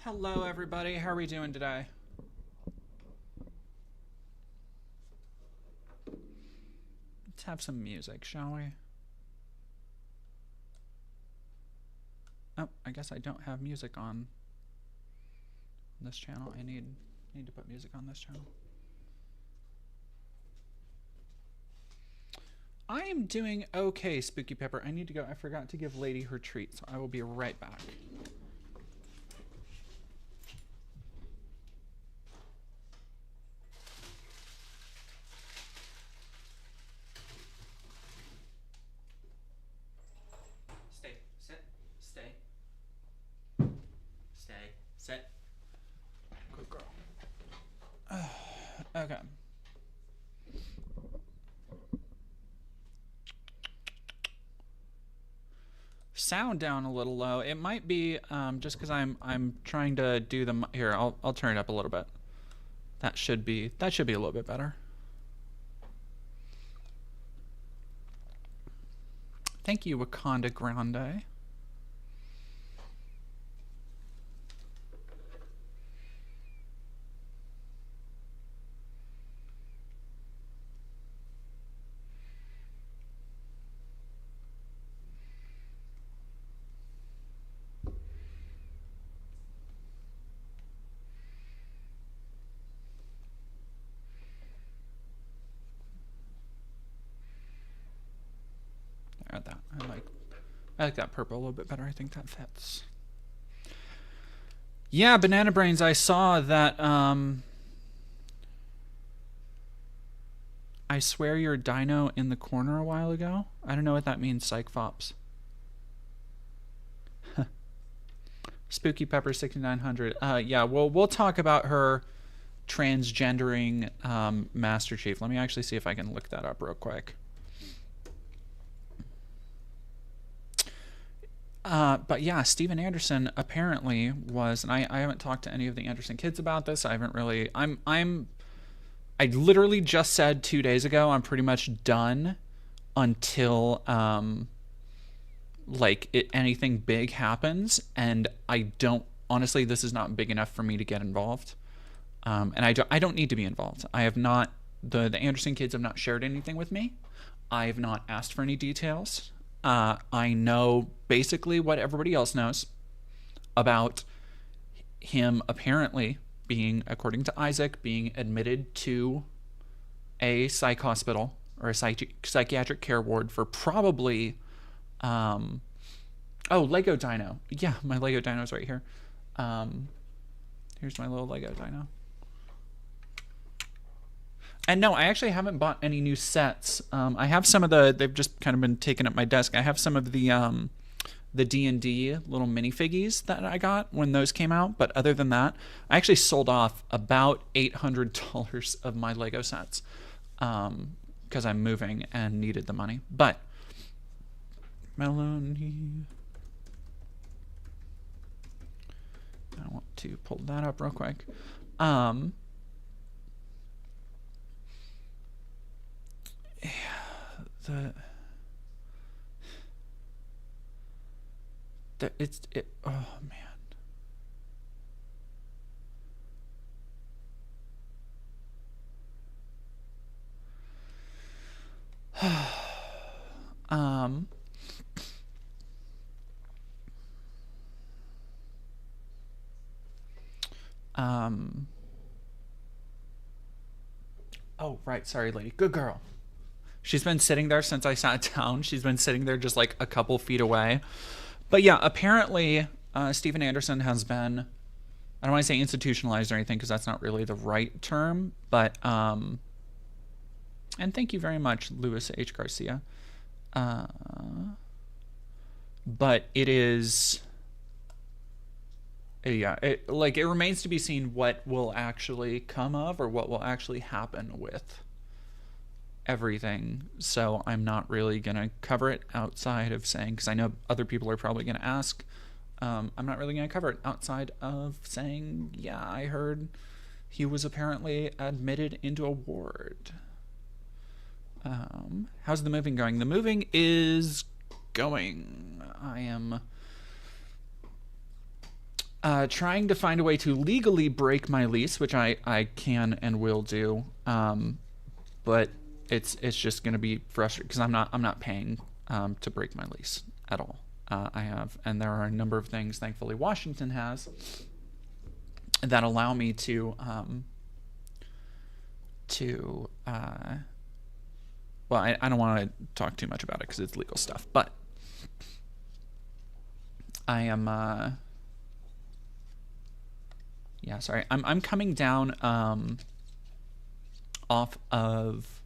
Hello, everybody. How are we doing today? Let's have some music, shall we? Oh, I guess I don't have music on this channel. I need to put music on this channel. I am doing okay, Spooky Pepper. I need to go. I forgot to give Lady her treat, so I will be right back. Stay. Sit. Stay. Stay. Sit. Good girl. Okay. Sound down a little low. It might be just because I'm trying to do the here. I'll turn it up a little bit. That should be a little bit better. Thank you, Wakanda Grande. That I like that purple a little bit better. I think that fits. Yeah, Banana Brains. I saw that. I swear your dino in the corner a while ago. I don't know what that means. Psych fops. Spooky Pepper 6900. Yeah, we'll talk about her transgendering Master Chief. Let me actually see if I can look that up real quick. But yeah, Steven Anderson apparently was, and I haven't talked to any of the Anderson kids about this. I haven't really. I literally just said 2 days ago I'm pretty much done until anything big happens, and I don't honestly. This is not big enough for me to get involved, and I don't need to be involved. I have not. The Anderson kids have not shared anything with me. I have not asked for any details. I know basically what everybody else knows about him apparently being, according to Isaac, being admitted to a psych hospital or a psychiatric care ward for probably, Lego Dino. Yeah, my Lego Dino's right here. Here's my little Lego Dino. And no, I actually haven't bought any new sets. I have some of they've just kind of been taking up my desk. I have some of the D&D little minifiggies that I got when those came out. But other than that, I actually sold off about $800 of my Lego sets because I'm moving and needed the money. But Melonie, I want to pull that up real quick. Oh man. Oh, right. Sorry, lady. Good girl. She's been sitting there since I sat down. She's been sitting there just like a couple feet away. But yeah, apparently Steven Anderson has been, I don't want to say institutionalized or anything because that's not really the right term. But, and thank you very much, Louis H. Garcia. But it is, yeah, it remains to be seen what will actually come of or what will actually happen with everything. So I'm not really gonna cover it outside of saying, because I know other people are probably gonna ask. I'm not really gonna cover it outside of saying, yeah, I heard he was apparently admitted into a ward. How's the moving going? The moving is going. I am trying to find a way to legally break my lease, which I can and will do. But it's just going to be frustrating because I'm not paying to break my lease at all. I have, and there are a number of things, thankfully, Washington has that allow me to well, I don't want to talk too much about it because it's legal stuff, but I am yeah, sorry, I'm coming down off of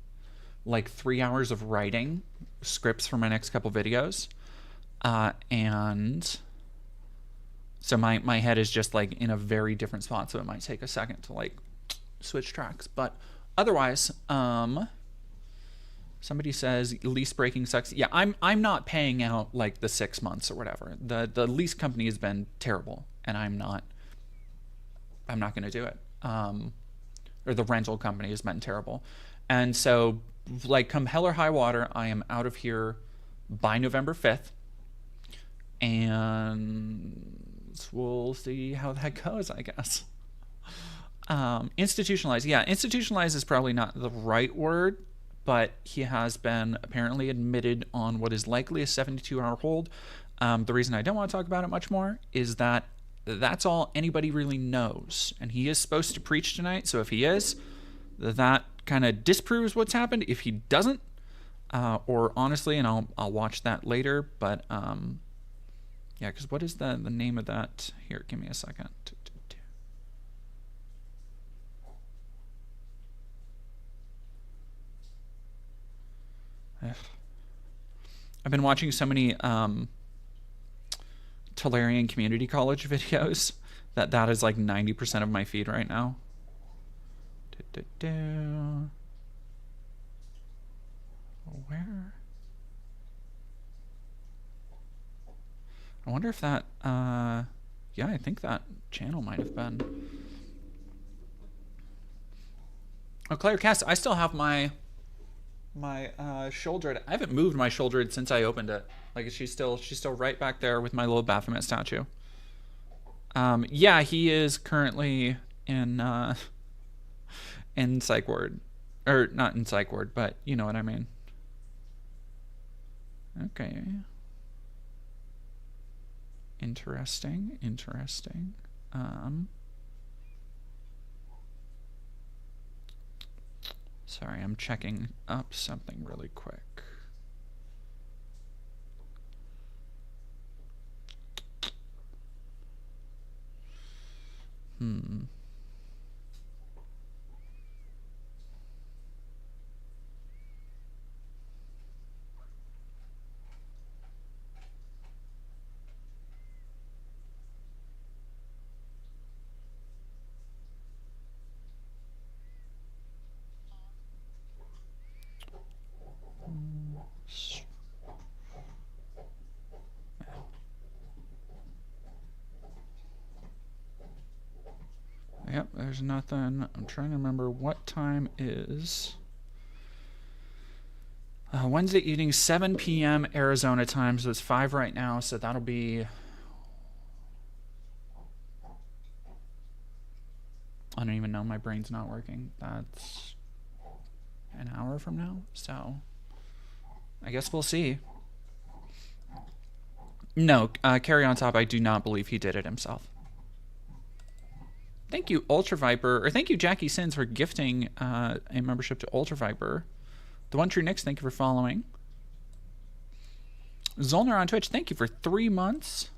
like 3 hours of writing scripts for my next couple videos, and so my head is just like in a very different spot, so it might take a second to like switch tracks, but otherwise, somebody says lease breaking sucks. Yeah, I'm not paying out like the 6 months or whatever. The lease company has been terrible, and I'm not going to do it. Or the rental company has been terrible, and so like come hell or high water, I am out of here by November 5th, and we'll see how that goes, I guess. Institutionalized. Yeah, institutionalized is probably not the right word, but he has been apparently admitted on what is likely a 72-hour hold. The reason I don't want to talk about it much more is that that's all anybody really knows. And he is supposed to preach tonight, so if he is, that kind of disproves what's happened. If he doesn't, or honestly, and I'll watch that later, but yeah, because what is the name of that? Here, give me a second. I've been watching so many Tolarian Community College videos that is like 90% of my feed right now. Where? I wonder if that yeah, I think that channel might have been. Oh, Claire Cass, I still have my shoulder. I haven't moved my shoulder since I opened it. Like she's still right back there with my little Baphomet statue. Yeah, he is currently in psych ward, or not in psych ward, but you know what I mean. Okay. Interesting. Sorry, I'm checking up something really quick. Yep, there's nothing. I'm trying to remember what time is. Wednesday evening, 7 p.m. Arizona time, so it's 5 right now, so that'll be... I don't even know, my brain's not working. That's an hour from now, so I guess we'll see. No, Carry On Top, I do not believe he did it himself. Thank you, Ultra Viper, or thank you, Jackie Sins, for gifting a membership to Ultra Viper. The One True Nix, thank you for following. Zolner on Twitch, thank you for 3 months.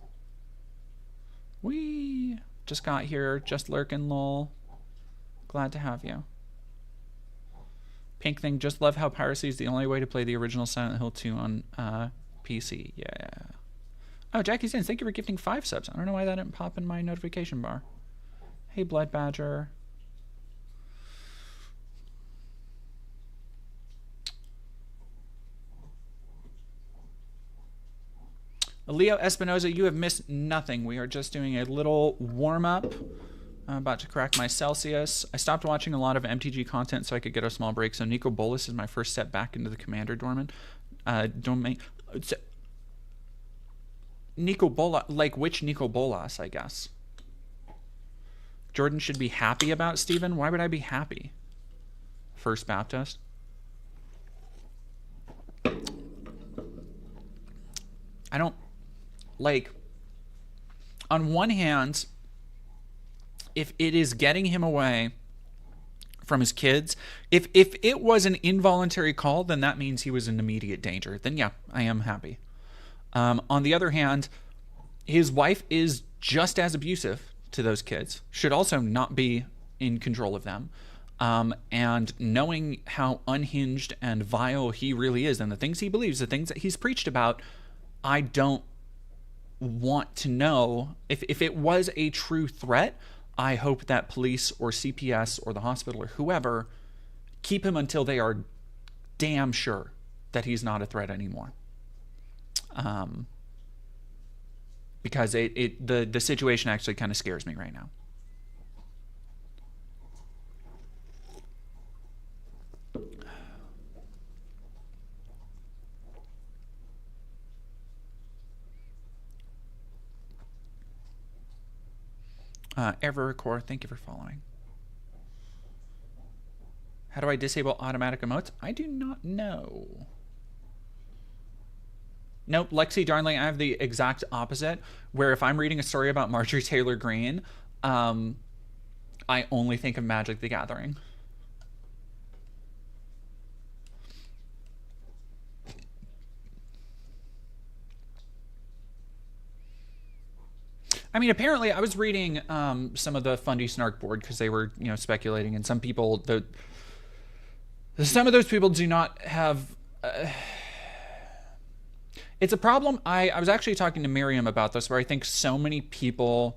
We just got here, just lurking, lol. Glad to have you. Pink Thing, just love how piracy is the only way to play the original Silent Hill 2 on PC. Yeah. Oh, Jackie Sins, thank you for gifting 5 subs. I don't know why that didn't pop in my notification bar. Hey, Blood Badger. Leo Espinoza, you have missed nothing. We are just doing a little warm-up. I'm about to crack my Celsius. I stopped watching a lot of MTG content so I could get a small break. So Nico Bolas is my first step back into the Commander domain. Nico Bolas, like which Nico Bolas, I guess. Jordan should be happy about Stephen. Why would I be happy? First Baptist. I don't, like, on one hand, if it is getting him away from his kids, if it was an involuntary call, then that means he was in immediate danger. Then yeah, I am happy. On the other hand, his wife is just as abusive to those kids, should also not be in control of them. And knowing how unhinged and vile he really is and the things he believes, the things that he's preached about, I don't want to know. If it was a true threat, I hope that police or CPS or the hospital or whoever keep him until they are damn sure that he's not a threat anymore. Because the situation actually kind of scares me right now. Evercore, thank you for following. How do I disable automatic emotes? I do not know. Nope, Lexi Darnley, I have the exact opposite, where if I'm reading a story about Marjorie Taylor Greene, I only think of Magic the Gathering. I mean, apparently, I was reading some of the Fundy Snark board because they were, speculating, and some people, some of those people do not have. It's a problem. I was actually talking to Miriam about this, where I think so many people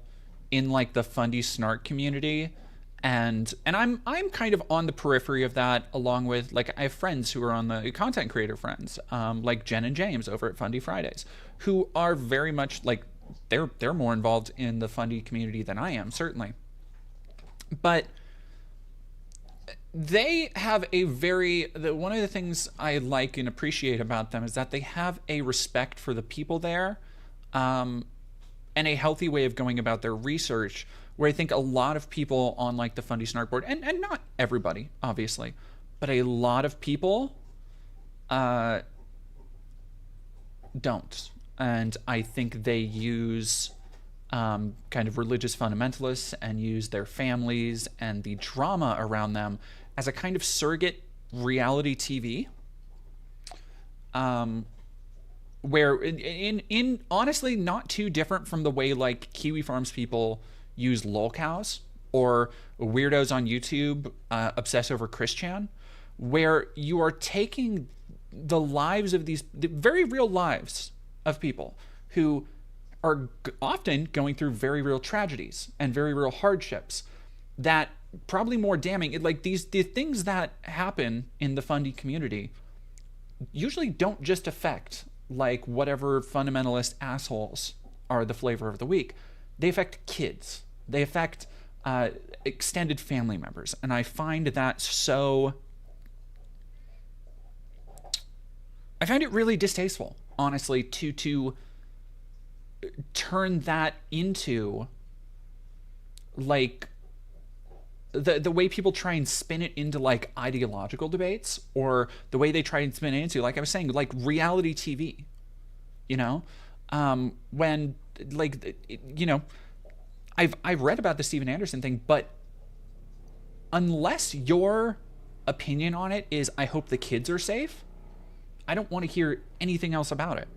in like the Fundy Snark community, and I'm kind of on the periphery of that, along with like I have friends who are on the content creator friends, like Jen and James over at Fundy Fridays, who are very much like. They're more involved in the Fundy community than I am, certainly. But they have one of the things I like and appreciate about them is that they have a respect for the people there, and a healthy way of going about their research, where I think a lot of people on like the Fundy Snark board, and not everybody, obviously, but a lot of people don't. And I think they use kind of religious fundamentalists and use their families and the drama around them as a kind of surrogate reality TV. Where in honestly not too different from the way like Kiwi Farms people use lolcows or weirdos on YouTube obsess over Christian, where you are taking the lives of the very real lives of people who are often going through very real tragedies and very real hardships that probably more damning, like the things that happen in the Fundy community usually don't just affect like whatever fundamentalist assholes are the flavor of the week. They affect kids. They affect extended family members. And I find that I find it really distasteful, honestly, to turn that into like the way people try and spin it into like ideological debates, or the way they try and spin it into, like I was saying, like reality TV, when like, I've read about the Steven Anderson thing, but unless your opinion on it is, I hope the kids are safe, I don't want to hear anything else about it.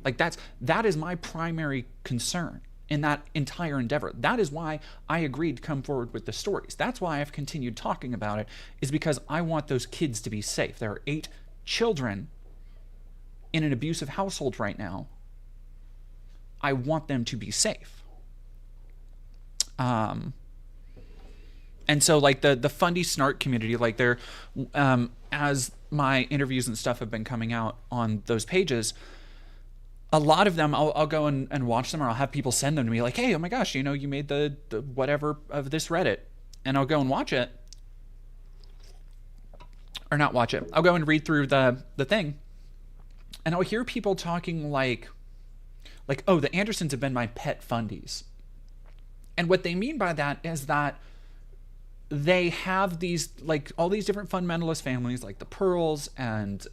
Like that is my primary concern in that entire endeavor. That is why I agreed to come forward with the stories. That's why I've continued talking about it, is because I want those kids to be safe. There are 8 children in an abusive household right now. I want them to be safe. And so like the Fundy Snark community, like they're, as my interviews and stuff have been coming out on those pages, a lot of them I'll go and watch them, or I'll have people send them to me like, hey, oh my gosh, you made the whatever of this Reddit, and I'll go and watch it, or not watch it. I'll go and read through the thing, and I'll hear people talking like, oh, the Andersons have been my pet Fundies. And what they mean by that is that they have these, like, all these different fundamentalist families, like the Pearls and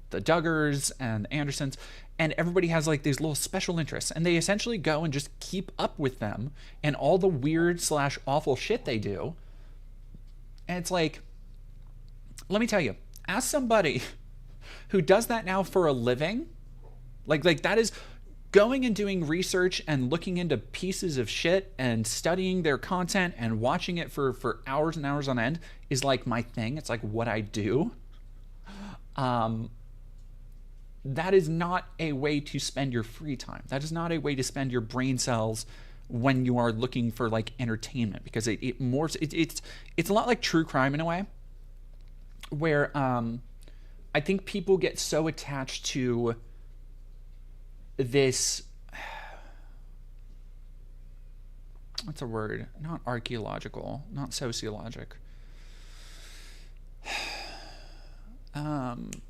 the Duggars and the Andersons, and everybody has like these little special interests, and they essentially go and just keep up with them and all the weird / awful shit they do. And it's like, let me tell you, as somebody who does that now for a living, like that is going and doing research and looking into pieces of shit and studying their content and watching it for hours and hours on end is like my thing. It's like what I do. That is not a way to spend your free time. That is not a way to spend your brain cells when you are looking for like entertainment, because it's a lot like true crime in a way, where I think people get so attached to this, what's a word? Not archaeological, not sociologic.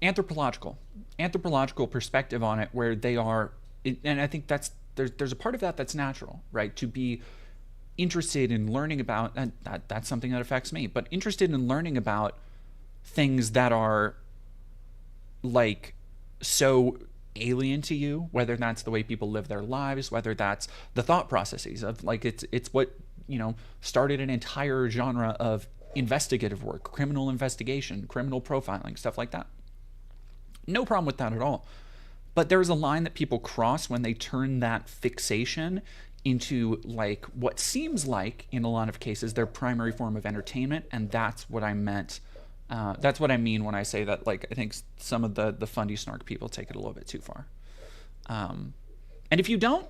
Anthropological perspective on it, where they are, and I think there's a part of that that's natural, right? To be interested in learning about, and that's something that affects me, but interested in learning about things that are like so alien to you, whether that's the way people live their lives, whether that's the thought processes of like, it's what, started an entire genre of investigative work, criminal investigation, criminal profiling, stuff like that. No problem with that at all. But there's a line that people cross when they turn that fixation into like what seems like, in a lot of cases, their primary form of entertainment. And that's what I meant. That's what I mean when I say that, like, I think some of the fundy snark people take it a little bit too far. And if you don't,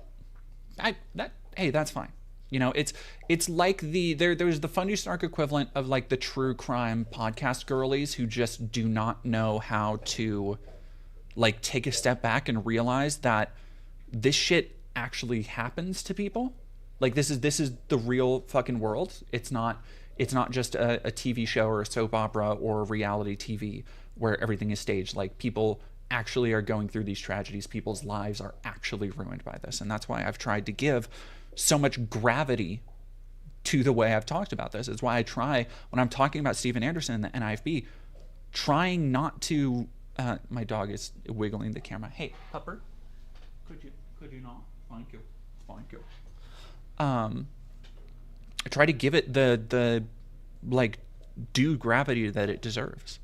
hey, that's fine. It's like there's the fundy snark equivalent of like the true crime podcast girlies who just do not know how to like take a step back and realize that this shit actually happens to people. Like this is the real fucking world. It's not just a TV show or a soap opera or a reality TV where everything is staged. Like people actually are going through these tragedies. People's lives are actually ruined by this. And that's why I've tried to give so much gravity to the way I've talked about this. It's why I try, when I'm talking about Steven Anderson and the NIFB, trying not to, my dog is wiggling the camera. Hey, Pupper, could you not? Thank you. I try to give it the like due gravity that it deserves.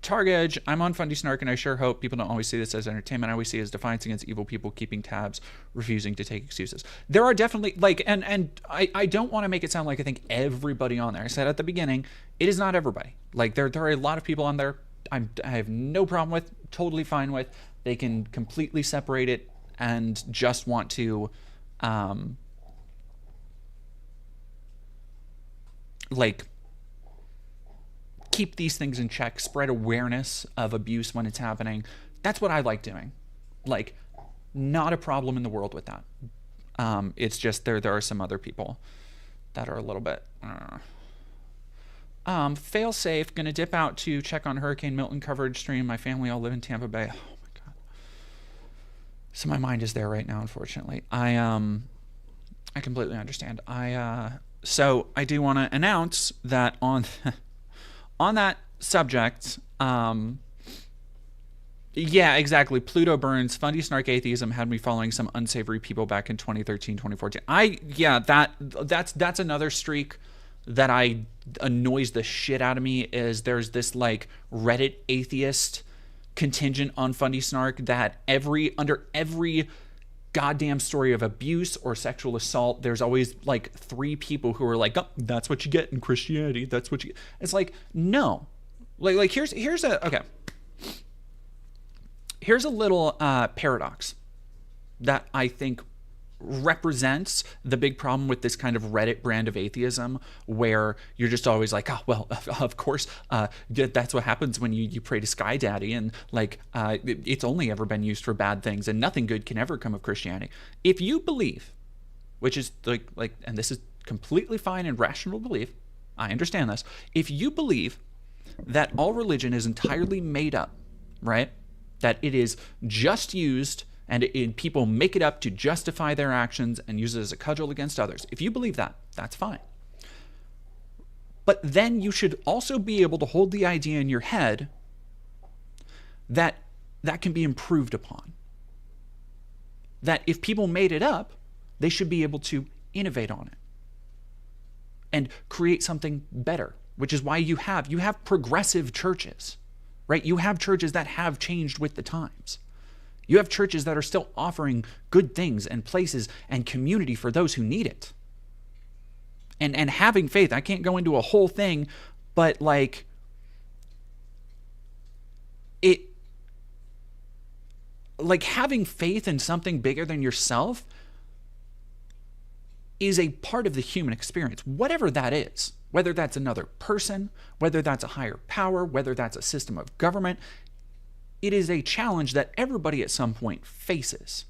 Targage, I'm on Fundy Snark, and I sure hope people don't always see this as entertainment. I always see it as defiance against evil people keeping tabs, refusing to take excuses. There are definitely, like, and I don't want to make it sound like I think everybody on there. I said at the beginning, it is not everybody. Like, there are a lot of people on there I have no problem with, totally fine with. They can completely separate it and just want to, like, keep these things in check, spread awareness of abuse when it's happening. That's what I like doing. Like, not a problem in the world with that. It's just there are some other people that are a little bit fail safe. Gonna dip out to check on Hurricane Milton coverage stream. My family all live in Tampa Bay. Oh my god. So my mind is there right now, unfortunately. I completely understand. So I do want to announce that on that subject, yeah, exactly. Pluto burns. Fundy snark atheism had me following some unsavory people back in 2013, 2014. That's another streak that annoys the shit out of me. Is there's this like Reddit atheist contingent on Fundy snark that under every goddamn story of abuse or sexual assault, there's always like 3 people who are like, oh, that's what you get in Christianity. That's what you get. It's like, no. Like here's a little paradox that I think represents the big problem with this kind of Reddit brand of atheism, where you're just always like, oh, well, of course, that's what happens when you pray to Sky Daddy, and like it's only ever been used for bad things, and nothing good can ever come of Christianity. If you believe, which is like, and this is completely fine and rational belief, I understand this. If you believe that all religion is entirely made up, right? That it is just used and people make it up to justify their actions and use it as a cudgel against others. If you believe that, that's fine. But then you should also be able to hold the idea in your head that that can be improved upon. That if people made it up, they should be able to innovate on it and create something better, which is why you have progressive churches, right? You have churches that have changed with the times. You have churches that are still offering good things and places and community for those who need it. And having faith, I can't go into a whole thing, but like having faith in something bigger than yourself is a part of the human experience, whatever that is, whether that's another person, whether that's a higher power, whether that's a system of government. It is a challenge that everybody at some point faces.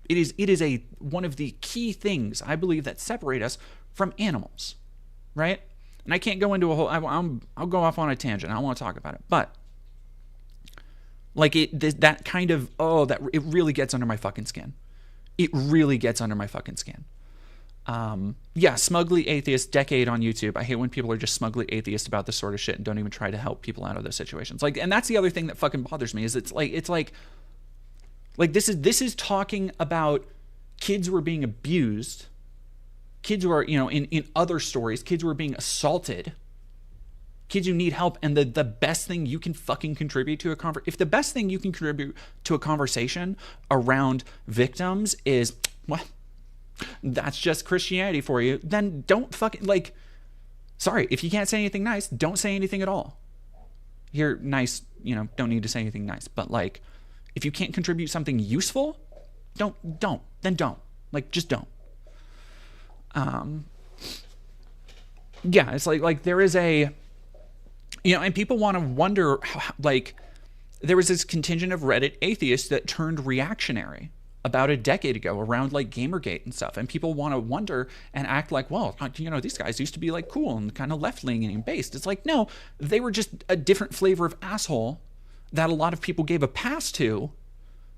It is one of the key things, I believe, that separate us from animals, right? And I can't go into a whole, I'll go off on a tangent. I don't want to talk about it, but like that kind of, it really gets under my fucking skin. It really gets under my fucking skin. Smugly atheist decade on YouTube. I hate when people are just smugly atheist about this sort of shit and don't even try to help people out of those situations. Like, and that's the other thing that fucking bothers me is it's like this is talking about kids who are being abused, kids who are, in other stories, kids who are being assaulted, kids who need help, and the best thing you can fucking contribute to if the best thing you can contribute to a conversation around victims is, well, that's just Christianity for you, then don't fucking, sorry, if you can't say anything nice, don't say anything at all. You're nice, don't need to say anything nice, but if you can't contribute something useful, don't, just don't. It's like there is a, and people want to wonder, there was this contingent of Reddit atheists that turned reactionary about a decade ago around Gamergate and stuff. And people want to wonder and act like, well, these guys used to be cool and kind of left-leaning and based. It's like, no, they were just a different flavor of asshole that a lot of people gave a pass to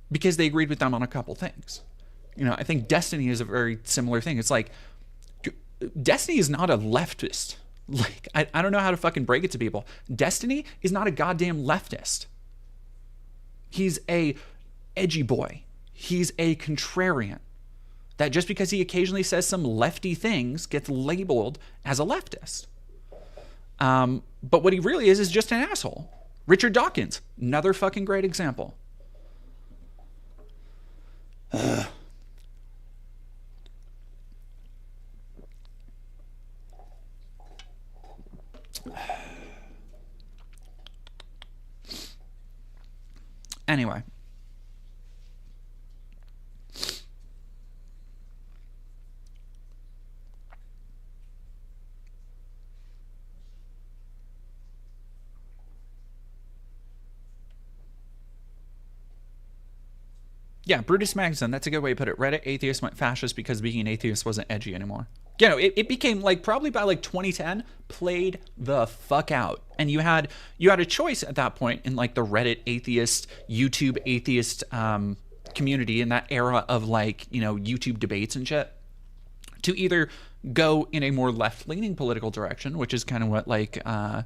because they agreed with them on a couple things. I think Destiny is a very similar thing. It's like, Destiny is not a leftist. I don't know how to fucking break it to people. Destiny is not a goddamn leftist. He's a edgy boy. He's a contrarian. That just because he occasionally says some lefty things gets labeled as a leftist. But what he really is just an asshole. Richard Dawkins, another fucking great example. Anyway. Yeah, Brutus Magazine, that's a good way to put it. Reddit atheists went fascist because being an atheist wasn't edgy anymore. It became probably by 2010, played the fuck out. And you had a choice at that point in the Reddit atheist, YouTube atheist community in that era of YouTube debates and shit, to either go in a more left-leaning political direction, which is kind of what Hannah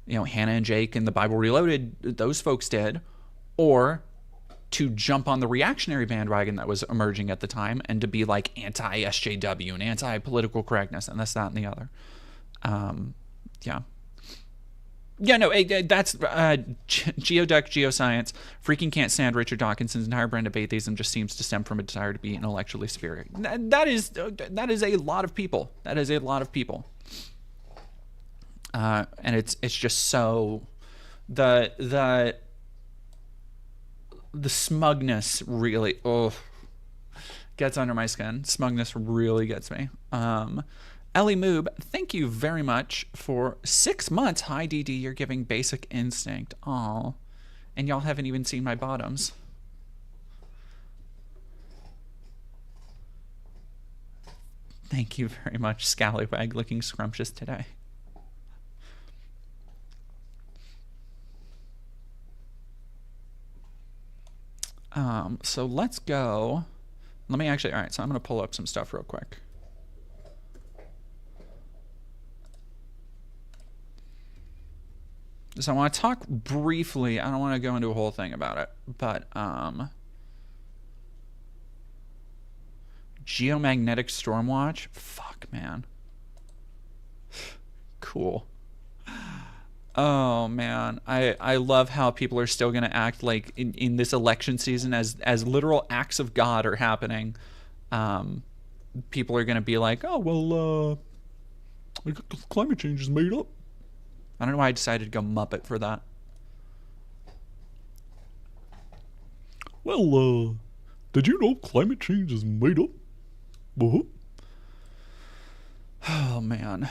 and Jake and the Bible Reloaded, those folks did, or to jump on the reactionary bandwagon that was emerging at the time and to be anti-SJW and anti-political correctness and this, that, and the other. That's Geoduck Geoscience. Freaking can't stand Richard Dawkinson's entire brand of atheism just seems to stem from a desire to be intellectually superior. That is a lot of people. That is a lot of people. And it's just so the smugness really gets under my skin. Smugness really gets me. Ellie Moob, thank you very much for 6 months. Hi, DD, you're giving Basic Instinct. Aw. And y'all haven't even seen my bottoms. Thank you very much, Scallywag, looking scrumptious today. So let's go. Let me actually, all right, so I'm going to pull up some stuff real quick. So I want to talk briefly. I don't want to go into a whole thing about it, but geomagnetic storm watch. Fuck, man. Cool. Oh man, I love how people are still going to act like in this election season as literal acts of God are happening. People are going to be like, oh well, climate change is made up. I don't know why I decided to go Muppet for that. Well, did you know climate change is made up? Uh-huh. Oh man.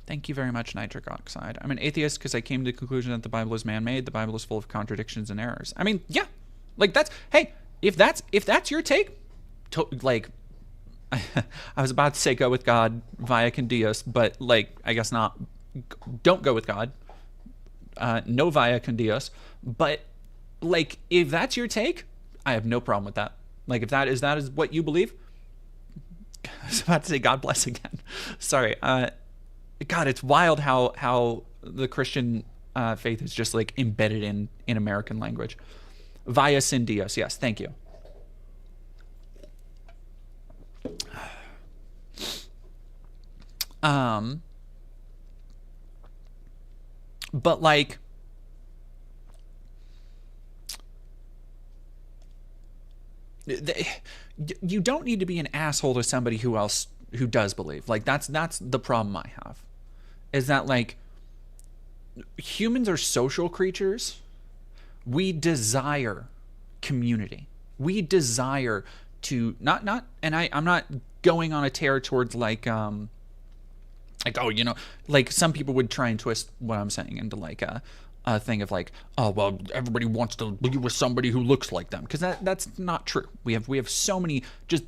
Thank you very much, nitric oxide. I'm an atheist because I came to the conclusion that the Bible is man-made. The Bible is full of contradictions and errors. I mean, yeah, like that's, hey, if that's your take, like, I was about to say go with God via con Dios, but like, I guess not. Don't go with God. No via con Dios. But like, if that's your take, I have no problem with that. Like, if that is what you believe, I was about to say God bless again. Sorry. God, it's wild how the Christian faith is just like embedded in American language. Via sin Dios, yes, thank you. But like, you don't need to be an asshole to somebody who does believe. Like that's the problem I have. Is that like humans are social creatures. We desire community. We desire to not and I'm not going on a tear towards like oh, you know, like some people would try and twist what I'm saying into like a thing of like, oh well, everybody wants to be with somebody who looks like them, because that's not true. We have so many just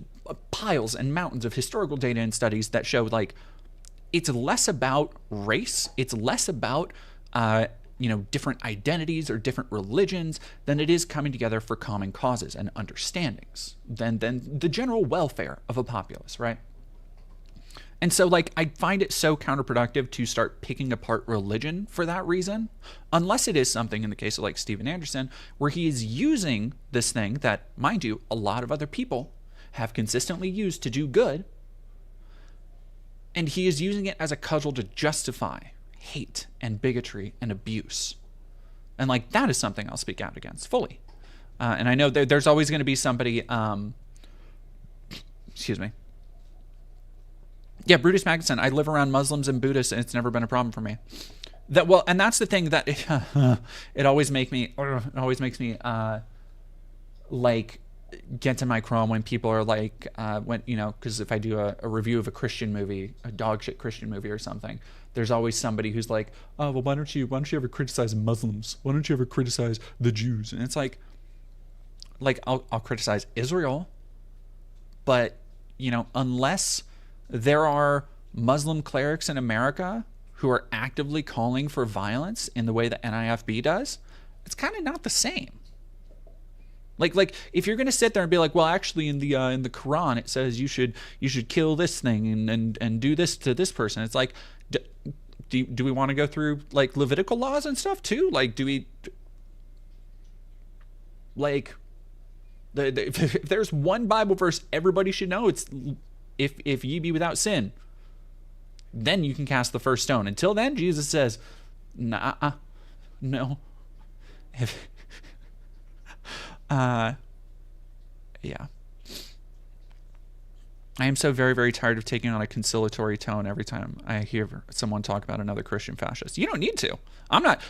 piles and mountains of historical data and studies that show like it's less about race, it's less about different identities or different religions than it is coming together for common causes and understandings than the general welfare of a populace, right? And so like I find it so counterproductive to start picking apart religion for that reason, unless it is something in the case of like Steven Anderson, where he is using this thing that, mind you, a lot of other people have consistently used to do good, and he is using it as a cudgel to justify hate and bigotry and abuse. And like that is something I'll speak out against fully. And I know there's always going to be somebody, excuse me. Yeah, Brutus Magnuson, I live around Muslims and Buddhists and it's never been a problem for me. And that's the thing that it always makes me like get to my chrome when people are like, because if I do a review of a Christian movie, a dog shit Christian movie or something, there's always somebody who's like, oh, well, why don't you ever criticize Muslims? Why don't you ever criticize the Jews? And it's like I'll criticize Israel, but unless there are Muslim clerics in America who are actively calling for violence in the way that NIFB does, it's kind of not the same. Like if you're gonna sit there and be like, well, actually in the Quran it says you should kill this thing and do this to this person. It's like, do we want to go through like Levitical laws and stuff too? Like, do we like if there's one Bible verse everybody should know, it's if ye be without sin, then you can cast the first stone. Until then, Jesus says, nah, no. Yeah. I am so very, very tired of taking on a conciliatory tone every time I hear someone talk about another Christian fascist. You don't need to. I'm not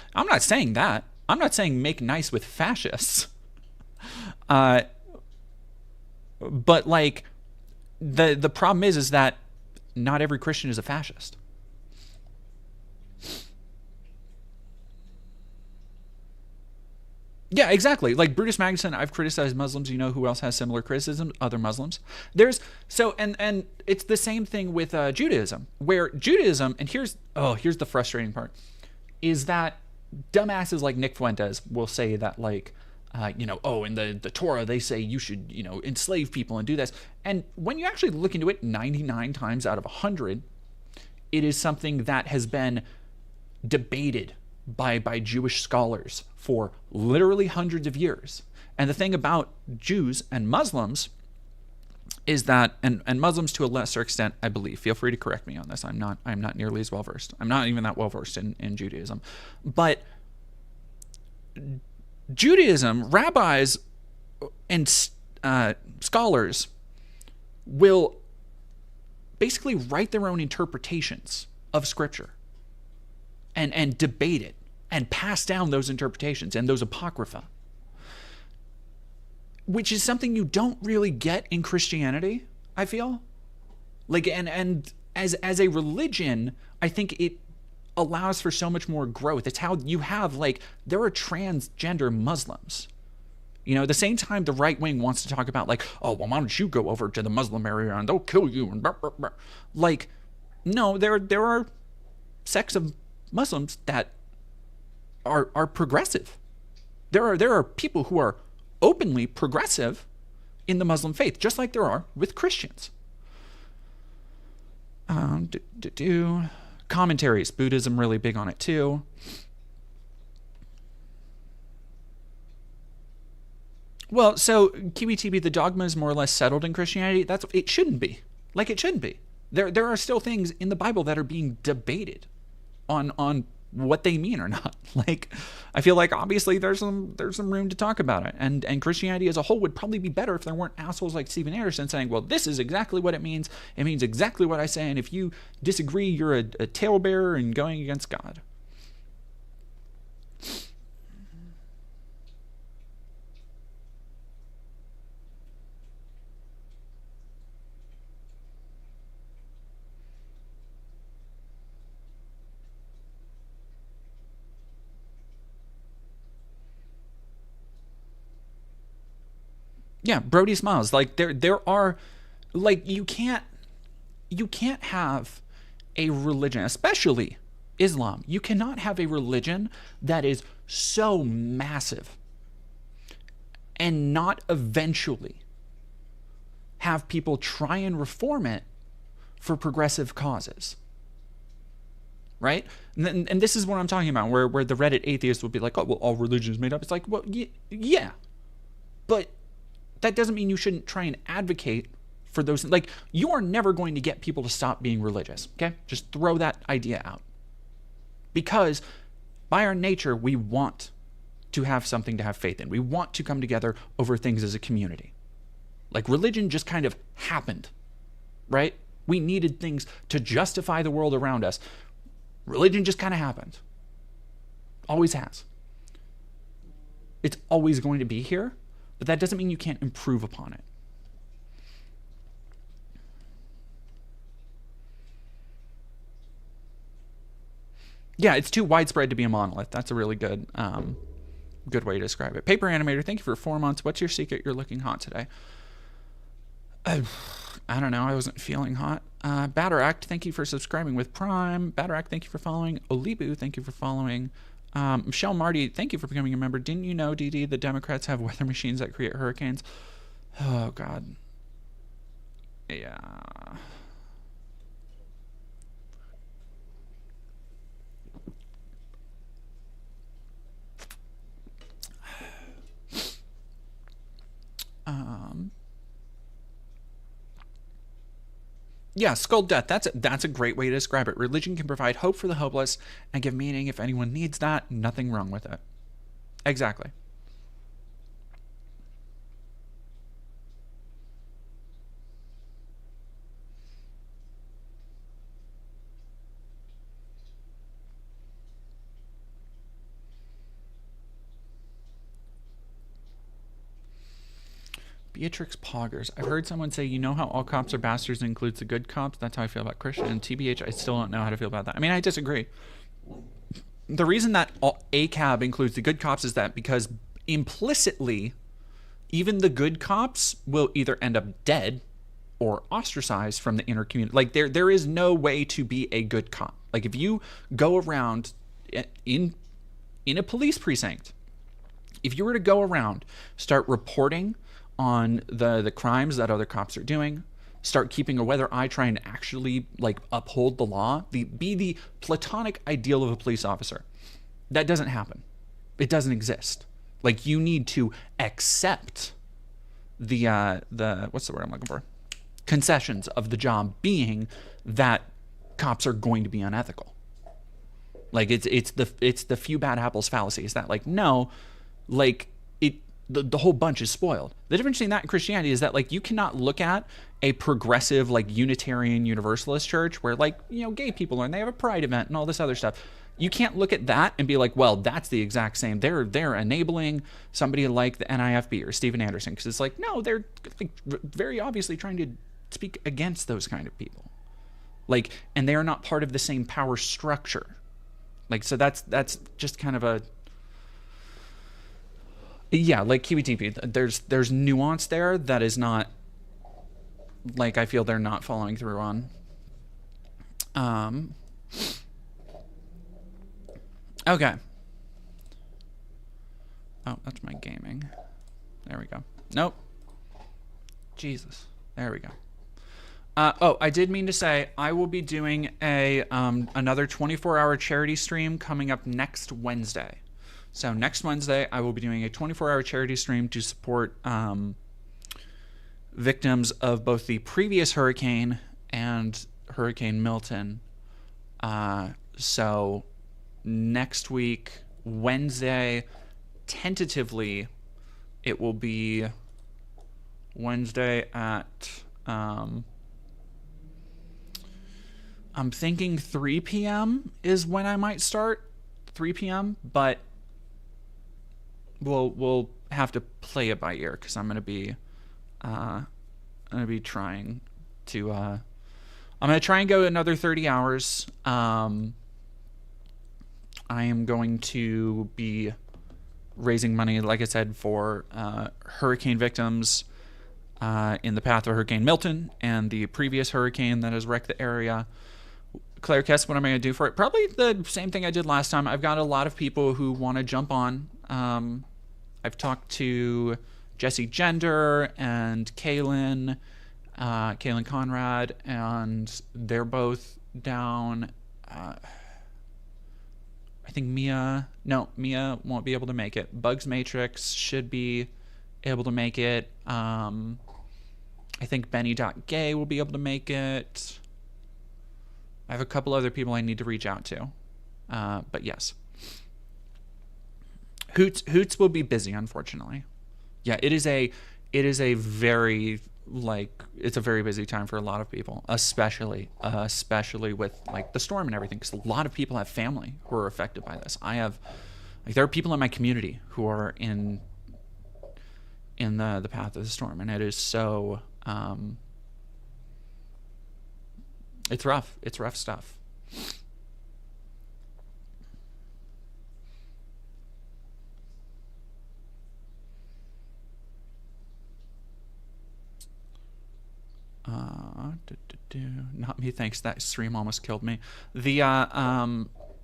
saying that. I'm not saying make nice with fascists. But like the problem is that not every Christian is a fascist. Yeah, exactly. Like Brutus Magnuson, I've criticized Muslims. You know who else has similar criticism? Other Muslims. And it's the same thing with Judaism, where Judaism, and here's the frustrating part, is that dumbasses like Nick Fuentes will say that, like, oh, in the Torah, they say you should, enslave people and do this. And when you actually look into it, 99 times out of 100, it is something that has been debated by Jewish scholars for literally hundreds of years. And the thing about Jews and Muslims is that, and Muslims to a lesser extent, I believe, feel free to correct me on this. I'm not nearly as well versed. I'm not even that well versed in Judaism. But Judaism, rabbis and scholars will basically write their own interpretations of Scripture and debate it and pass down those interpretations and those apocrypha, which is something you don't really get in Christianity, I feel. Like, and as a religion, I think it allows for so much more growth. It's how you have, like, there are transgender Muslims. The same time the right wing wants to talk about, like, oh, well, why don't you go over to the Muslim area and they'll kill you and blah, blah, blah. Like, no, there are sects of Muslims that are progressive. There are people who are openly progressive in the Muslim faith, just like there are with Christians. Commentaries, Buddhism really big on it too. Well, so QETB, the dogma is more or less settled in Christianity. It shouldn't be. Like, it shouldn't be. There are still things in the Bible that are being debated on what they mean or not. Like, I feel like obviously there's some room to talk about it. And Christianity as a whole would probably be better if there weren't assholes like Stephen Anderson saying, well, this is exactly what it means. It means exactly what I say. And if you disagree, you're a talebearer and going against God. Yeah, Brody smiles. Like, there are, like, you can't have a religion, especially Islam. You cannot have a religion that is so massive and not eventually have people try and reform it for progressive causes. Right? And this is what I'm talking about, where the Reddit atheists will be like, oh, well, all religion is made up. It's like, well, yeah, but that doesn't mean you shouldn't try and advocate for those. Like, you are never going to get people to stop being religious, okay? Just throw that idea out. Because by our nature, we want to have something to have faith in. We want to come together over things as a community. Like, religion just kind of happened, right? We needed things to justify the world around us. Religion just kind of happened. Always has. It's always going to be here. But that doesn't mean you can't improve upon it. Yeah, it's too widespread to be a monolith. That's a really good way to describe it. Paper Animator, thank you for 4 months. What's your secret? You're looking hot today. I don't know. I wasn't feeling hot. Batteract, thank you for subscribing with Prime. Batteract, thank you for following. Olibu, thank you for following. Michelle Marty, thank you for becoming a member. Didn't you know, DD, the Democrats have weather machines that create hurricanes? Oh, God. Yeah. Yeah, skull death. That's a great way to describe it. Religion can provide hope for the hopeless and give meaning if anyone needs that. Nothing wrong with it. Exactly. Beatrix Poggers. I've heard someone say, you know how all cops are bastards includes the good cops? That's how I feel about Christian. And TBH, I still don't know how to feel about that. I mean, I disagree. The reason that ACAB includes the good cops is that because implicitly, even the good cops will either end up dead or ostracized from the inner community. Like, there is no way to be a good cop. Like, if you go around in in a police precinct, if you were to go around, start reporting on the crimes that other cops are doing, start keeping a weather eye, trying to actually like uphold the law, be the platonic ideal of a police officer. That doesn't happen. It doesn't exist. Like, you need to accept the what's the word I'm looking for? Concessions of the job being that cops are going to be unethical. Like, it's the few bad apples fallacy. Is that like, no, like the whole bunch is spoiled. The difference between that and Christianity is that, like, you cannot look at a progressive, like, Unitarian Universalist church where, like, you know, gay people are and they have a pride event and all this other stuff. You can't look at that and be like, well, that's the exact same. They're enabling somebody like the NIFB or Steven Anderson, because it's like, no, they're like very obviously trying to speak against those kind of people. Like, and they are not part of the same power structure. Like, so that's just kind of a, yeah, like QETP. There's nuance there that is not, like, I feel they're not following through on. Okay. Oh, that's my gaming. There we go. Nope. Jesus. There we go. Oh, I did mean to say I will be doing a another 24-hour charity stream coming up next Wednesday. So next Wednesday, I will be doing a 24-hour charity stream to support victims of both the previous hurricane and Hurricane Milton. So next week, Wednesday, tentatively, it will be Wednesday at, I'm thinking 3 p.m. is when I might start, 3 p.m., but we'll have to play it by ear, because I'm going to be trying to, I'm going to try and go another 30 hours. I am going to be raising money, like I said, for hurricane victims in the path of Hurricane Milton and the previous hurricane that has wrecked the area. Claire Kess, what am I going to do for it? Probably the same thing I did last time. I've got a lot of people who want to jump on. I've talked to Jesse Gender and Kaylin Conrad, and they're both down. I think Mia won't be able to make it. Bugs Matrix should be able to make it. I think Benny.Gay will be able to make it. I have a couple other people I need to reach out to. But yes. Hoots will be busy, unfortunately. Yeah, it is a very, like, it's a very busy time for a lot of people, especially with, like, the storm and everything, because a lot of people have family who are affected by this. There are people in my community who are in the path of the storm, and it is so, it's rough. It's rough stuff. Not me, thanks. That stream almost killed me. The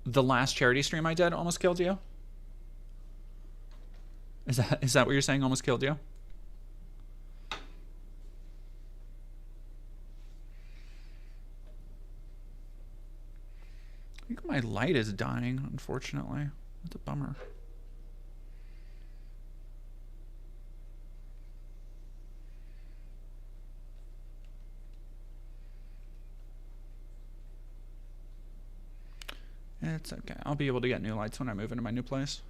last charity stream I did almost killed you? Is that what you're saying? Almost killed you? I think my light is dying, unfortunately. That's a bummer. It's okay. I'll be able to get new lights when I move into my new place.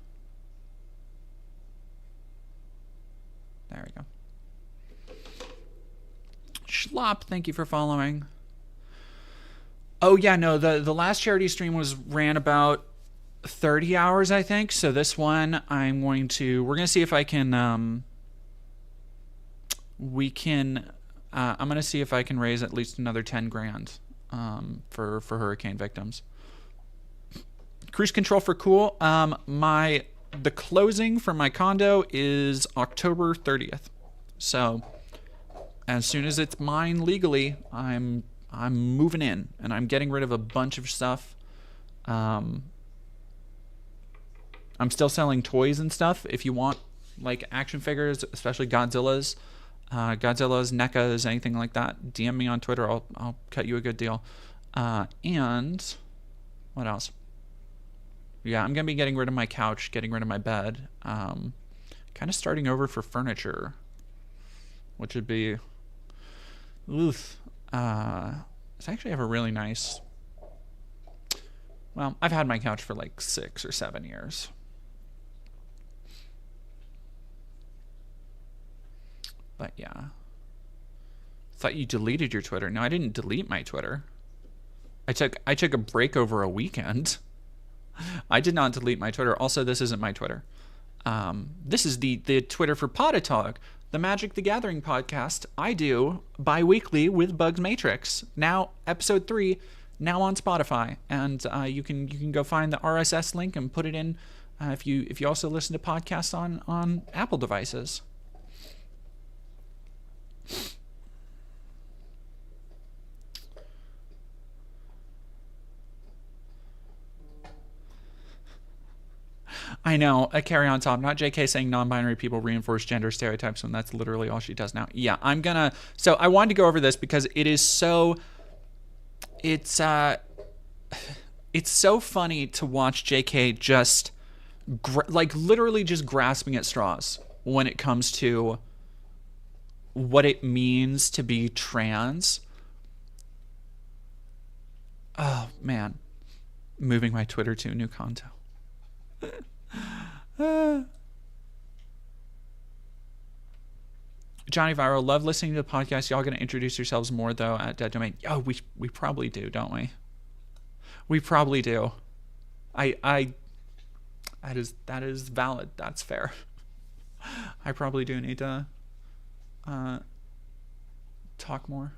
There we go. Schlop, thank you for following. Oh yeah, no, the last charity stream ran about 30 hours, I think. So this one we're going to see if I can I'm going to see if I can raise at least another 10 grand for hurricane victims. Cruise control for cool. The closing for my condo is October 30th. So as soon as it's mine legally, I'm moving in, and I'm getting rid of a bunch of stuff. I'm still selling toys and stuff. If you want like action figures, especially Godzilla's, NECAs, anything like that, DM me on Twitter. I'll cut you a good deal. And what else? Yeah, I'm gonna be getting rid of my couch, getting rid of my bed. Kind of starting over for furniture, which would be, oof. I actually have a really nice. Well, I've had my couch for like 6 or 7 years. But yeah. Thought you deleted your Twitter. No, I didn't delete my Twitter. I took a break over a weekend. I did not delete my Twitter. Also, this isn't my Twitter. This is the Twitter for Podatog, the Magic the Gathering podcast I do bi-weekly with Bugs Matrix. Now, episode 3, now on Spotify, and you can go find the RSS link and put it in if you also listen to podcasts on Apple devices. I know, carry on top. Not JK saying non-binary people reinforce gender stereotypes when that's literally all she does now. Yeah, so I wanted to go over this because it is so, it's so funny to watch JK just, literally just grasping at straws when it comes to what it means to be trans. Oh, man. Moving my Twitter to new content. Johnny Viral, love listening to the podcast. Y'all gonna introduce yourselves more though at Dead Domain? Oh, we probably do, don't we? We probably do. That is valid. That's fair. I probably do need to talk more.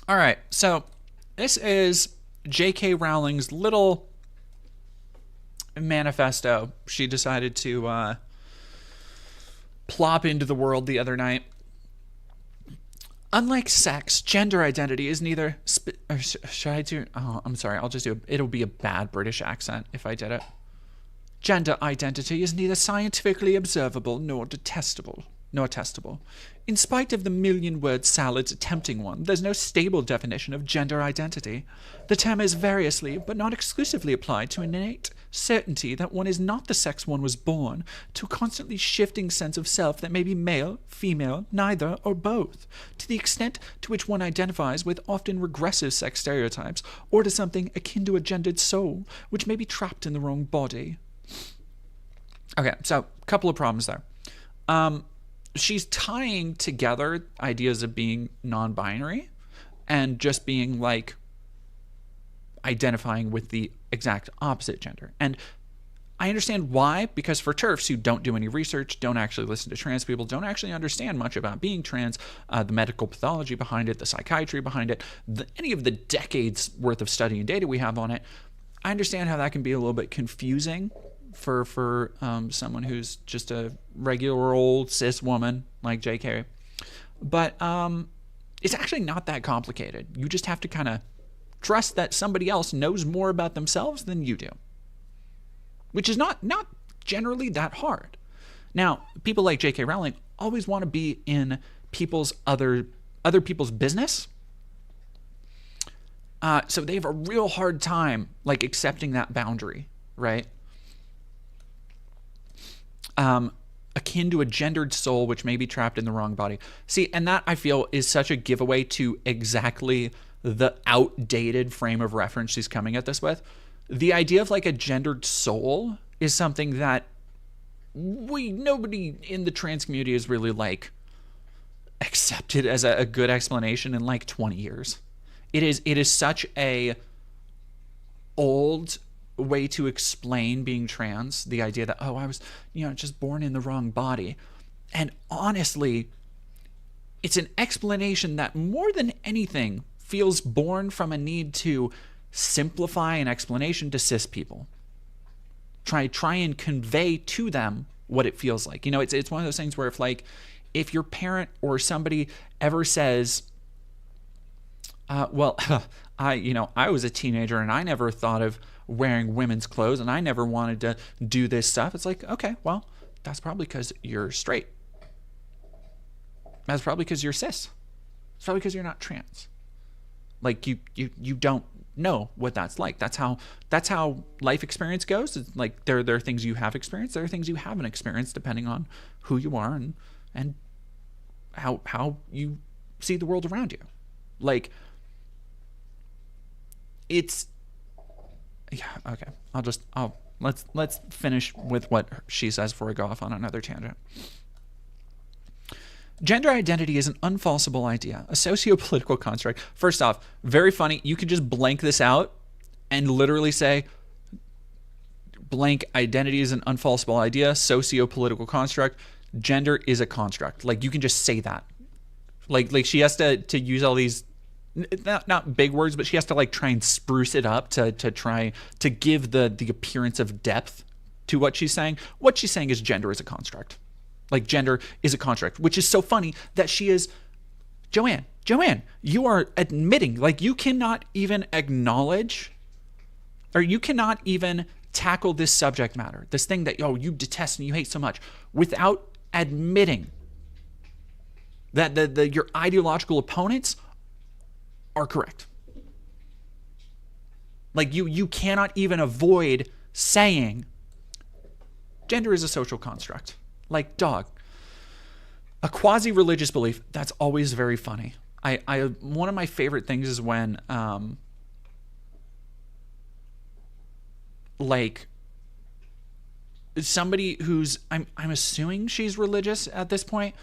All right, so this is J.K. Rowling's little manifesto she decided to plop into the world the other night. Unlike sex, gender identity is neither... should I do... Oh, I'm sorry, I'll just do it. It'll be a bad British accent if I did it. Gender identity is neither scientifically observable nor testable. In spite of the million-word salad's attempting one, there's no stable definition of gender identity. The term is variously, but not exclusively applied to an innate certainty that one is not the sex one was born, to a constantly shifting sense of self that may be male, female, neither, or both, to the extent to which one identifies with often regressive sex stereotypes, or to something akin to a gendered soul, which may be trapped in the wrong body. Okay, so a couple of problems there. She's tying together ideas of being non-binary and just being like identifying with the exact opposite gender. And I understand why, because for TERFs who don't do any research, don't actually listen to trans people, don't actually understand much about being trans, the medical pathology behind it, the psychiatry behind it, any of the decades worth of study and data we have on it, I understand how that can be a little bit confusing for someone who's just a regular old cis woman like JK. But it's actually not that complicated. You just have to kind of trust that somebody else knows more about themselves than you do, which is not generally that hard. Now, people like J.K. Rowling always want to be in people's other people's business. So they have a real hard time like accepting that boundary, right? Akin to a gendered soul which may be trapped in the wrong body. See, and that I feel is such a giveaway to exactly the outdated frame of reference she's coming at this with. The idea of like a gendered soul is something that nobody in the trans community has really like accepted as a good explanation in like 20 years. It is such a old way to explain being trans, the idea that, oh, I was, just born in the wrong body. And honestly, it's an explanation that more than anything feels born from a need to simplify an explanation to cis people. Try and convey to them what it feels like. It's one of those things where if your parent or somebody ever says, well, I was a teenager and I never thought of wearing women's clothes and I never wanted to do this stuff. It's like, okay, well, that's probably because you're straight. That's probably because you're cis. It's probably because you're not trans. Like you don't know what that's like. That's how life experience goes. It's like there are things you have experienced. There are things you haven't experienced depending on who you are and how you see the world around you. Like it's yeah, okay. Let's finish with what she says before we go off on another tangent. Gender identity is an unfalsifiable idea, a socio-political construct. First off, very funny. You could just blank this out and literally say, blank identity is an unfalsifiable idea, socio-political construct. Gender is a construct. Like, you can just say that. Like she has to use all these, not big words, but she has to like try and spruce it up to try to give the appearance of depth to what she's saying. What she's saying is gender is a construct. Like gender is a construct, which is so funny that she is, Joanne, you are admitting, like you cannot even acknowledge, or you cannot even tackle this subject matter, this thing that, you detest and you hate so much, without admitting that your ideological opponents are correct. Like you cannot even avoid saying gender is a social construct. Like, dog, a quasi-religious belief, that's always very funny. I one of my favorite things is when like somebody who's I'm assuming she's religious at this point,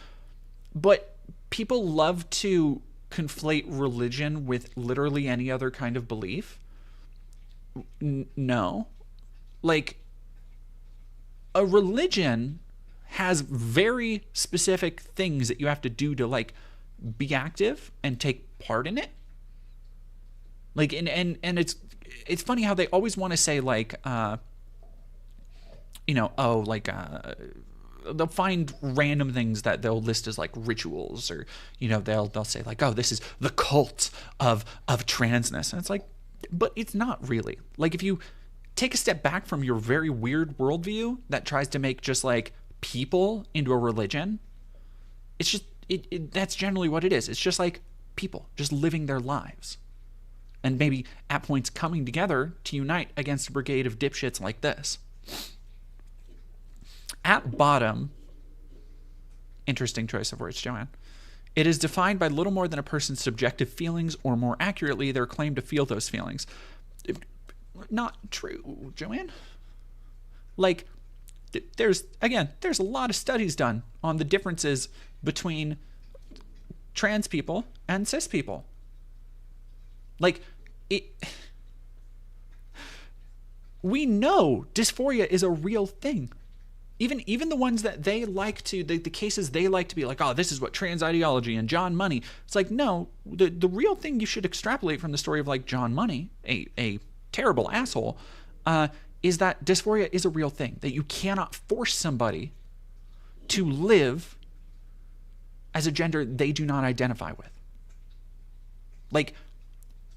but people love to conflate religion with literally any other kind of belief. No. Like, a religion has very specific things that you have to do to like be active and take part in it. Like, and it's funny how they always want to say like, they'll find random things that they'll list as like rituals, or they'll say like, oh, this is the cult of transness, and it's like, but it's not really. Like, if you take a step back from your very weird worldview that tries to make just like people into a religion, it's just that's generally what it is. It's just like people just living their lives, and maybe at points coming together to unite against a brigade of dipshits like this. At bottom, interesting choice of words, Joanne, it is defined by little more than a person's subjective feelings, or more accurately, their claim to feel those feelings. Not true, Joanne. Like, there's a lot of studies done on the differences between trans people and cis people. Like, we know dysphoria is a real thing. Even the ones that they like to, the cases they like to be like, oh, this is what trans ideology and John Money. It's like, no, the real thing you should extrapolate from the story of like John Money, a terrible asshole, is that dysphoria is a real thing, that you cannot force somebody to live as a gender they do not identify with. Like,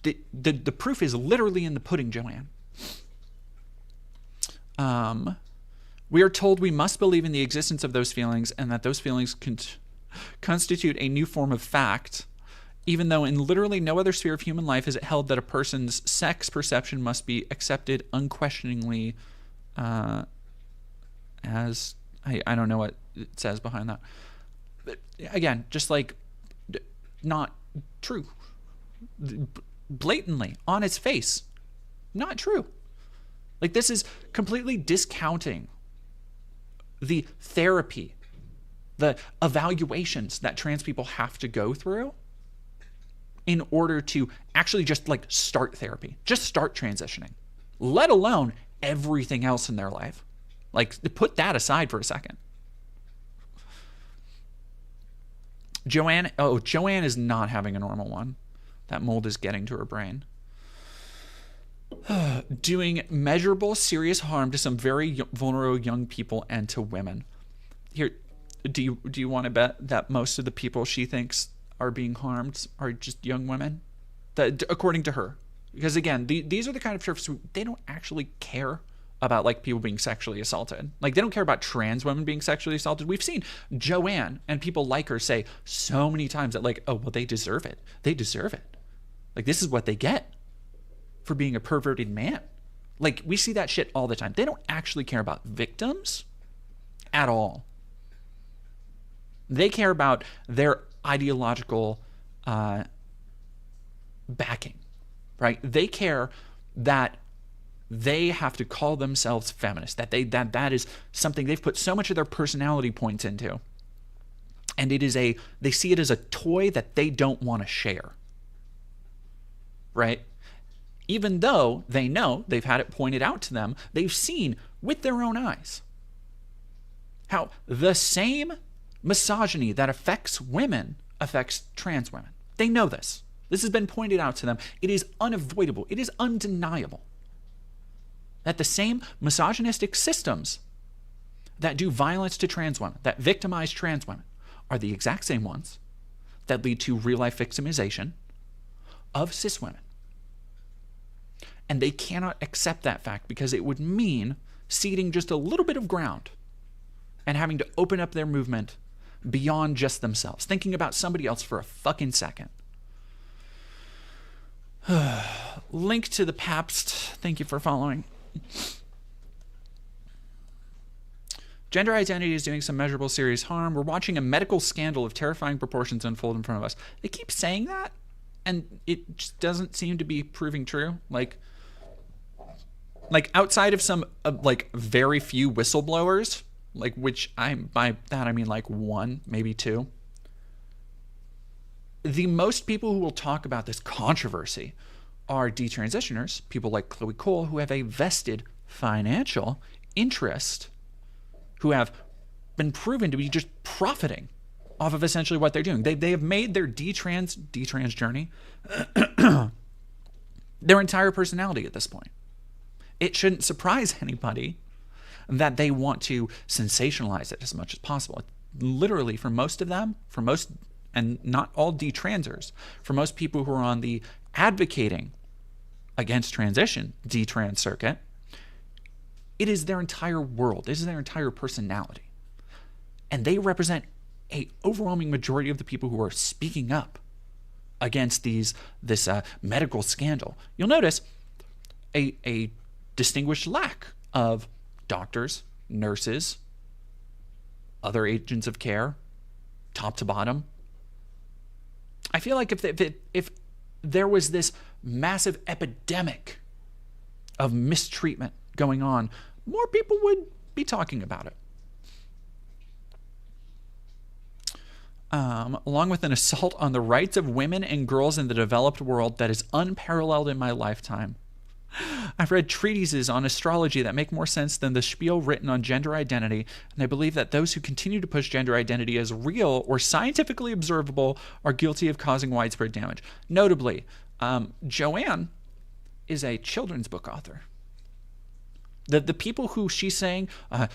the proof is literally in the pudding, Joanne. We are told we must believe in the existence of those feelings, and that those feelings constitute a new form of fact, even though in literally no other sphere of human life is it held that a person's sex perception must be accepted unquestioningly as... I don't know what it says behind that. But again, just like not true. Blatantly, on its face, not true. Like, this is completely discounting the therapy, the evaluations that trans people have to go through in order to actually just like start therapy, just start transitioning, let alone everything else in their life. Like, put that aside for a second. Joanne is not having a normal one. That mold is getting to her brain. Doing measurable, serious harm to some very vulnerable young people and to women. Here, do you want to bet that most of the people she thinks are being harmed are just young women? That, according to her. Because again, these are the kind of TERFs who they don't actually care about like people being sexually assaulted. Like they don't care about trans women being sexually assaulted. We've seen Joanne and people like her say so many times that like, oh, well, they deserve it. They deserve it. Like this is what they get for being a perverted man. Like we see that shit all the time. They don't actually care about victims at all. They care about their ideological backing, right? They care that they have to call themselves feminist, that is something they've put so much of their personality points into. And they see it as a toy that they don't want to share, right? Even though they know, they've had it pointed out to them, they've seen with their own eyes how the same misogyny that affects women affects trans women. They know this. This has been pointed out to them. It is unavoidable. It is undeniable that the same misogynistic systems that do violence to trans women, that victimize trans women, are the exact same ones that lead to real-life victimization of cis women. And they cannot accept that fact because it would mean ceding just a little bit of ground and having to open up their movement beyond just themselves, thinking about somebody else for a fucking second. Link to the Pabst. Thank you for following. Gender identity is doing some measurable serious harm. We're watching a medical scandal of terrifying proportions unfold in front of us. They keep saying that, and it just doesn't seem to be proving true. Like outside of some like very few whistleblowers, like which by that I mean like one, maybe two. The most people who will talk about this controversy are detransitioners, people like Chloe Cole, who have a vested financial interest, who have been proven to be just profiting off of essentially what they're doing. They have made their detrans journey their entire personality at this point. It shouldn't surprise anybody that they want to sensationalize it as much as possible. Literally, for most of them, and not all detransers, for most people who are on the advocating against transition detrans circuit, it is their entire world. This is their entire personality. And they represent a overwhelming majority of the people who are speaking up against this medical scandal. You'll notice a distinguished lack of doctors, nurses, other agents of care, top to bottom. I feel like if there was this massive epidemic of mistreatment going on, more people would be talking about it. Along with an assault on the rights of women and girls in the developed world that is unparalleled in my lifetime. I've read treatises on astrology that make more sense than the spiel written on gender identity, and I believe that those who continue to push gender identity as real or scientifically observable are guilty of causing widespread damage. Notably, Joanne is a children's book author. The people who she's saying,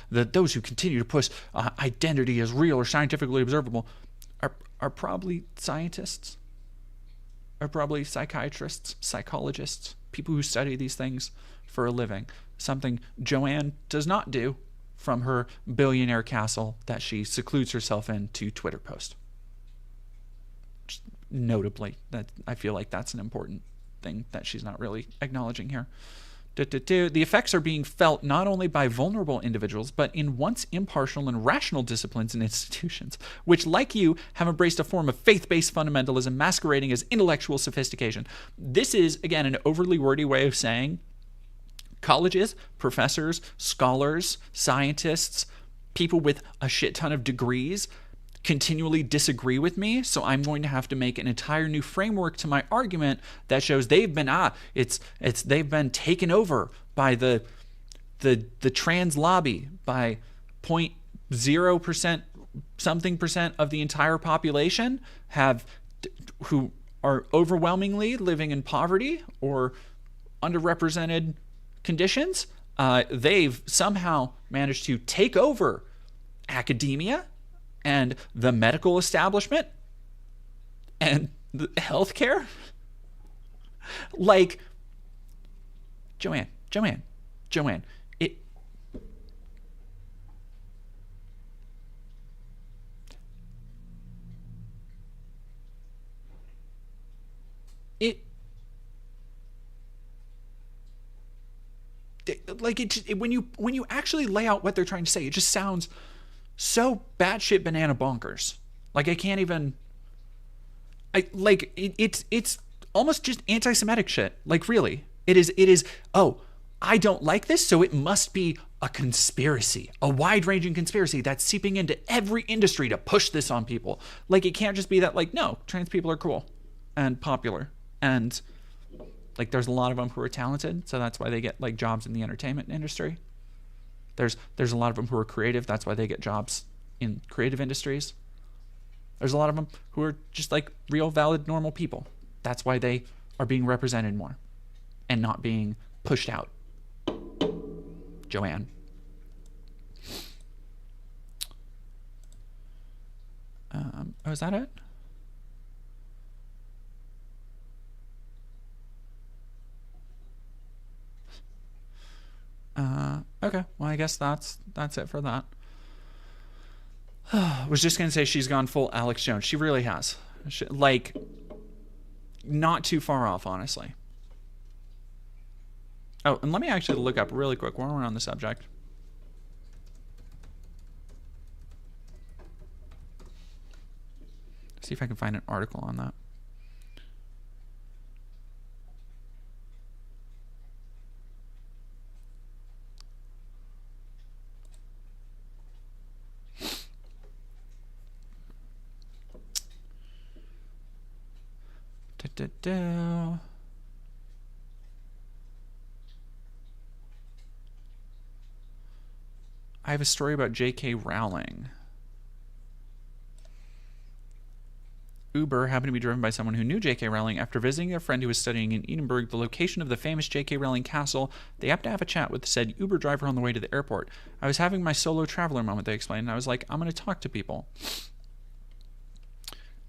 that those who continue to push identity as real or scientifically observable are probably scientists, are probably psychiatrists, psychologists, people who study these things for a living. Something Joanne does not do from her billionaire castle that she secludes herself in to Twitter post. Just notably, that I feel like that's an important thing that she's not really acknowledging here. The effects are being felt not only by vulnerable individuals, but in once impartial and rational disciplines and institutions, which, like you, have embraced a form of faith-based fundamentalism masquerading as intellectual sophistication. This is, again, an overly wordy way of saying colleges, professors, scholars, scientists, people with a shit ton of degrees continually disagree with me, so I'm going to have to make an entire new framework to my argument that shows they've been taken over by the trans lobby, by 0.0% something percent of the entire population who are overwhelmingly living in poverty or underrepresented conditions. They've somehow managed to take over academia and the medical establishment and the healthcare. Like, Joanne, it like when you actually lay out what they're trying to say, it just sounds so batshit banana bonkers. Like I can't even. It's almost just anti-Semitic shit. Like really, it is. Oh, I don't like this, so it must be a conspiracy, a wide-ranging conspiracy that's seeping into every industry to push this on people. Like it can't just be that. Like no, trans people are cool and popular and. Like there's a lot of them who are talented, so that's why they get like jobs in the entertainment industry. There's a lot of them who are creative, that's why they get jobs in creative industries. There's a lot of them who are just like real, valid, normal people. That's why they are being represented more and not being pushed out. Joanne. Oh, is that it? Okay, well I guess that's it for that. Was just gonna say she's gone full Alex Jones. She really has. Like, not too far off, honestly. Oh, and let me actually look up really quick while we're on the subject. See if I can find an article on that. I have a story about J.K. Rowling. Uber happened to be driven by someone who knew J.K. Rowling. After visiting a friend who was studying in Edinburgh, the location of the famous J.K. Rowling castle, they happened to have a chat with said Uber driver on the way to the airport. I was having my solo traveler moment, they explained, and I was like, I'm going to talk to people.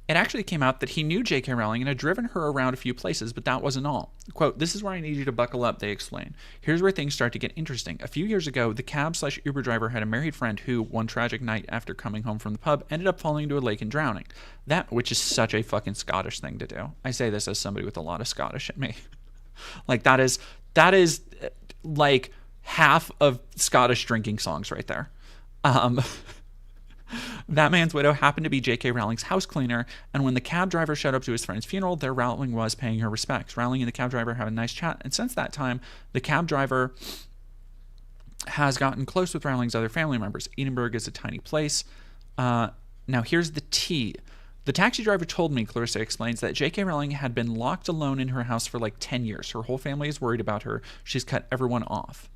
It actually came out that he knew J.K. Rowling and had driven her around a few places, but that wasn't all. Quote, this is where I need you to buckle up, they explain. Here's where things start to get interesting. A few years ago, the cab/Uber driver had a married friend who, one tragic night after coming home from the pub, ended up falling into a lake and drowning. That, which is such a fucking Scottish thing to do. I say this as somebody with a lot of Scottish in me. Like, that is like half of Scottish drinking songs right there. That man's widow happened to be J.K. Rowling's house cleaner, and when the cab driver showed up to his friend's funeral, there Rowling was paying her respects. Rowling and the cab driver have a nice chat, and since that time, the cab driver has gotten close with Rowling's other family members. Edinburgh is a tiny place. Now, here's the tea. The taxi driver told me, Clarissa explains, that J.K. Rowling had been locked alone in her house for like 10 years. Her whole family is worried about her. She's cut everyone off.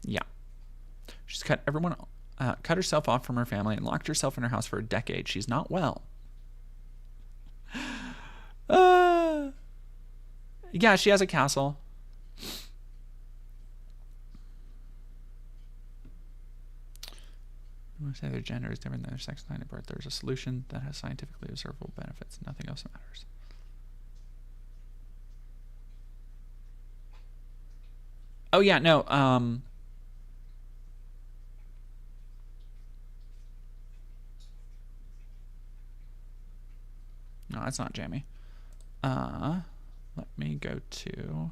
Yeah. She's cut herself off from her family and locked herself in her house for a decade. She's not well. Yeah, she has a castle. Most say their gender is different than their sex, line of birth. There's a solution that has scientifically observable benefits. Nothing else matters. Oh yeah, no. No, that's not Jamie. Let me go to.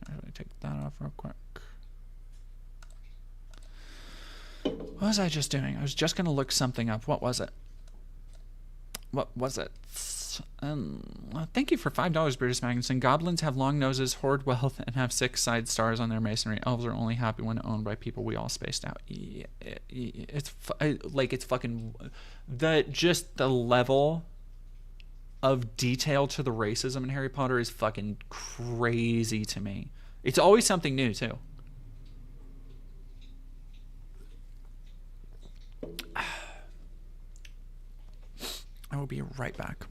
Let me take that off real quick. What was I just doing? I was just gonna look something up. What was it? Thank you for $5, British Magnuson. Goblins have long noses, hoard wealth, and have 6 side stars on their masonry. Elves are only happy when owned by people we all spaced out. Yeah, it's fucking the level of detail to the racism in Harry Potter is fucking crazy to me. It's always something new too. I will be right back.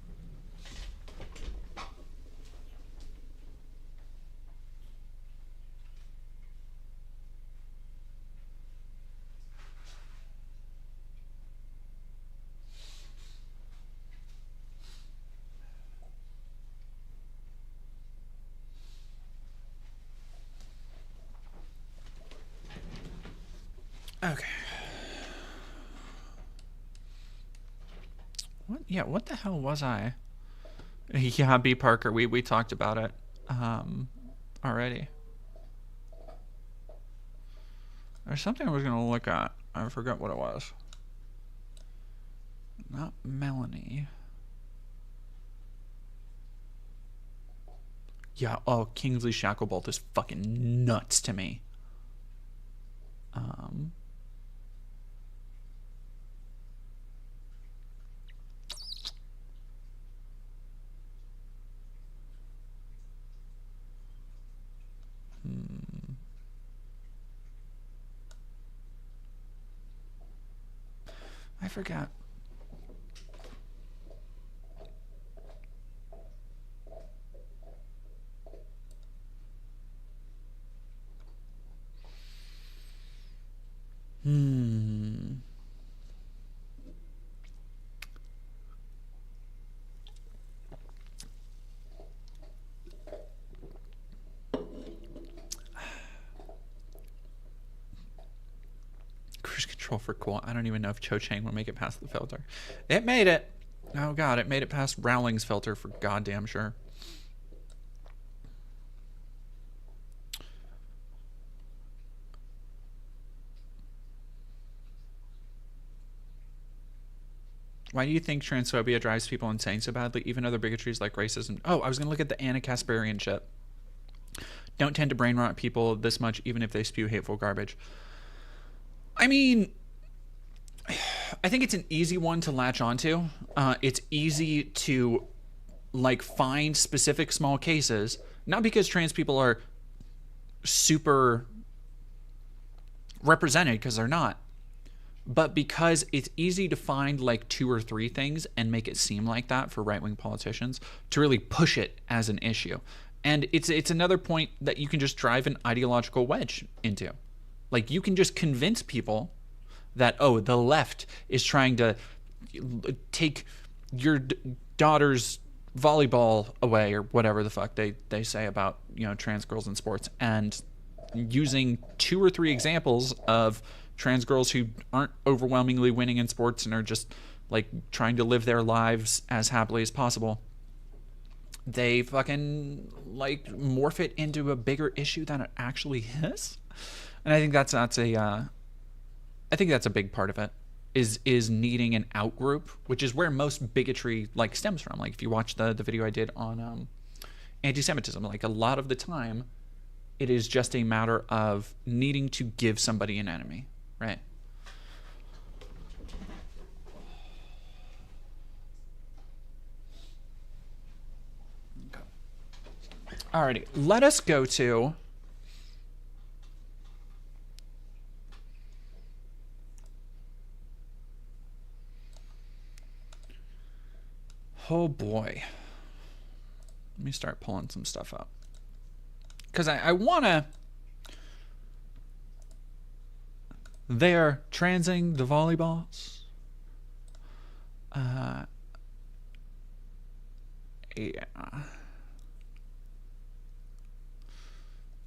Okay. What? Yeah, what the hell was I? Yeah, B. Parker. We talked about it already. There's something I was gonna look at. I forgot what it was. Not Melanie. Yeah. Oh, Kingsley Shacklebolt is fucking nuts to me. I forgot. Cruise control for cool. I don't even know if Cho Chang will make it past the filter. It made it. Oh god, it made it past Rowling's filter for goddamn sure. Why do you think transphobia drives people insane so badly? Even other bigotries like racism. Oh, I was gonna look at the Anna Kasparian shit. Don't tend to brain rot people this much, even if they spew hateful garbage. I mean, I think it's an easy one to latch onto. It's easy to like find specific small cases, not because trans people are super represented, because they're not, but because it's easy to find like 2 or 3 things and make it seem like that for right-wing politicians to really push it as an issue. And it's another point that you can just drive an ideological wedge into. Like, you can just convince people that, oh, the left is trying to take your daughter's volleyball away, or whatever the fuck they say about, you know, trans girls in sports, and using 2 or 3 examples of trans girls who aren't overwhelmingly winning in sports and are just like trying to live their lives as happily as possible. They fucking like morph it into a bigger issue than it actually is. And I think that's a big part of it, is needing an out group, which is where most bigotry like stems from. Like, if you watch the video I did on anti-Semitism, like a lot of the time it is just a matter of needing to give somebody an enemy, right? Okay. Alrighty, let us go to oh boy. Let me start pulling some stuff up. Because I want to... They're transing the volleyballs. Yeah.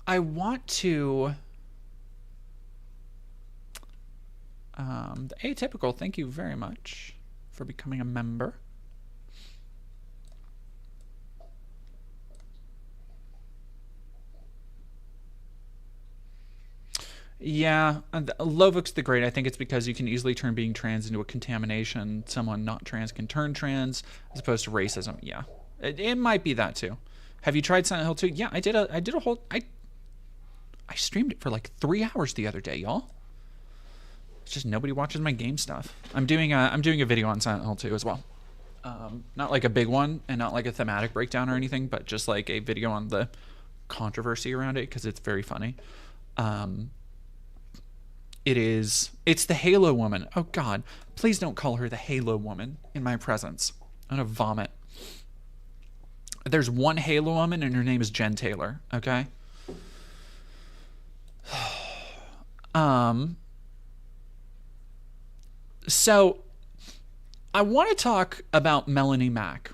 I want to... the Atypical, thank you very much for becoming a member. Yeah, Lovux the Great, I think it's because you can easily turn being trans into a contamination. Someone not trans can turn trans, as opposed to racism. Yeah, it might be that too. Have you tried Silent Hill 2? Yeah, I did a whole... I streamed it for like 3 hours the other day, y'all. It's just nobody watches my game stuff. I'm doing a video on Silent Hill 2 as well. Not like a big one, and not like a thematic breakdown or anything, but just like a video on the controversy around it, because it's very funny. It's the Halo Woman. Oh god, please don't call her the Halo Woman in my presence. I'm gonna vomit. There's one Halo Woman and her name is Jen Taylor, okay? So I want to talk about Melanie Mac.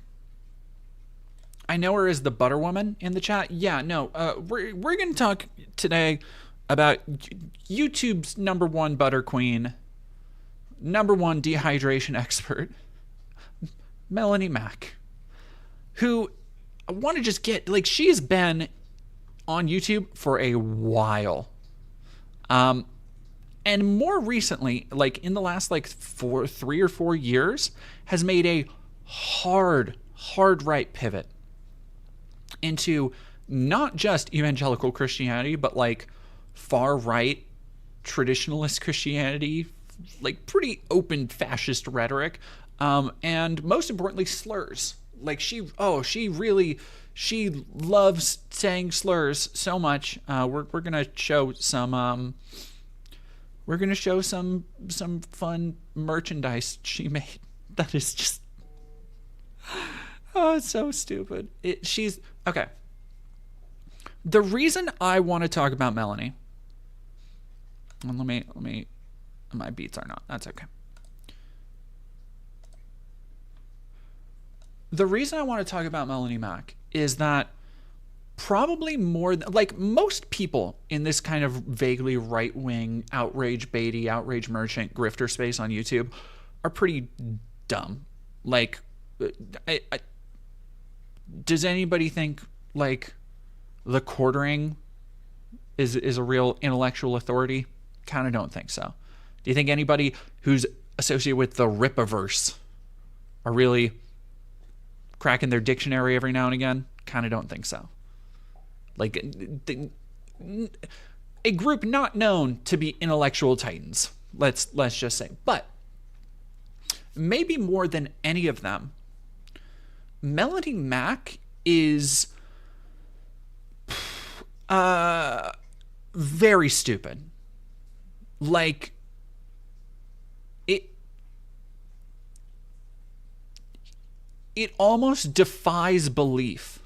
I know her as the Butter Woman in the chat. Yeah, no, we're going to talk today about YouTube's number one butter queen, number one dehydration expert, Melanie Mac, who I want to just get, like, she's been on YouTube for a while. And more recently, like in the last like 3 or 4 years, has made a hard right pivot into not just evangelical Christianity, but like far right traditionalist Christianity, like pretty open fascist rhetoric, and most importantly, slurs. Like she loves saying slurs so much. We're gonna show some. We're gonna show some fun merchandise she made. That is just, oh, it's so stupid. She's okay. The reason I want to talk about Melanie. And let me. My beats are not. That's okay. The reason I want to talk about Melanie Mac is that probably more than, like, most people in this kind of vaguely right-wing outrage baity, outrage merchant grifter space on YouTube are pretty dumb. Like, does anybody think like the Quartering is a real intellectual authority? Kind of don't think so. Do you think anybody who's associated with the Rippaverse are really cracking their dictionary every now and again? Kind of don't think so. Like a group not known to be intellectual titans, let's just say. But maybe more than any of them, Melanie Mac is very stupid. Like it almost defies belief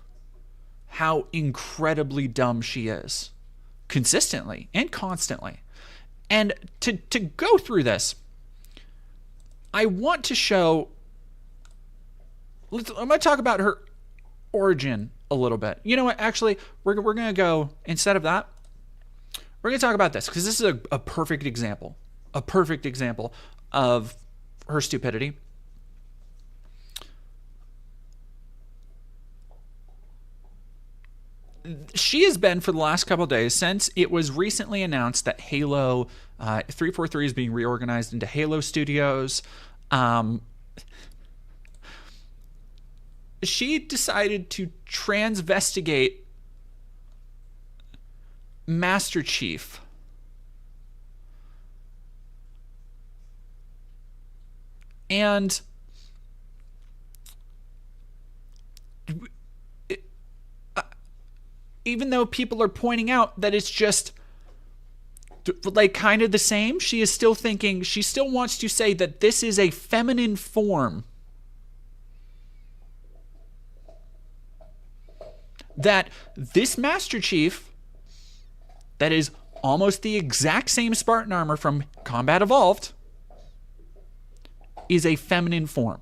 how incredibly dumb she is, consistently and constantly. And to go through this, I want to show, I'm going to talk about her origin a little bit. You know what? Actually, we're going to go, instead of that, we're going to talk about this, because this is a perfect example. A perfect example of her stupidity. She has been, for the last couple of days, since it was recently announced that Halo 343 is being reorganized into Halo Studios, she decided to transvestigate Master Chief. And even though people are pointing out that it's just like kind of the same, she is still thinking, she still wants to say that this is a feminine form. That this Master Chief, that is almost the exact same Spartan armor from Combat Evolved, is a feminine form.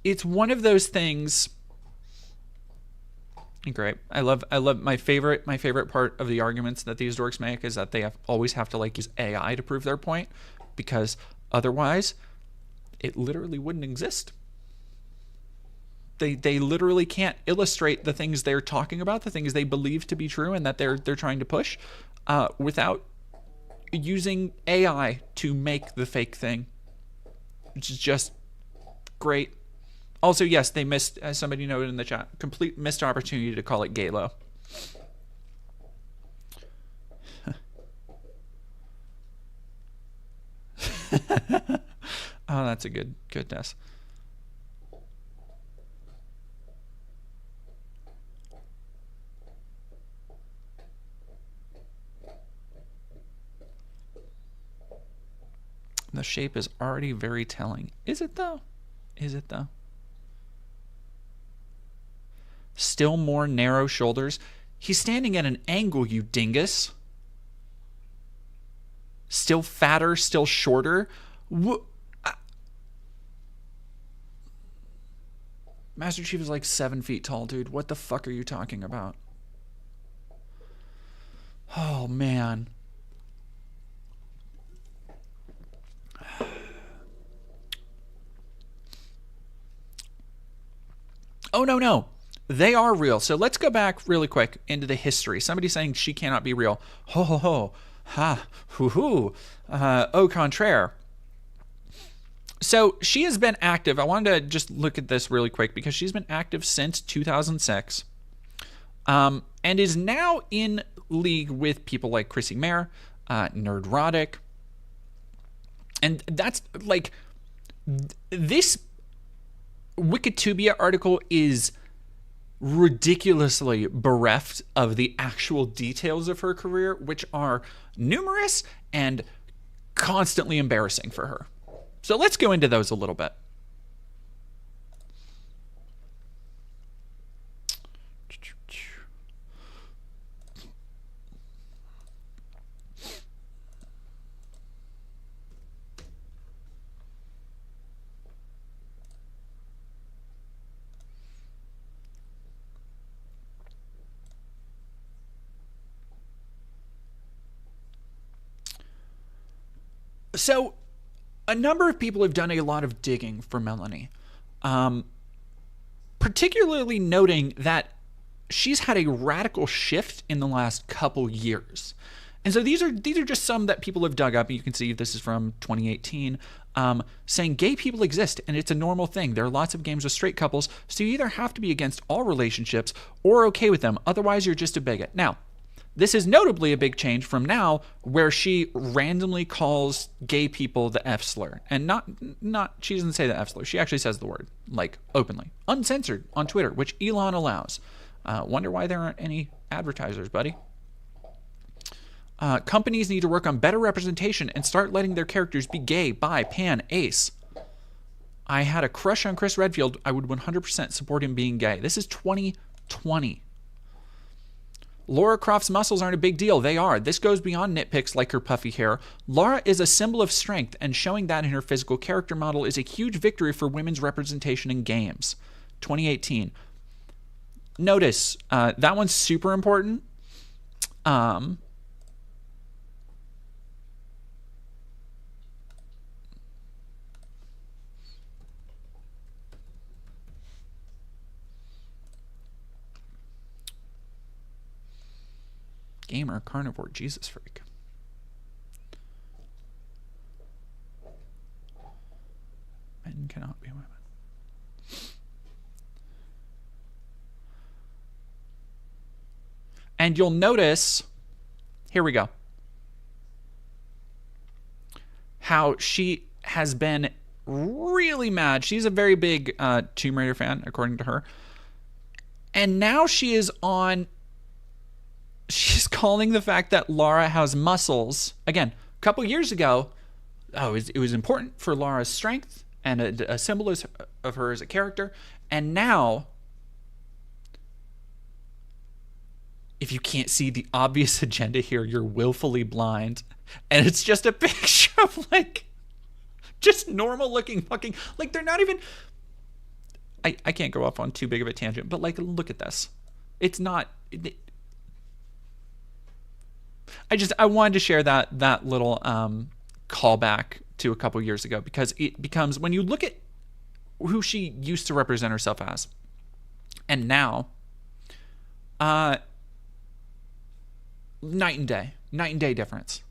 It's one of those things. Great. I love my favorite part of the arguments that these dorks make is that they always have to like use AI to prove their point, because otherwise it literally wouldn't exist. They literally can't illustrate the things they're talking about, the things they believe to be true and that they're trying to push, without using AI to make the fake thing, which is just great. Also, yes, they missed, as somebody noted in the chat, complete missed opportunity to call it Galo. Oh, that's a goodness. The shape is already very telling. Is it though? Is it though? Still more narrow shoulders. He's standing at an angle, you dingus. still fatter, still shorter. Master Chief is like 7 feet tall, dude. What the fuck are you talking about? Oh, man. Oh, no. They are real. So let's go back really quick into the history. Somebody saying she cannot be real. Ho, ho, ho. Ha, hoo, hoo. Au contraire. So she has been active. I wanted to just look at this really quick because she's been active since 2006, and is now in league with people like Chrissy Mayer, Nerdrotic, and that's like, this Wikitubia article is ridiculously bereft of the actual details of her career, which are numerous and constantly embarrassing for her. So let's go into those a little bit. So a number of people have done a lot of digging for Melanie, particularly noting that she's had a radical shift in the last couple years. And so these are just some that people have dug up. You can see this is from 2018, saying gay people exist and it's a normal thing. There are lots of games with straight couples, so you either have to be against all relationships or okay with them. Otherwise, you're just a bigot. Now, this is notably a big change from now, where she randomly calls gay people the F slur. And not she doesn't say the F slur. She actually says the word, like, openly. Uncensored on Twitter, which Elon allows. Wonder why there aren't any advertisers, buddy. Companies need to work on better representation and start letting their characters be gay, bi, pan, ace. I had a crush on Chris Redfield. I would 100% support him being gay. This is 2020. Lara Croft's muscles aren't a big deal. They are. This goes beyond nitpicks like her puffy hair. Lara is a symbol of strength, and showing that in her physical character model is a huge victory for women's representation in games. 2018. Notice, that one's super important. Gamer, carnivore, Jesus freak. Men cannot be women. And you'll notice, here we go, how she has been really mad. She's a very big Tomb Raider fan, according to her. And now she's calling the fact that Lara has muscles. Again, a couple years ago, it was important for Lara's strength and a symbol of her as a character. And now, if you can't see the obvious agenda here, you're willfully blind. And it's just a picture of, like, just normal looking fucking, like, they're not even, I can't go off on too big of a tangent, but, like, look at this. It's not, I wanted to share that little callback to a couple years ago, because it becomes, when you look at who she used to represent herself as and now, night and day difference.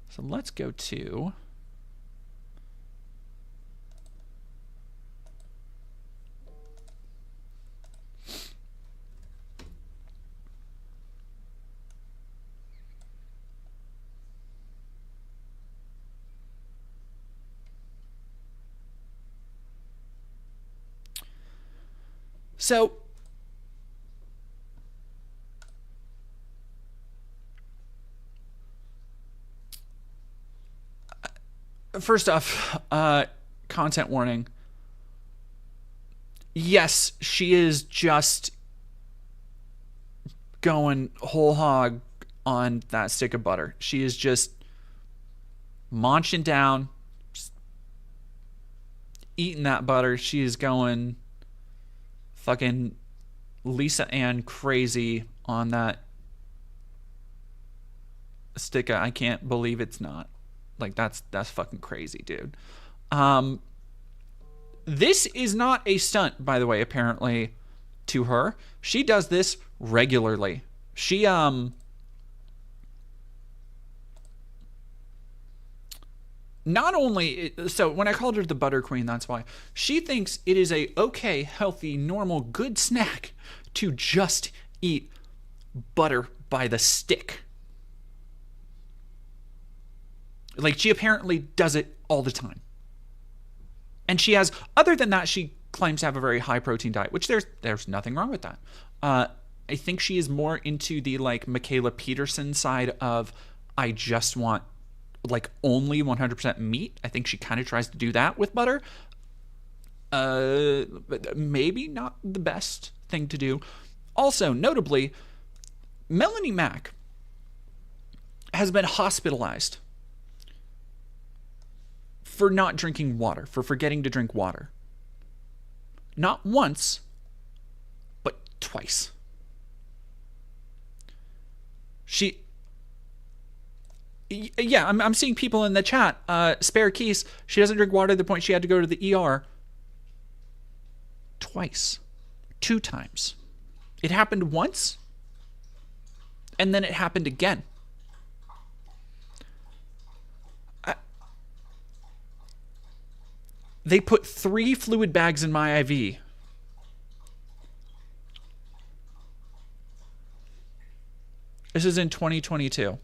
So let's go to so first off, content warning. Yes, she is just going whole hog on that stick of butter. She is just munching down, just eating that butter. She is going fucking Lisa Ann crazy on that stick. I can't believe it's not. Like, that's fucking crazy, dude. This is not a stunt, by the way, apparently, to her. She does this regularly. She, not only, so when I called her the butter queen, that's why. She thinks it is a okay, healthy, normal, good snack to just eat butter by the stick. Like, she apparently does it all the time. And she has, other than that, she claims to have a very high protein diet, which there's nothing wrong with that. I think she is more into the, like, Michaela Peterson side of, I just want, like, only 100% meat. I think she kind of tries to do that with butter. But maybe not the best thing to do. Also, notably, Melanie Mac has been hospitalized for not drinking water, for forgetting to drink water. Not once, but twice. Yeah, I'm seeing people in the chat. Spare Keys, she doesn't drink water to the point she had to go to the ER. Twice. 2 times. It happened once, and then it happened again. They put 3 fluid bags in my IV. This is in 2022.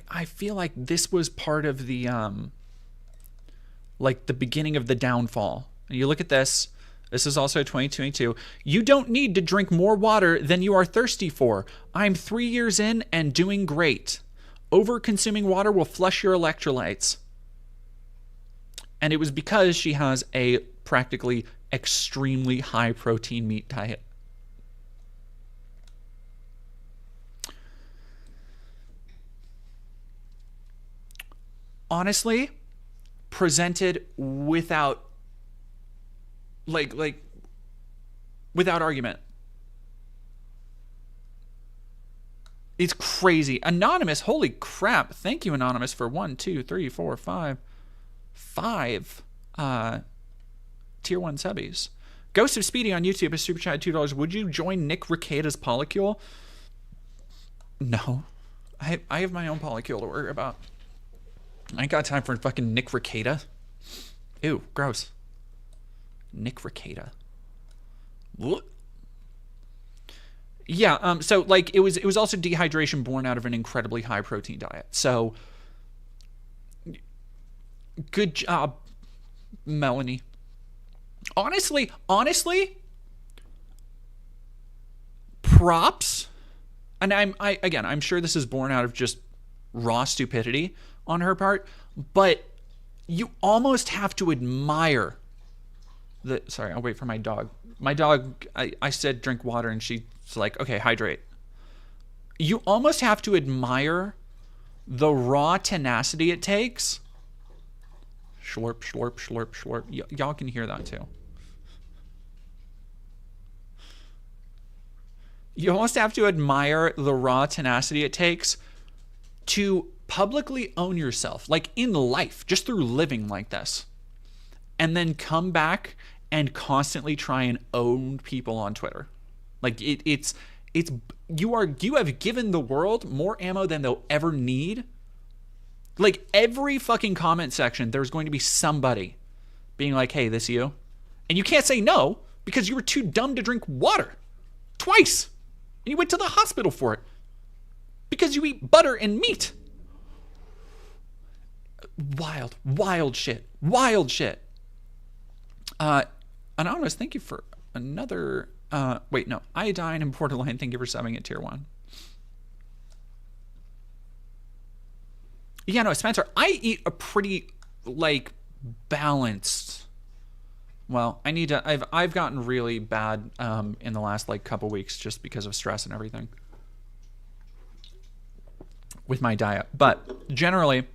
I feel like this was part of the like the beginning of the downfall. And you look at this. This is also 2022. You don't need to drink more water than you are thirsty for. I'm 3 years in and doing great. Over-consuming water will flush your electrolytes. And it was because she has a practically extremely high protein meat diet. Honestly, presented without without argument. It's crazy. Anonymous, holy crap. Thank you, Anonymous, for 1, 2, 3, 4, 5 tier 1 subbies. Ghost of Speedy on YouTube has super chat $2. Would you join Nick Rekieta's polycule? No. I have my own polycule to worry about. I ain't got time for fucking Nick Rekieta. Ew, gross. Nick Rekieta. What? Yeah, so like it was also dehydration born out of an incredibly high protein diet. So good job, Melanie. Honestly, props. And I'm sure this is born out of just raw stupidity on her part, but you almost have to admire sorry, I'll wait for my dog. My dog, I said drink water and she's like, okay, hydrate. You almost have to admire the raw tenacity it takes. Slurp, slurp, slurp, slurp. Y'all can hear that too. You almost have to admire the raw tenacity it takes to publicly own yourself, like in life, just through living like this, and then come back and constantly try and own people on Twitter. Like you have given the world more ammo than they'll ever need. Like every fucking comment section, there's going to be somebody being like, hey, this you? And you can't say no because you were too dumb to drink water twice. And you went to the hospital for it because you eat butter and meat. Wild shit. Anonymous, thank you for another, Iodine and Borderline, thank you for subbing at tier 1. Yeah, no, Spencer, I eat a pretty, like, balanced. Well, I need to. I've gotten really bad in the last like couple weeks just because of stress and everything with my diet. But generally,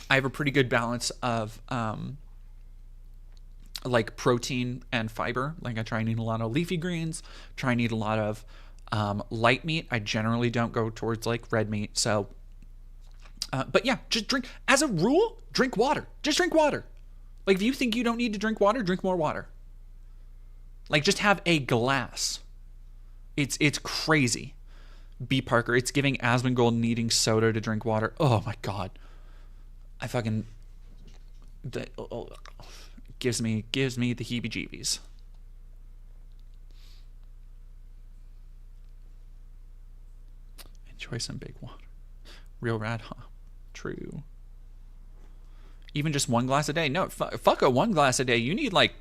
I have a pretty good balance of like protein and fiber. Like I try and eat a lot of leafy greens, try and eat a lot of light meat. I generally don't go towards like red meat. So, but yeah, just drink, as a rule, drink water. Just drink water. Like if you think you don't need to drink water, drink more water. Like just have a glass. It's crazy. B. Parker, it's giving Asmongold needing soda to drink water. Oh my God. I fucking, gives me the heebie-jeebies. Enjoy some big water. Real rad, huh? True. Even just one glass a day? No, fuck a one glass a day. You need like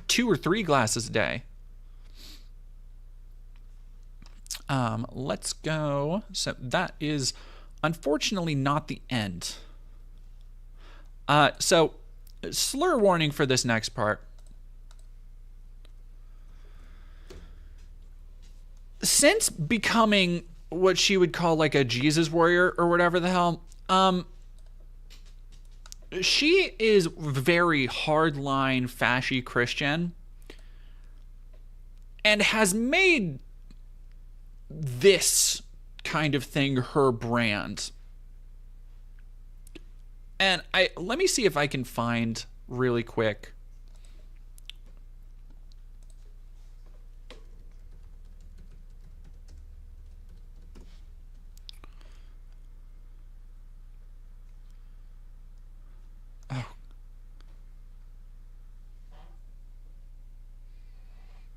2 or 3 glasses a day. Let's go. So that is unfortunately not the end. So slur warning for this next part. Since becoming what she would call like a Jesus warrior or whatever the hell, she is very hardline fashy Christian and has made this kind of thing her brand. And let me see if I can find really quick. Oh.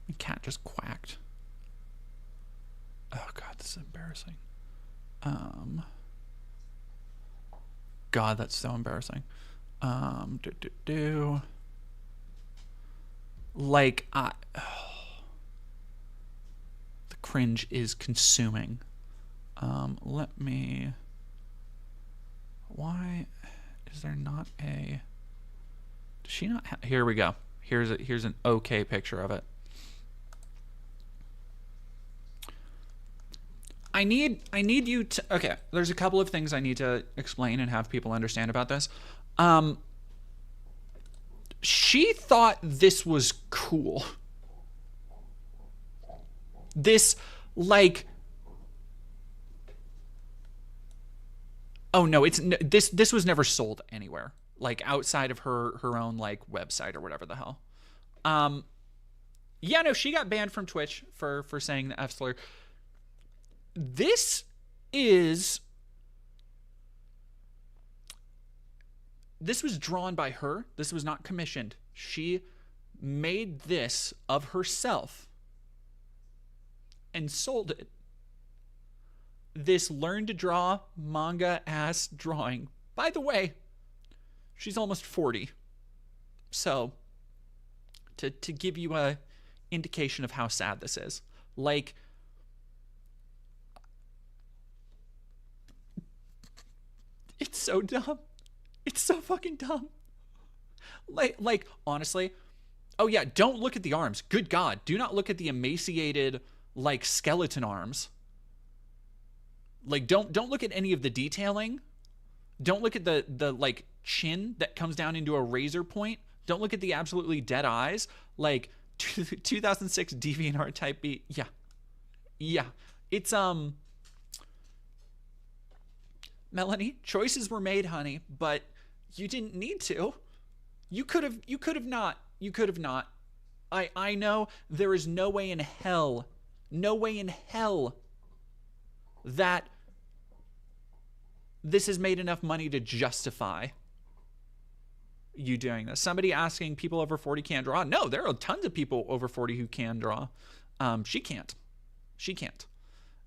My cat just quacked. Oh God, this is embarrassing. God, that's so embarrassing. Like, the cringe is consuming. Let me. Why is there not a? Does she not? Here we go. Here's an okay picture of it. I need you to, okay, there's a couple of things I need to explain and have people understand about this. She thought this was cool. This, like, oh no, this was never sold anywhere, like outside of her own like website or whatever the hell. Yeah, no, she got banned from Twitch for saying the F slur. This was drawn by her. This was not commissioned. She made this of herself and sold it. This learn to draw manga ass drawing. By the way, she's almost 40. So to give you a indication of how sad this is. Like, it's so dumb. It's so fucking dumb. Like honestly, oh yeah, don't look at the arms. Good God, do not look at the emaciated like skeleton arms. Like don't look at any of the detailing. Don't look at the like chin that comes down into a razor point. Don't look at the absolutely dead eyes. Like 2006 DeviantArt type beat. Yeah. It's Melanie, choices were made, honey, but you didn't need to. You could have not. I know there is no way in hell that this has made enough money to justify you doing this. Somebody asking people over 40 can't draw. No, there are tons of people over 40 who can draw. She can't.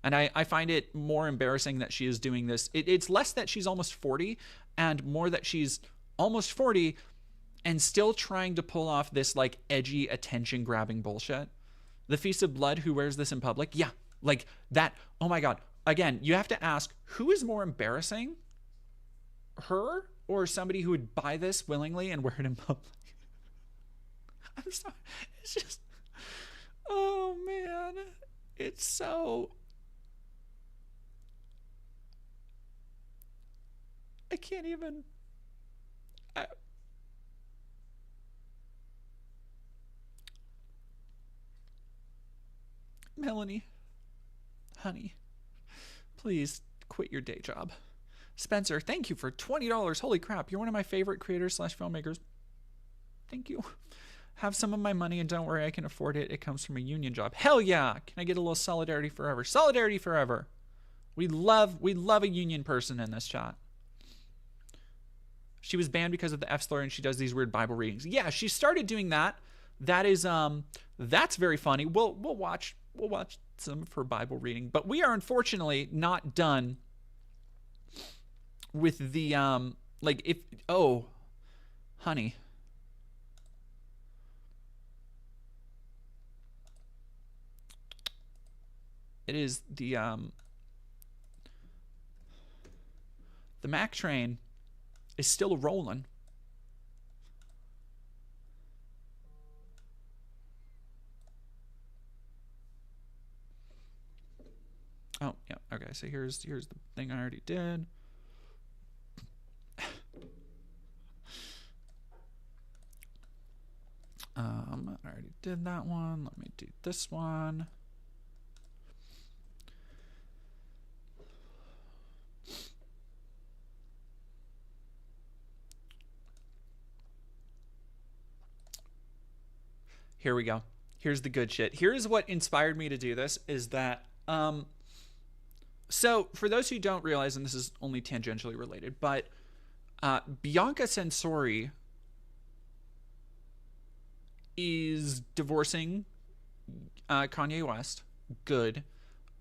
And I find it more embarrassing that she is doing this. It's less that she's almost 40 and more that she's almost 40 and still trying to pull off this like edgy attention grabbing bullshit. The Feast of Blood, who wears this in public? Yeah, like that. Oh my God. Again, you have to ask, who is more embarrassing? Her or somebody who would buy this willingly and wear it in public. I'm sorry. It's just, oh man. It's so, I can't even, Melanie, honey, please quit your day job. Spencer, thank you for $20. Holy crap, you're one of my favorite creators slash filmmakers. Thank you. Have some of my money and don't worry, I can afford it. It comes from a union job. Hell yeah. Can I get a little solidarity forever? Solidarity forever. We love a union person in this chat. She was banned because of the F slur and she does these weird Bible readings. Yeah, she started doing that. That is that's very funny. We'll watch some of her Bible reading, but we are unfortunately not done with the like if oh honey. It is the Mac train is still rolling. Oh, yeah. Okay, so here's the thing I already did. I already did that one. Let me do this one. Here we go. Here's the good shit. Here's what inspired me to do this is that so for those who don't realize, and this is only tangentially related, but Bianca Censori is divorcing Kanye West. Good.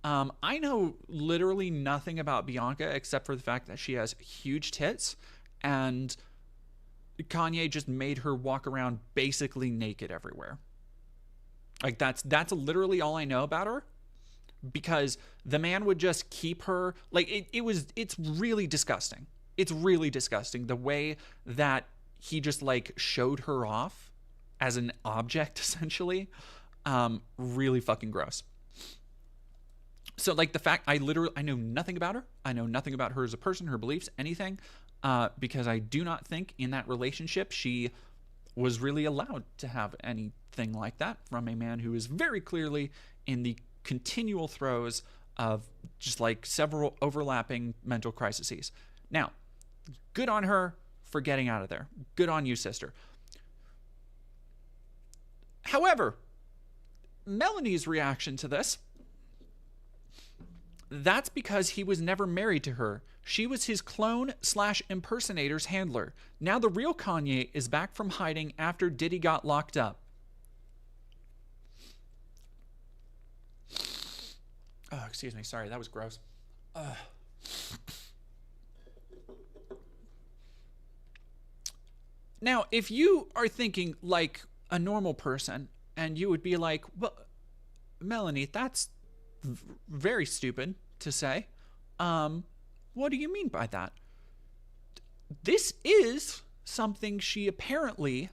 I know literally nothing about Bianca except for the fact that she has huge tits and Kanye just made her walk around basically naked everywhere. Like that's literally all I know about her, because the man would just keep her like it's really disgusting. It's really disgusting the way that he just like showed her off as an object essentially. Really fucking gross. So like the fact I know nothing about her. I know nothing about her as a person, her beliefs, anything, because I do not think in that relationship she was really allowed to have anything like that from a man who is very clearly in the continual throes of just like several overlapping mental crises. Now, good on her for getting out of there. Good on you, sister. However, Melanie's reaction to this, that's because he was never married to her. She was his clone/impersonator's handler. Now the real Kanye is back from hiding after Diddy got locked up. Oh, excuse me. Sorry, that was gross. Now, if you are thinking like a normal person and you would be like, well, Melanie, that's very stupid to say. What do you mean by that? This is something she apparently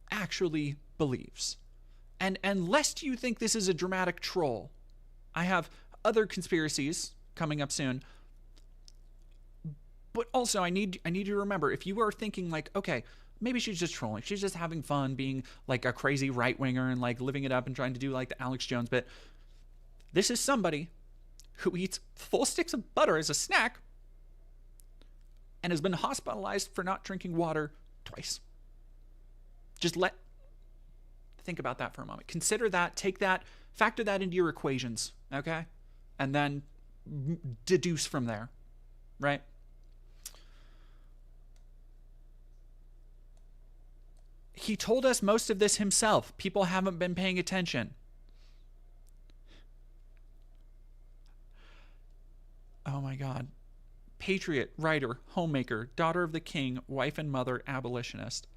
actually believes. And lest you think this is a dramatic troll, I have other conspiracies coming up soon. But also I need you to remember, if you are thinking like, okay, maybe she's just trolling. She's just having fun being like a crazy right-winger and like living it up and trying to do like the Alex Jones bit. This is somebody who eats full sticks of butter as a snack and has been hospitalized for not drinking water twice. Just think about that for a moment. Consider that, take that, factor that into your equations, okay? And then deduce from there, right? He told us most of this himself. People haven't been paying attention. Oh my God. Patriot, writer, homemaker, daughter of the king, wife and mother, abolitionist.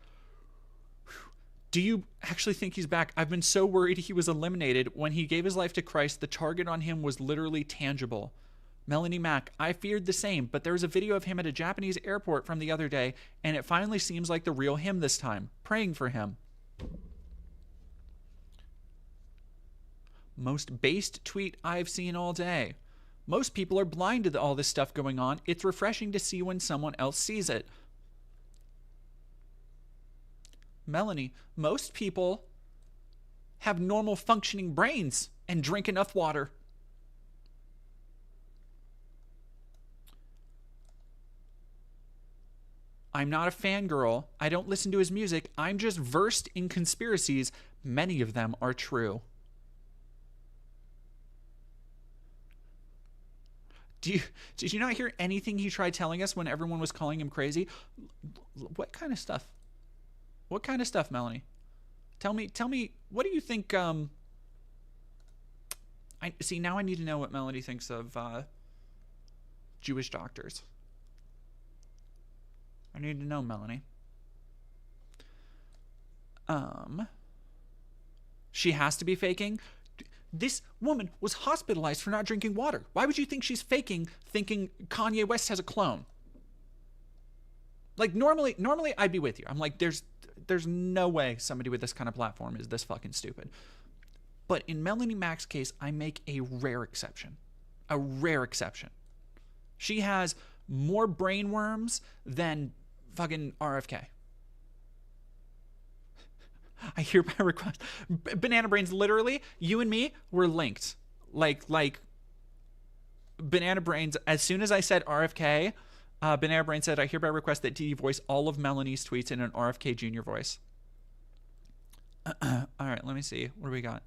Do you actually think he's back? I've been so worried he was eliminated. When he gave his life to Christ, the target on him was literally tangible. Melanie Mac, I feared the same, but there was a video of him at a Japanese airport from the other day, and it finally seems like the real him this time. Praying for him. Most based tweet I've seen all day. Most people are blind to all this stuff going on. It's refreshing to see when someone else sees it. Melanie, most people have normal functioning brains and drink enough water. I'm not a fangirl. I don't listen to his music. I'm just versed in conspiracies. Many of them are true. Did you not hear anything he tried telling us when everyone was calling him crazy? What kind of stuff? What kind of stuff, Melanie? Tell me, what do you think, I see, now I need to know what Melanie thinks of, Jewish doctors. I need to know, Melanie. She has to be faking. This woman was hospitalized for not drinking water. Why would you think she's faking, thinking Kanye West has a clone? Like, normally I'd be with you. I'm like, there's no way somebody with this kind of platform is this fucking stupid. But in Melanie Mac's case, I make a rare exception. A rare exception. She has more brain worms than fucking RFK. I hereby request. Banana Brains, literally, you and me were linked. Like Banana Brains, as soon as I said RFK, Banana Brain said, I hereby request that TD voice all of Melanie's tweets in an RFK Jr. voice. All right, let me see. What do we got?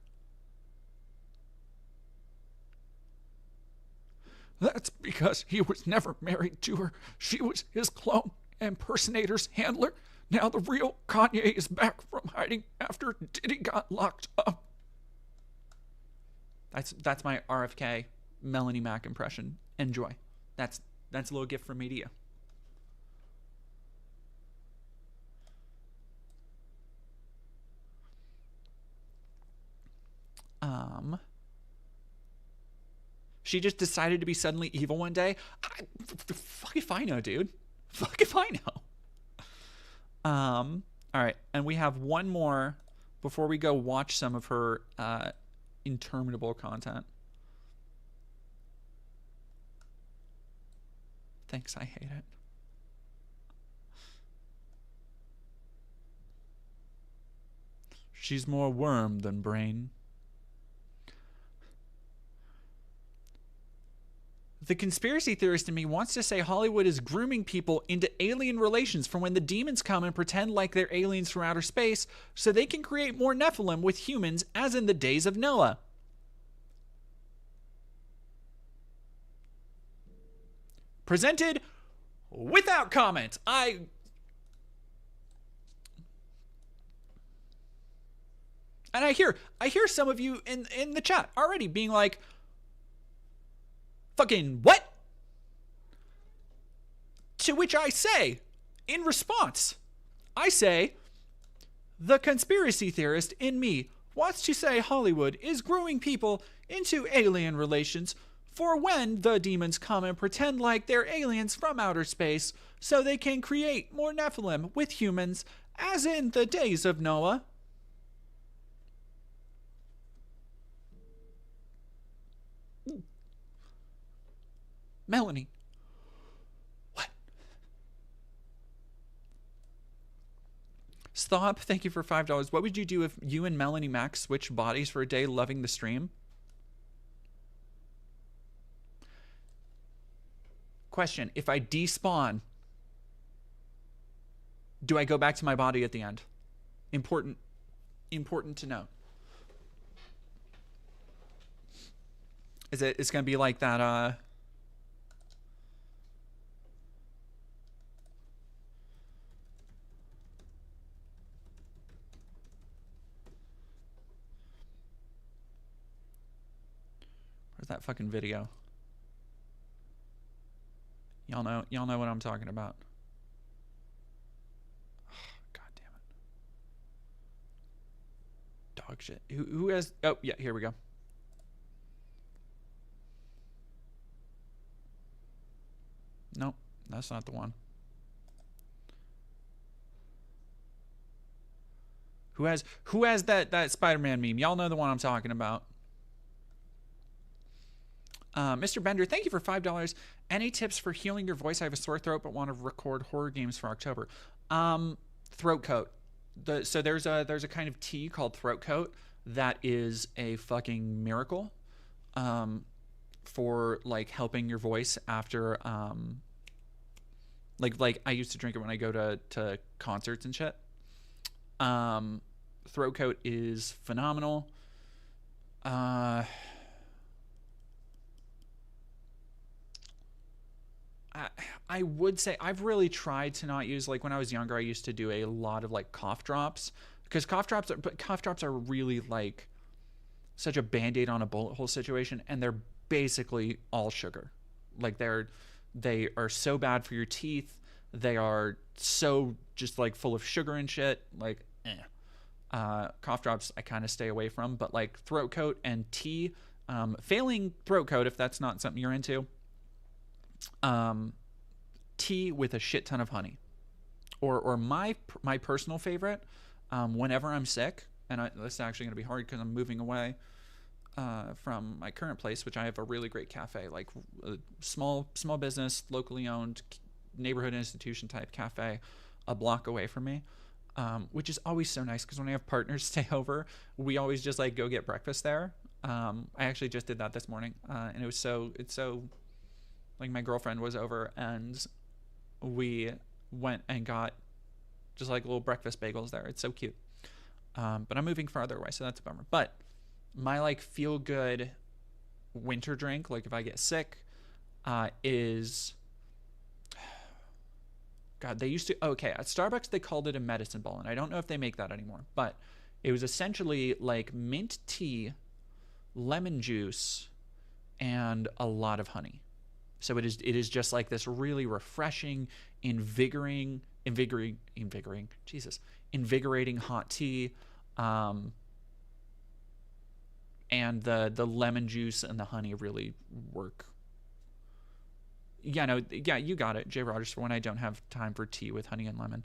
That's because he was never married to her. She was his clone impersonator's handler. Now the real Kanye is back from hiding after Diddy got locked up. That's my RFK Melanie Mac impression. Enjoy. That's a little gift from me to you. She just decided to be suddenly evil one day. Fuck if I know, dude. Fuck if I know. All right, and we have one more before we go watch some of her interminable content. Thanks, I hate it. She's more worm than brain. The conspiracy theorist in me wants to say Hollywood is grooming people into alien relations from when the demons come and pretend like they're aliens from outer space so they can create more Nephilim with humans as in the days of Noah. Presented without comment. I hear some of you in the chat already being like, fucking what? To which I say, in response, I say, the conspiracy theorist in me wants to say Hollywood is grooming people into alien relations for when the demons come and pretend like they're aliens from outer space so they can create more Nephilim with humans as in the days of Noah. Melanie. What? Stop. Thank you for $5. What would you do if you and Melanie Mac switched bodies for a day, loving the stream? Question. If I despawn, do I go back to my body at the end? Important to note. It's going to be like that, where's that fucking video? Y'all know what I'm talking about. God damn it. Dog shit. Who has... Oh, yeah, here we go. That's not the one. Who has that Spider-Man meme? Y'all know the one I'm talking about. Mr. Bender, thank you for $5. Any tips for healing your voice? I have a sore throat but want to record horror games for October. Throat coat. So there's a kind of tea called throat coat that is a fucking miracle for like helping your voice after like I used to drink it when I go to concerts and shit. Throat coat is phenomenal. I would say I've really tried to not use, like when I was younger I used to do a lot of like cough drops, because cough drops are really like such a band-aid on a bullet hole situation, and they're basically all sugar. Like they are so bad for your teeth. They are so just like full of sugar and shit. Like cough drops I kind of stay away from, but like throat coat and tea, failing throat coat if that's not something you're into, tea with a shit ton of honey, or my personal favorite, whenever I'm sick, and this is actually going to be hard because I'm moving away from my current place, which I have a really great cafe, like a small business, locally owned, neighborhood institution type cafe, a block away from me, which is always so nice because when I have partners stay over, we always just like go get breakfast there. I actually just did that this morning, and it's so like my girlfriend was over and we went and got just like little breakfast bagels there. It's so cute. But I'm moving farther away, so that's a bummer. But my like feel good winter drink, like if I get sick, is, God, they used to, okay, at Starbucks they called it a medicine ball, and I don't know if they make that anymore, but it was essentially like mint tea, lemon juice, and a lot of honey. So it is just like this really refreshing, invigorating hot tea, and the lemon juice and the honey really work. Yeah, no, yeah, you got it, Jay Rogers. For when I don't have time for tea with honey and lemon,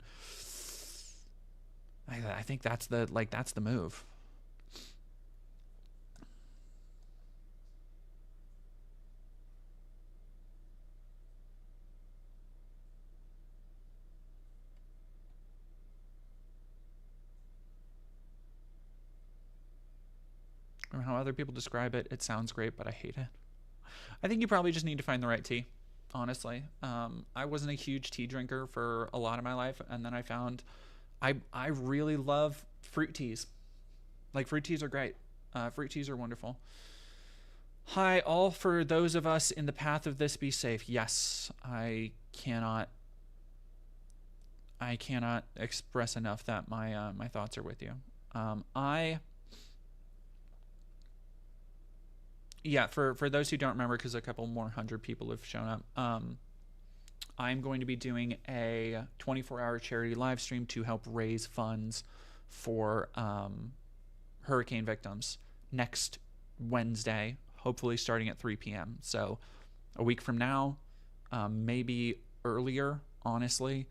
I think that's the move. Or how other people describe it, it sounds great, but I hate it. I think you probably just need to find the right tea, honestly. I wasn't a huge tea drinker for a lot of my life, and then I found I really love fruit teas. Like, fruit teas are great. Fruit teas are wonderful. Hi, all. For those of us in the path of this, be safe. Yes, I cannot express enough that my thoughts are with you. Yeah, for those who don't remember, because a couple more hundred people have shown up, I'm going to be doing a 24-hour charity live stream to help raise funds for hurricane victims next Wednesday, hopefully starting at 3 p.m. So a week from now, maybe earlier, honestly.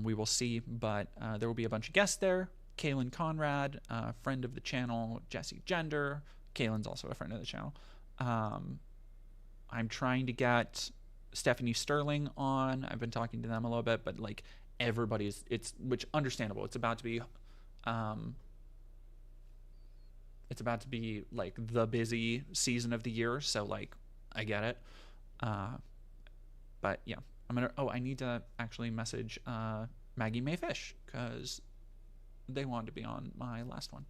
We will see, but there will be a bunch of guests there. Kaylin Conrad, friend of the channel, Jesse Gender. Kaylin's also a friend of the channel. I'm trying to get Stephanie Sterling on. I've been talking to them a little bit, but like which understandable. It's about to be like the busy season of the year, so like I get it. But yeah, I need to actually message Maggie Mayfish because they wanted to be on my last one.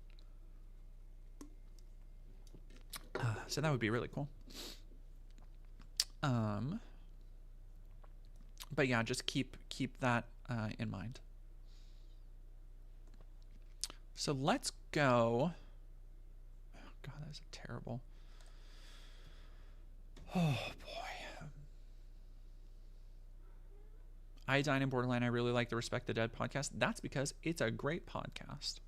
So that would be really cool. But yeah, just keep that in mind. So let's go. Oh, God, that was terrible. Oh boy. I Dine in Borderland. I really like the Respect the Dead podcast. That's because it's a great podcast.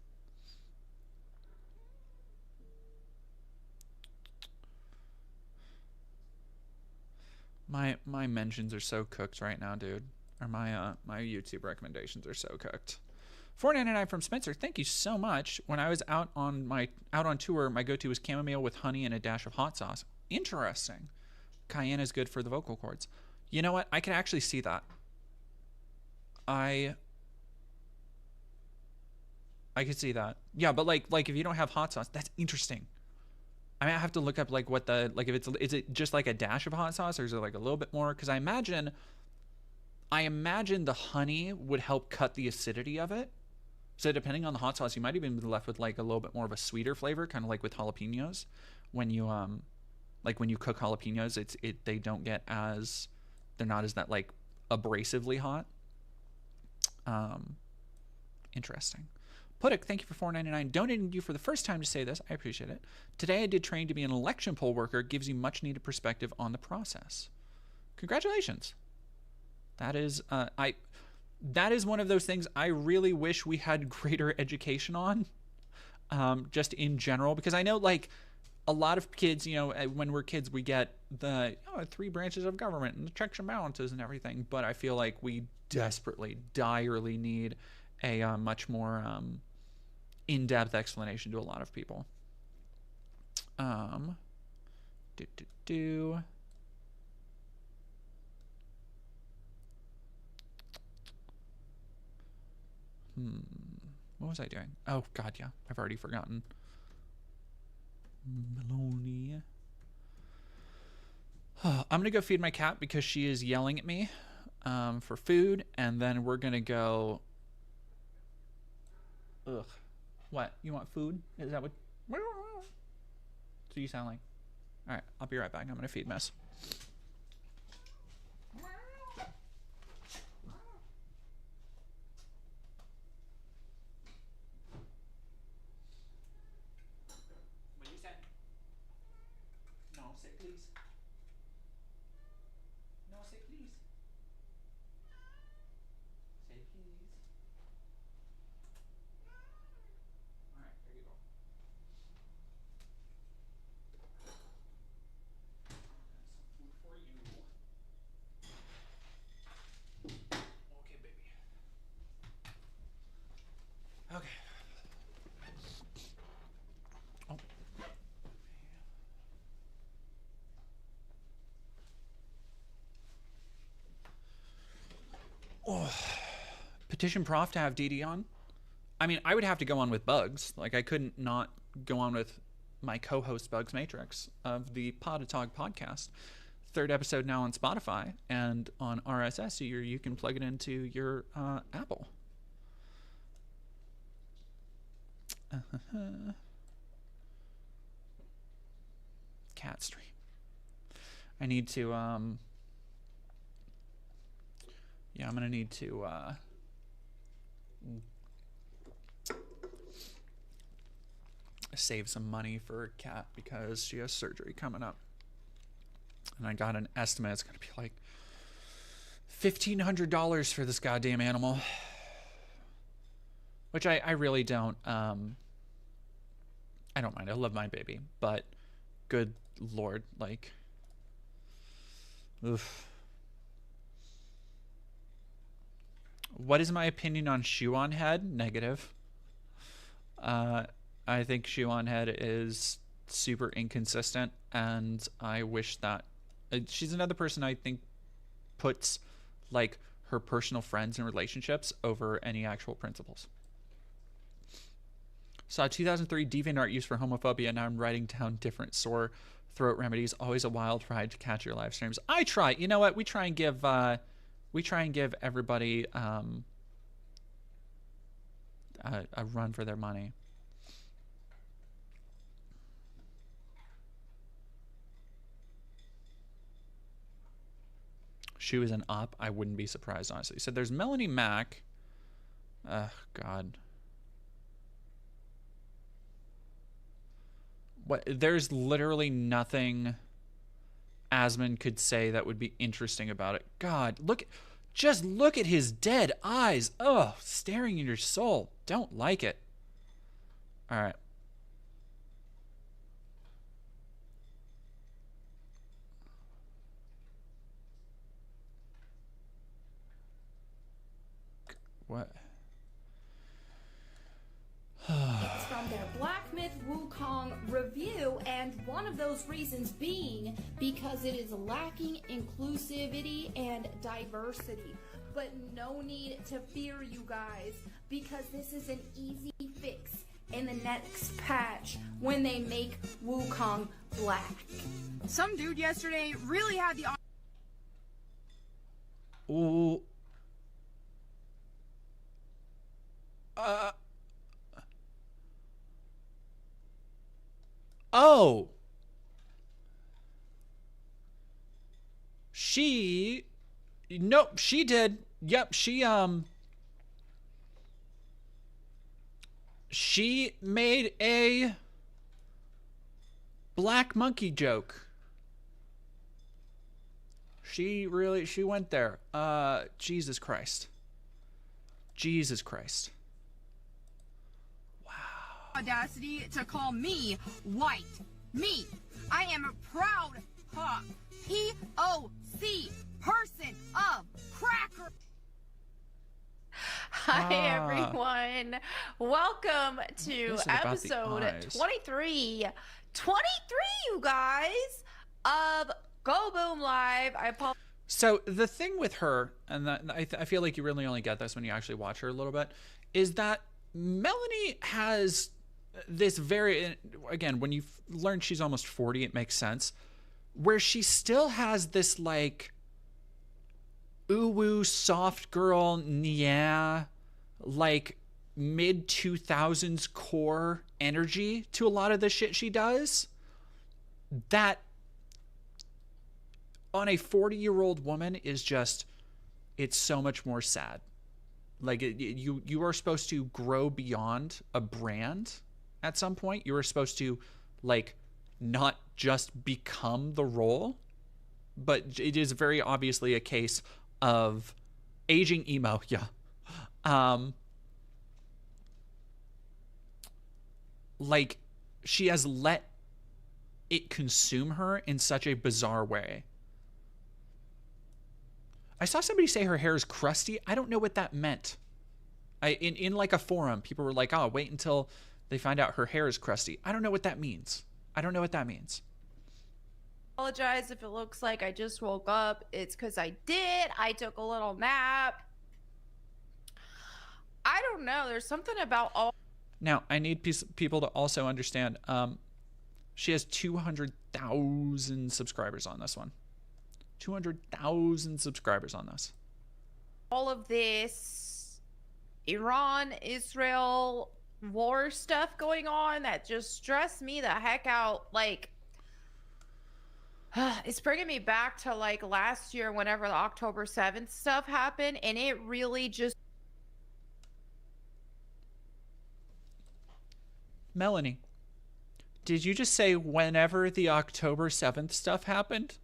My mentions are so cooked right now, dude. Or my YouTube recommendations are so cooked. $4.99 from Spencer. Thank you so much. When I was out on tour, my go-to was chamomile with honey and a dash of hot sauce. Interesting. Cayenne is good for the vocal cords. You know what? I can actually see that. I could see that. Yeah, but like if you don't have hot sauce, that's interesting. I mean, I have to look up like what the like if is it just like a dash of hot sauce or is it like a little bit more? Because I imagine the honey would help cut the acidity of it. So depending on the hot sauce, you might even be left with like a little bit more of a sweeter flavor, kind of like with jalapenos. When you when you cook jalapenos, they don't get as they're not as that like abrasively hot. Interesting. Puttick, thank you for $4.99. Donating to you for the first time to say this. I appreciate it. Today I did training to be an election poll worker. Gives you much needed perspective on the process. Congratulations. That is that is one of those things I really wish we had greater education on. Just in general, because I know like a lot of kids, you know, when we're kids, we get the 3 branches of government and the checks and balances and everything. But I feel like we desperately, direly need a much more in-depth explanation to a lot of people. What was I doing? Oh God, yeah, I've already forgotten. Melonie. I'm gonna go feed my cat because she is yelling at me for food, and then we're gonna go. Ugh. What? You want food? Is that what? So you sound like? All right, I'll be right back. I'm gonna feed Miss. What you said? No, say please. No, say please. Say please. All right, there you go. Some food for you. Okay, baby. Okay. Oh. Oh. Petition Prof to have DD on. I mean, I would have to go on with Bugs. Like, I couldn't not go on with my co-host Bugs Matrix of the Podatog podcast. 3rd episode now on Spotify and on RSS. So you can plug it into your Apple. Cat stream. I need to yeah, I'm gonna need to save some money for Cat because she has surgery coming up, and I got an estimate. It's gonna be like $1,500 for this goddamn animal, which I really don't I don't mind. I love my baby, but good Lord, like, oof. What is my opinion on Shoe on Head? Negative. I think Shoe on Head is super inconsistent, and I wish that she's another person I think puts like her personal friends and relationships over any actual principles. Saw 2003 DeviantArt used for homophobia. Now I'm writing down different sore throat remedies. Always a wild ride to catch your live streams. I try. You know what? We try and give everybody a run for their money. Shoe is an op. I wouldn't be surprised, honestly. So there's Melanie Mac. God. What? There's literally nothing Asmund could say that would be interesting about it. God, just look at his dead eyes. Oh, staring in your soul. Don't like it. All right. what? It's from their Black Myth Wukong review, and one of those reasons being because it is lacking inclusivity and diversity. But no need to fear, you guys, because this is an easy fix in the next patch when they make Wukong black. Some dude yesterday really had the... Ooh. Oh. Nope, she did. Yep, she made a black monkey joke. She went there. Jesus Christ. Jesus Christ. audacity to call me white. Me. I am a proud POC person of cracker. Hi everyone. Welcome to episode 23. 23, you guys, of Go Boom Live. I apologize. So the thing with her, and I feel like you really only get this when you actually watch her a little bit, is that Melanie has this very, again, when you learn she's almost 40, it makes sense, where she still has this like ooh-woo soft girl, yeah, like mid 2000s core energy to a lot of the shit she does that on a 40-year-old woman is just, it's so much more sad. Like you are supposed to grow beyond a brand at some point. You are supposed to like not just become the role, but it is very obviously a case of aging emo. Yeah. Like she has let it consume her in such a bizarre way. I saw somebody say her hair is crusty. I don't know what that meant. In like a forum, people were like, oh, wait until they find out her hair is crusty. I don't know what that means. I don't know what that means. Apologize if it looks like I just woke up. It's because I did. I took a little nap. I don't know. There's something about all. Now, I need people to also understand. She has 200,000 subscribers on this one. 200,000 subscribers on this. All of this Iran-Israel war stuff going on that just stressed me the heck out. Like, it's bringing me back to like last year whenever the October 7th stuff happened, and it really just... Melanie, did you just say whenever the October 7th stuff happened?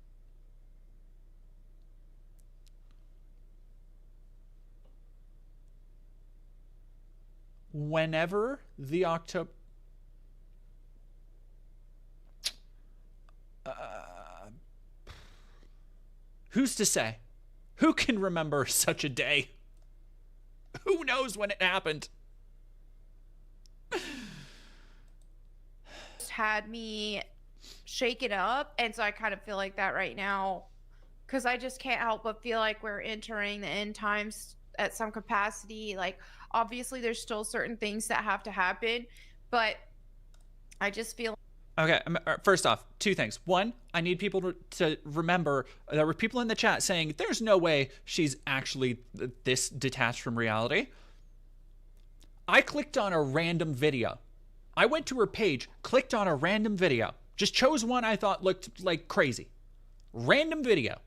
Whenever the October... who's to say? Who can remember such a day? Who knows when it happened? Had me shaken up, and so I kind of feel like that right now, because I just can't help but feel like we're entering the end times at some capacity. Like, obviously there's still certain things that have to happen, but I just feel... Okay, first off, two things. One, I need people to remember there were people in the chat saying there's no way she's actually this detached from reality. I clicked on a random video. I went to her page, clicked on a random video, just chose one I thought looked like crazy. Random video.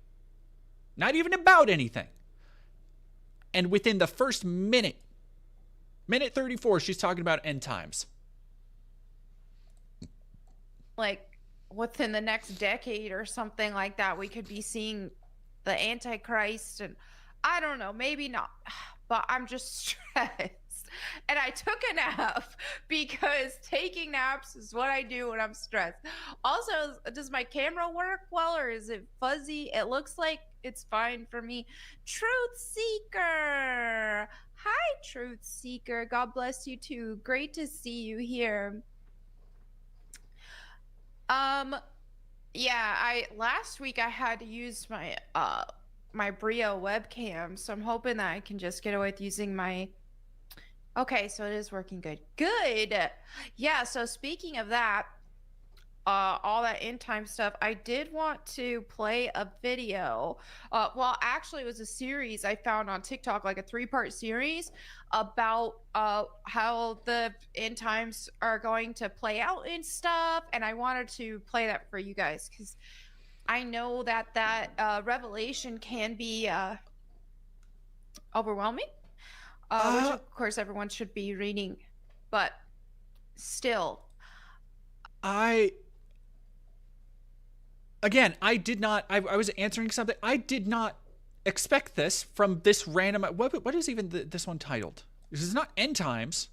Not even about anything. And within the first minute 34, she's talking about end times. Like, within the next decade or something like that, we could be seeing the Antichrist, and I don't know, maybe not, but I'm just stressed. And I took a nap because taking naps is what I do when I'm stressed. Also, does my camera work well, or is it fuzzy? It looks like it's fine for me. Truth Seeker, Hi, Truth Seeker. God bless you too. Great to see you here. Yeah, last week I had to use my my Brio webcam, so I'm hoping that I can just get away with using my. Okay, so it is working good. Good. Yeah, so speaking of that, all that end time stuff, I did want to play a video. Well, actually, it was a series I found on TikTok, like a 3-part series about how the end times are going to play out and stuff. And I wanted to play that for you guys because I know that revelation can be overwhelming, which of course everyone should be reading, but still. Again, I did not. I was answering something. I did not expect this from this random. What is even this one titled? This is not End Times.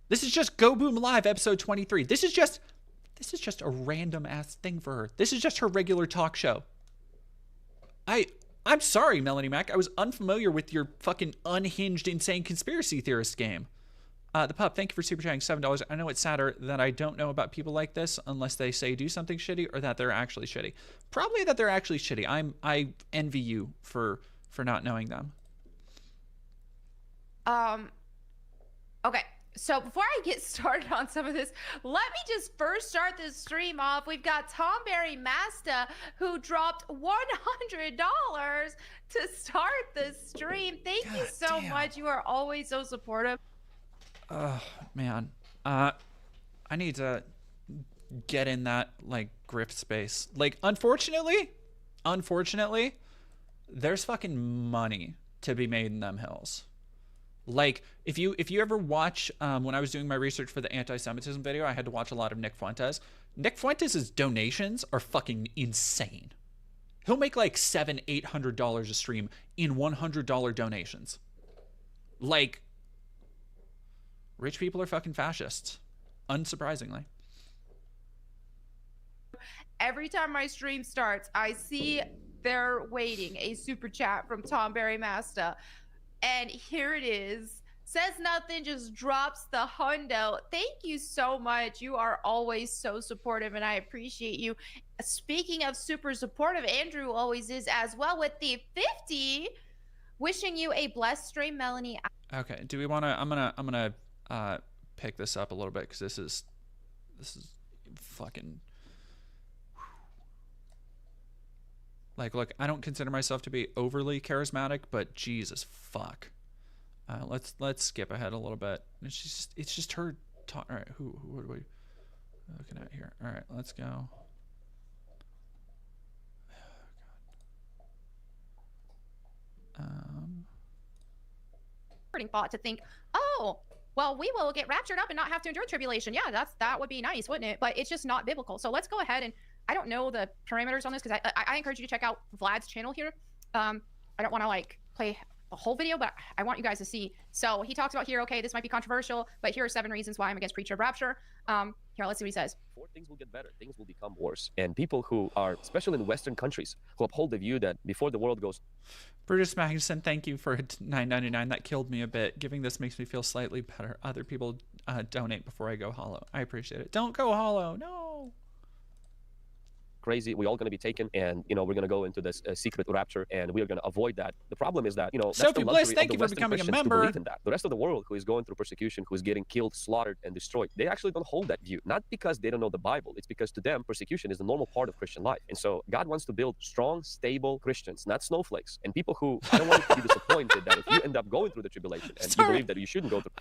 This is just Go Boom Live episode 23. This is just a random ass thing for her. This is just her regular talk show. I'm sorry, Melanie Mac. I was unfamiliar with your fucking unhinged, insane conspiracy theorist game. The Pup, thank you for super chatting $7. I know it's sadder that I don't know about people like this unless they say do something shitty or that they're actually shitty. Probably that they're actually shitty. I envy you for not knowing them. Okay. So before I get started on some of this, let me just first start this stream off. We've got Tom Barry Masta who dropped $100 to start the stream. Thank you so much. You are always so supportive. Oh man, I need to get in that like grift space. Like, unfortunately, there's fucking money to be made in them hills. Like, if you ever watch, when I was doing my research for the anti-Semitism video, I had to watch a lot of Nick Fuentes. Nick Fuentes' donations are fucking insane. He'll make like $700-800 a stream in $100 donations. Like, rich people are fucking fascists, unsurprisingly. Every time my stream starts, I see they're waiting a super chat from Tom Barry Masta. And here it is. Says nothing, just drops the hundo. Thank you so much. You are always so supportive, and I appreciate you. Speaking of super supportive, Andrew always is as well with the 50. Wishing you a blessed stream, Melanie. Okay, do we want to? I'm gonna pick this up a little bit because this is fucking like, look, I don't consider myself to be overly charismatic, but Jesus fuck. Let's skip ahead a little bit. It's just her talk. All right, who are we looking at here? All right, let's go. Thought to think, oh, well, we will get raptured up and not have to endure tribulation. Yeah, that would be nice, wouldn't it? But it's just not biblical. So let's go ahead and I don't know the parameters on this because I encourage you to check out Vlad's channel here. I don't want to like play the whole video, but I want you guys to see. So he talks about here, okay, this might be controversial, but here are 7 reasons why I'm against pre-trib rapture. Here, let's see what he says. Things will get better, things will become worse. And people who are, especially in Western countries, who uphold the view that before the world goes... Brutus Magnuson, thank you for $9.99. That killed me a bit. Giving this makes me feel slightly better. Other people donate before I go hollow. I appreciate it. Don't go hollow. No. Crazy, we're all going to be taken, and we're going to go into this secret rapture, and we are going to avoid that. The problem is that that's Sophie the Bliss, thank of the you for Western becoming a Christians member. to believe in that. The rest of the world who is going through persecution, who is getting killed, slaughtered, and destroyed, they actually don't hold that view. Not because they don't know the Bible, it's because to them persecution is the normal part of Christian life. And so God wants to build strong, stable Christians, not snowflakes, and people who I don't want you to be disappointed that if you end up going through the tribulation and you believe that you shouldn't go through.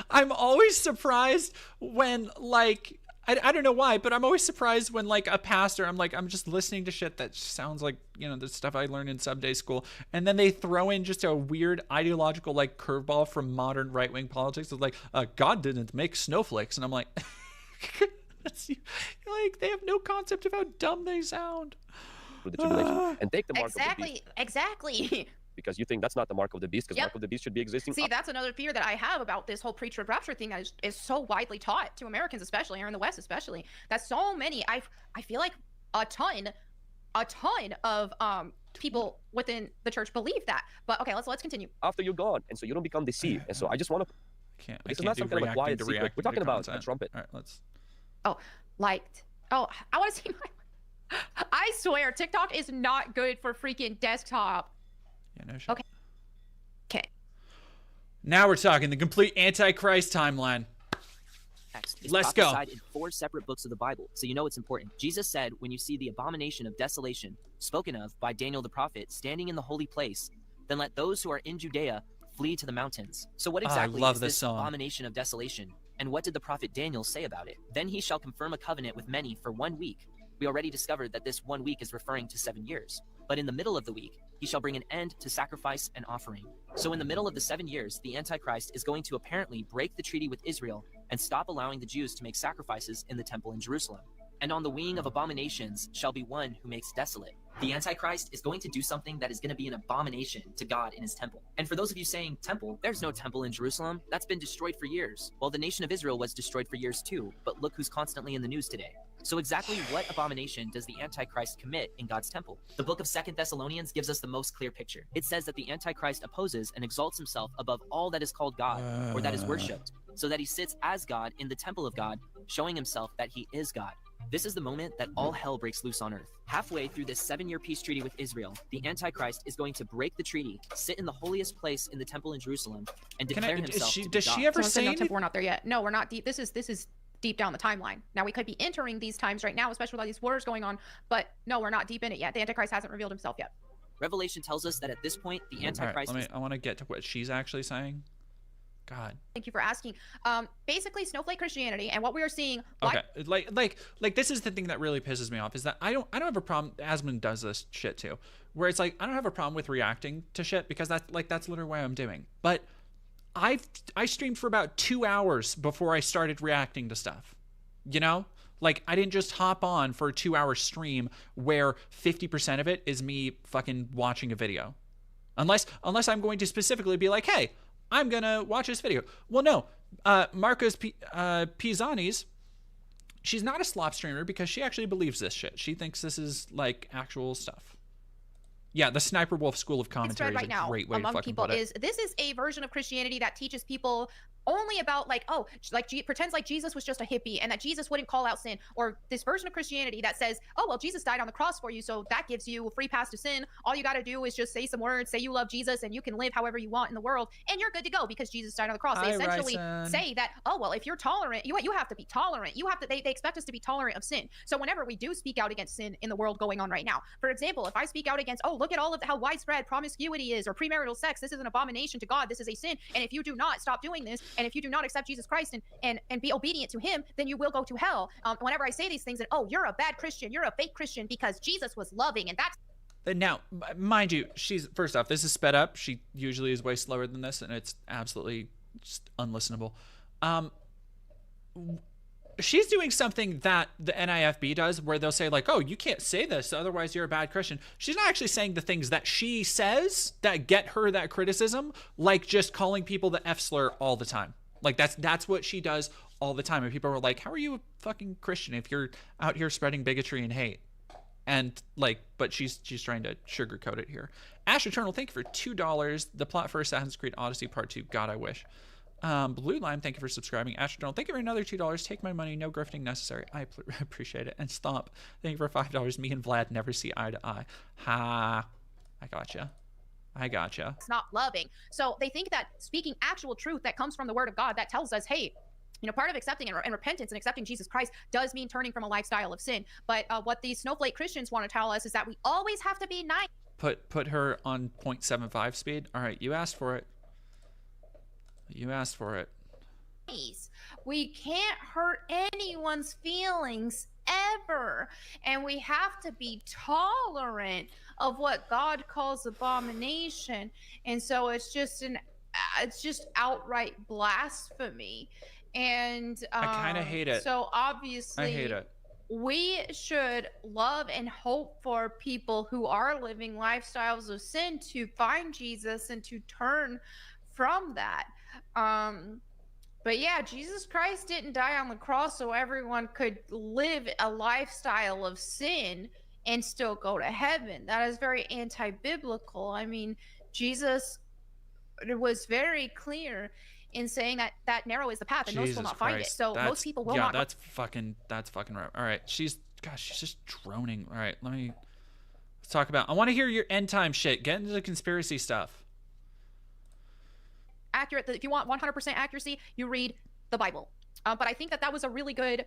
I'm always surprised when like. I don't know why, but I'm always surprised when like a pastor, I'm just listening to shit that sounds like, the stuff I learned in Sunday school. And then they throw in just a weird ideological like curveball from modern right-wing politics. It's like, God didn't make snowflakes. And I'm like, like they have no concept of how dumb they sound. The tribulation and take the mark of the beast. Exactly. Because you think that's not the mark of the beast, because mark of the beast should be existing. See, that's another fear that I have about this whole pre-trib rapture thing that is so widely taught to Americans, especially, or in the West especially, that so many, I feel like a ton of people within the church believe that. But okay, let's continue. After you're gone, and so you don't become deceived. And so I just want to. I This is can't not do some kind of a reacting quiet to secret. reacting We're talking to about a content. trumpet. All right, let's. Oh, liked. Oh, I want to see my. I swear, TikTok is not good for freaking desktop. Yeah, no shit. Okay. Okay. Now we're talking the complete Antichrist timeline. It's Let's go. prophesied in 4 separate books of the Bible, so you know it's important. Jesus said, when you see the abomination of desolation spoken of by Daniel the prophet standing in the holy place, then let those who are in Judea flee to the mountains. So what exactly is this abomination of desolation? And what did the prophet Daniel say about it? Then he shall confirm a covenant with many for 1 week. We already discovered that this 1 week is referring to 7 years. But in the middle of the week, he shall bring an end to sacrifice and offering. So in the middle of the 7 years, the Antichrist is going to apparently break the treaty with Israel and stop allowing the Jews to make sacrifices in the temple in Jerusalem. And on the wing of abominations shall be one who makes desolate. The Antichrist is going to do something that is going to be an abomination to God in his temple. And for those of you saying temple, there's no temple in Jerusalem. That's been destroyed for years. Well, the nation of Israel was destroyed for years too, but look who's constantly in the news today. So exactly what abomination does the Antichrist commit in God's temple? The book of 2 Thessalonians gives us the most clear picture. It says that the Antichrist opposes and exalts himself above all that is called God or that is worshipped, so that he sits as God in the temple of God, showing himself that he is God. This is the moment that all hell breaks loose on earth. Halfway through this 7-year peace treaty with Israel, the Antichrist is going to break the treaty, sit in the holiest place in the temple in Jerusalem, and declare himself to be does God. she ever Someone said say no, anything? we're not there yet. No, we're not deep. This is deep down the timeline. Now we could be entering these times right now, especially with all these wars going on, but no, we're not deep in it yet. The Antichrist hasn't revealed himself yet. Revelation tells us that at this point, the Antichrist is I want to get to what she's actually saying. God. Thank you for asking. Basically, snowflake Christianity and what we are seeing. Okay, like this is the thing that really pisses me off is that I don't have a problem. Asmund does this shit too, where it's like I don't have a problem with reacting to shit because that's literally what I'm doing. But I streamed for about 2 hours before I started reacting to stuff. You know, like I didn't just hop on for a 2-hour stream where 50% of it is me fucking watching a video, unless I'm going to specifically be like, hey, I'm gonna watch this video. Well, no, Marcos Pisani's, she's not a slop streamer because she actually believes this shit. She thinks this is like actual stuff. Yeah, the Sniper Wolf School of Commentary right is a now great way to among fucking people put it. is this is a version of Christianity that teaches people only about like, oh, like pretends like Jesus was just a hippie and that Jesus wouldn't call out sin, or this version of Christianity that says, oh, well, Jesus died on the cross for you, so that gives you a free pass to sin. All you got to do is just say some words, say you love Jesus, and you can live however you want in the world, and you're good to go because Jesus died on the cross. They essentially say that, oh, well, if you're tolerant, you have to be tolerant. You have to. They expect us to be tolerant of sin. So whenever we do speak out against sin in the world going on right now, for example, if I speak out against, oh, look at all of how widespread promiscuity is or premarital sex, this is an abomination to God. This is a sin, and if you do not stop doing this, and if you do not accept Jesus Christ and be obedient to him, then you will go to hell. Whenever I say these things, and oh, you're a bad Christian, you're a fake Christian because Jesus was loving, and that's Now, mind you, she's first off, this is sped up. She usually is way slower than this, and it's absolutely just unlistenable. She's doing something that the NIFB does where they'll say like, oh, you can't say this, otherwise you're a bad Christian. She's not actually saying the things that she says that get her that criticism, like just calling people the F slur all the time. Like that's what she does all the time. And people are like, how are you a fucking Christian if you're out here spreading bigotry and hate? And like, but she's trying to sugarcoat it here. Ash Eternal, thank you for $2. The plot for Assassin's Creed Odyssey Part 2. God, I wish. Blue Lime, thank you for subscribing. Ash Eternal, thank you for another $2. Take my money, no grifting necessary. I appreciate it. And Stomp, thank you for $5. Me and Vlad never see eye to eye. Ha, I gotcha. it's not loving. So they think that speaking actual truth that comes from the word of God that tells us, hey, you know, part of accepting and repentance and accepting Jesus Christ does mean turning from a lifestyle of sin. But what these snowflake Christians want to tell us is that we always have to be nice. Put her on 0.75 speed. All right, you asked for it. We can't hurt anyone's feelings ever, and we have to be tolerant of what God calls abomination. And so it's just outright blasphemy. And I kind of hate it. So obviously I hate it. We should love and hope for people who are living lifestyles of sin to find Jesus and to turn from that. But yeah, Jesus Christ didn't die on the cross so everyone could live a lifestyle of sin and still go to heaven. That is very anti-biblical. I mean, Jesus was very clear in saying that narrow is the path and most will not find it. So most people will not. Yeah, that's fucking right. All right, she's just droning. All right, let's talk about. I want to hear your end time shit. Get into the conspiracy stuff. Accurate. If you want 100% accuracy, you read the Bible. But I think that was a really good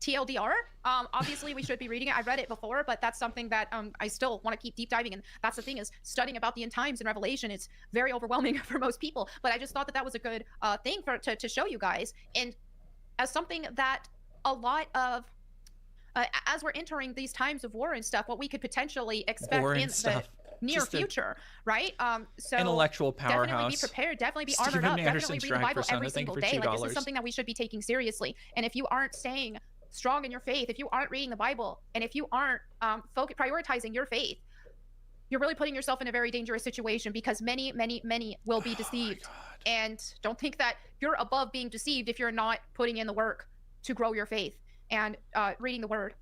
TLDR. Obviously, we should be reading it. I read it before, but that's something that I still want to keep deep diving. And that's the thing, is studying about the end times and Revelation. It's very overwhelming for most people. But I just thought that was a good thing to show you guys. And as something that a lot of, as we're entering these times of war and stuff, what we could potentially expect in the near future, right? So intellectual powerhouse. Definitely be prepared. Definitely be armored up. Definitely read the Bible every single day. Like, this is something that we should be taking seriously. And if you aren't staying strong in your faith, if you aren't reading the Bible, and if you aren't prioritizing your faith, you're really putting yourself in a very dangerous situation, because many will be deceived. And don't think that you're above being deceived if you're not putting in the work to grow your faith and reading the Word.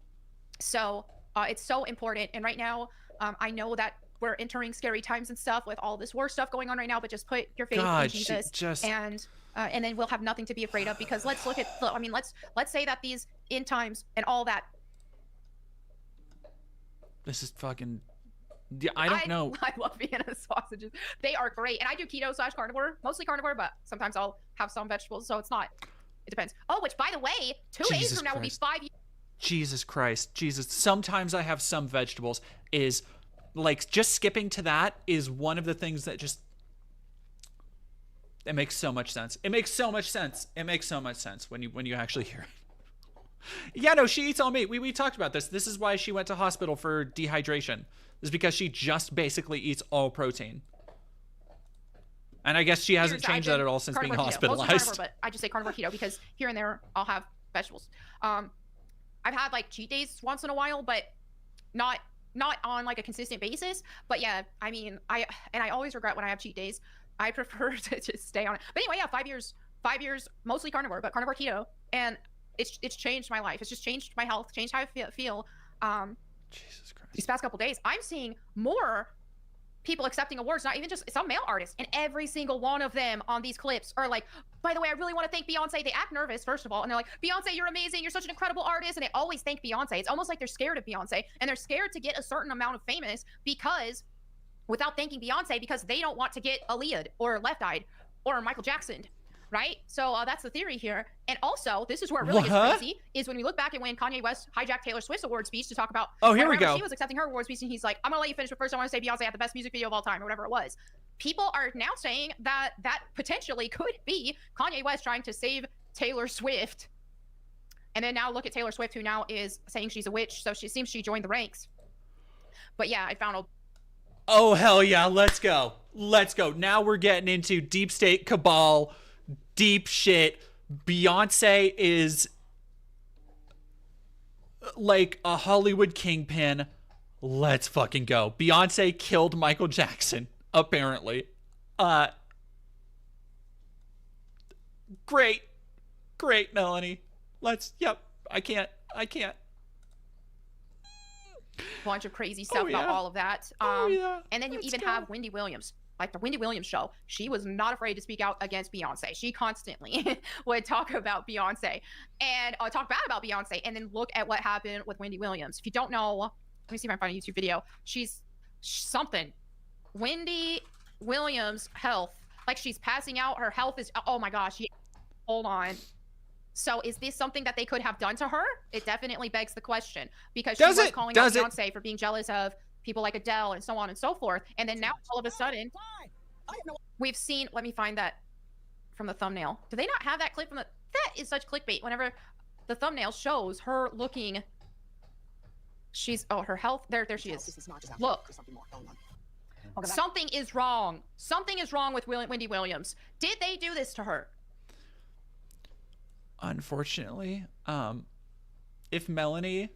So it's so important. And right now, I know that we're entering scary times and stuff with all this war stuff going on right now, but just put your faith in Jesus, and then we'll have nothing to be afraid of. Because let's look at, I mean, let's say that these end times and all that. This is fucking, yeah, I don't know. I love Vienna sausages. They are great. And I do keto/carnivore, mostly carnivore, but sometimes I'll have some vegetables. So it depends. Oh, which, by the way, 2 days from now will be 5 years. Jesus Christ. Jesus. Sometimes I have some vegetables. Is like, just skipping to that is one of the things that just, it makes so much sense. It makes so much sense. It makes so much sense when you actually hear it. Yeah, no, she eats all meat. We talked about this. This is why she went to hospital for dehydration. This is because she just basically eats all protein. And I guess she hasn't changed that at all since being hospitalized. Carnivore, but I just say carnivore keto because here and there I'll have vegetables. I've had like cheat days once in a while, but not on like a consistent basis. But yeah, I mean, I always regret when I have cheat days. I prefer to just stay on it. But anyway, yeah, 5 years, mostly carnivore, but carnivore keto, and it's changed my life. It's just changed my health, changed how I feel. Jesus Christ. These past couple days, I'm seeing more people accepting awards, not even just some male artists, and every single one of them on these clips are like, by the way, I really want to thank Beyonce. They act nervous, first of all, and they're like, Beyonce, you're amazing, you're such an incredible artist, and they always thank Beyonce. It's almost like they're scared of Beyonce, and they're scared to get a certain amount of famous because without thanking Beyonce, because they don't want to get Aaliyah or Left Eyed or Michael Jackson, right? So that's the theory here. And also, this is where it really gets crazy, is when we look back at when Kanye West hijacked Taylor Swift's award speech to talk about, here we go. She was accepting her award speech, and he's like, I'm gonna let you finish, but first I want to say Beyonce had the best music video of all time, or whatever it was. People are now saying that potentially could be Kanye West trying to save Taylor Swift. And then now look at Taylor Swift, who now is saying she's a witch, so she seems she joined the ranks. But yeah, I found a... Oh, hell yeah, let's go. Let's go. Now we're getting into deep state cabal, deep shit. Beyonce is like a Hollywood kingpin. Let's fucking go. Beyonce killed Michael Jackson, apparently. Great, Melanie. I can't. Bunch of crazy stuff about all of that. And then you even have Wendy Williams, like the Wendy Williams show. She was not afraid to speak out against Beyonce. She constantly would talk about Beyonce and talk bad about Beyonce. And then look at what happened with Wendy Williams. If you don't know, let me see if I can find a YouTube video. She's something. Wendy Williams' health, like she's passing out. Her health is, oh my gosh. Hold on. So is this something that they could have done to her? It definitely begs the question, because she was calling out Beyonce for being jealous of people like Adele and so on and so forth. And then now all of a sudden we've seen, let me find that from the thumbnail. Do they not have that clip from that is such clickbait. Whenever the thumbnail shows her looking, her health, there she is. Look. Something is wrong. Something is wrong with Wendy Williams. Did they do this to her? Unfortunately, if Melanie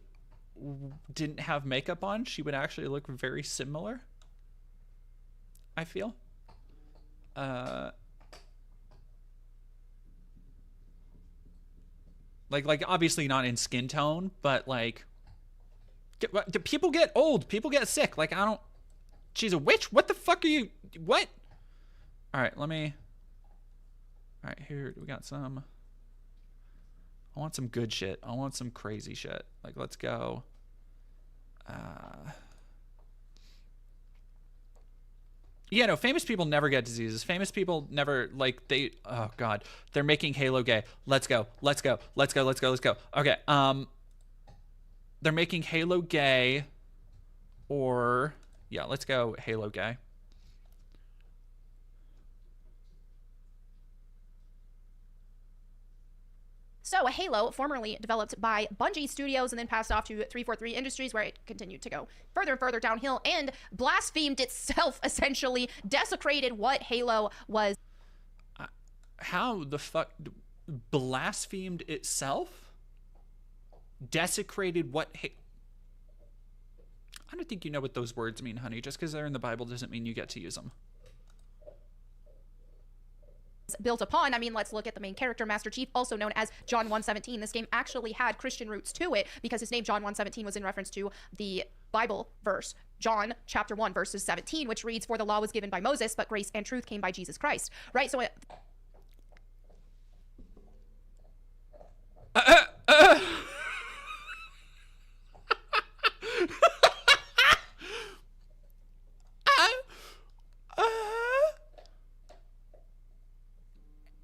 didn't have makeup on, she would actually look very similar, I feel. Like obviously not in skin tone, but like Do people get old? People get sick. Like, I don't... She's a witch? What the fuck are you... What? All right, let me... All right, here we got some... I want some good shit. I want some crazy shit. Like, let's go. Yeah, no, famous people never get diseases. Famous people never, like, they... Oh, God. They're making Halo gay. Let's go. Let's go. Let's go. Let's go. Let's go. Okay, they're making Halo gay, or... Yeah, let's go Halo gay. So Halo, formerly developed by Bungie Studios and then passed off to 343 Industries, where it continued to go further and further downhill and blasphemed itself, essentially desecrated what Halo was. How the fuck? Blasphemed itself? Desecrated what? I don't think you know what those words mean, honey. Just because they're in the Bible doesn't mean you get to use them. Built upon. I mean, let's look at the main character, Master Chief, also known as John 1:17. This game actually had Christian roots to it because his name John 1:17 was in reference to the Bible verse, John chapter 1 verses 17, which reads, "For the law was given by Moses, but grace and truth came by Jesus Christ." Right? So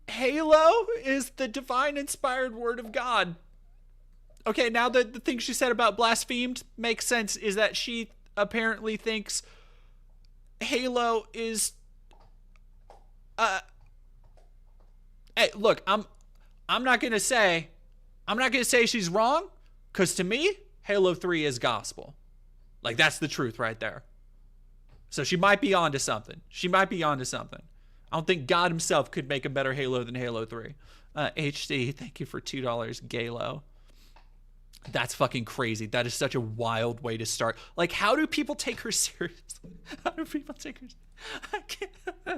Halo is the divine inspired word of God. Okay, now the thing she said about blasphemed makes sense, is that she apparently thinks Halo is hey, look, I'm not gonna say she's wrong, because to me, Halo 3 is gospel. Like, that's the truth right there. So she might be onto something. I don't think God himself could make a better Halo than Halo 3. HC, thank you for $2, Galo. That's fucking crazy. That is such a wild way to start. Like, how do people take her seriously? How do people take her I can't.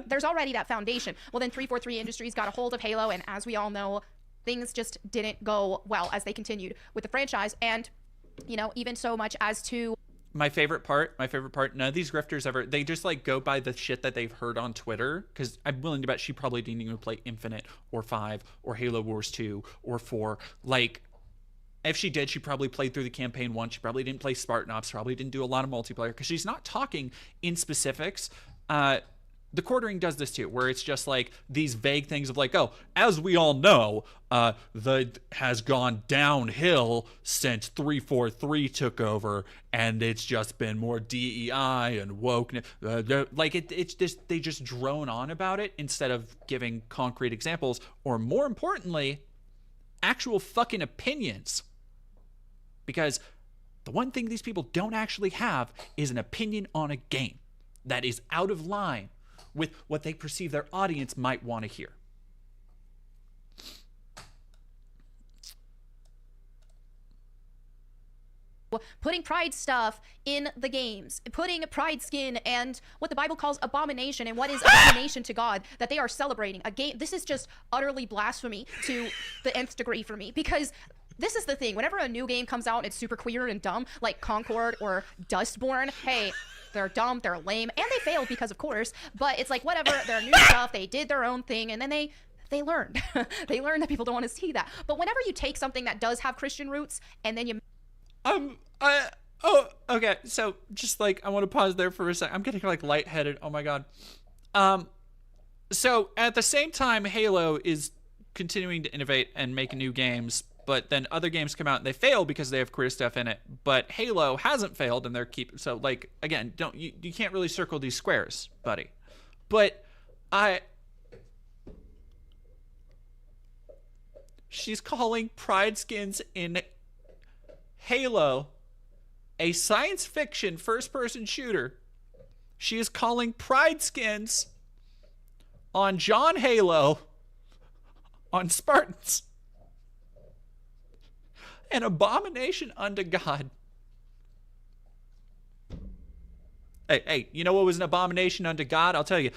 there's already that foundation. Well, then 343 Industries got a hold of Halo, and as we all know, things just didn't go well as they continued with the franchise. And, you know, even so much as to... My favorite part, none of these grifters ever, they just like go by the shit that they've heard on Twitter, because I'm willing to bet she probably didn't even play Infinite or 5 or Halo Wars 2 or 4. Like, if she did, she probably played through the campaign once. She probably didn't play Spartan Ops, probably didn't do a lot of multiplayer, because she's not talking in specifics. The Quartering does this too, where it's just like these vague things of like, oh, as we all know, the has gone downhill since 343 took over, and it's just been more DEI and woke. Like it's just, they just drone on about it instead of giving concrete examples, or more importantly, actual fucking opinions. Because the one thing these people don't actually have is an opinion on a game that is out of line with what they perceive their audience might want to hear. Putting pride stuff in the games, putting pride skin and what the Bible calls abomination, and what is abomination to God that they are celebrating a game. This is just utterly blasphemy to the nth degree for me, because this is the thing. Whenever a new game comes out and it's super queer and dumb, like Concord or Dustborn, hey, they're dumb, they're lame, and they failed because, of course, but it's like, whatever, they're new stuff, they did their own thing, and then they learned. They learned that people don't want to see that. But whenever you take something that does have Christian roots, and then you... Okay, so just like, I want to pause there for a second. I'm getting like lightheaded, oh my god. So at the same time, Halo is continuing to innovate and make new games, but then other games come out and they fail because they have queer stuff in it. But Halo hasn't failed, and they're so like, again, you can't really circle these squares, buddy. But she's calling pride skins in Halo a science fiction first-person shooter. She is calling pride skins on John Halo on Spartans an abomination unto God. Hey, you know what was an abomination unto God? I'll tell you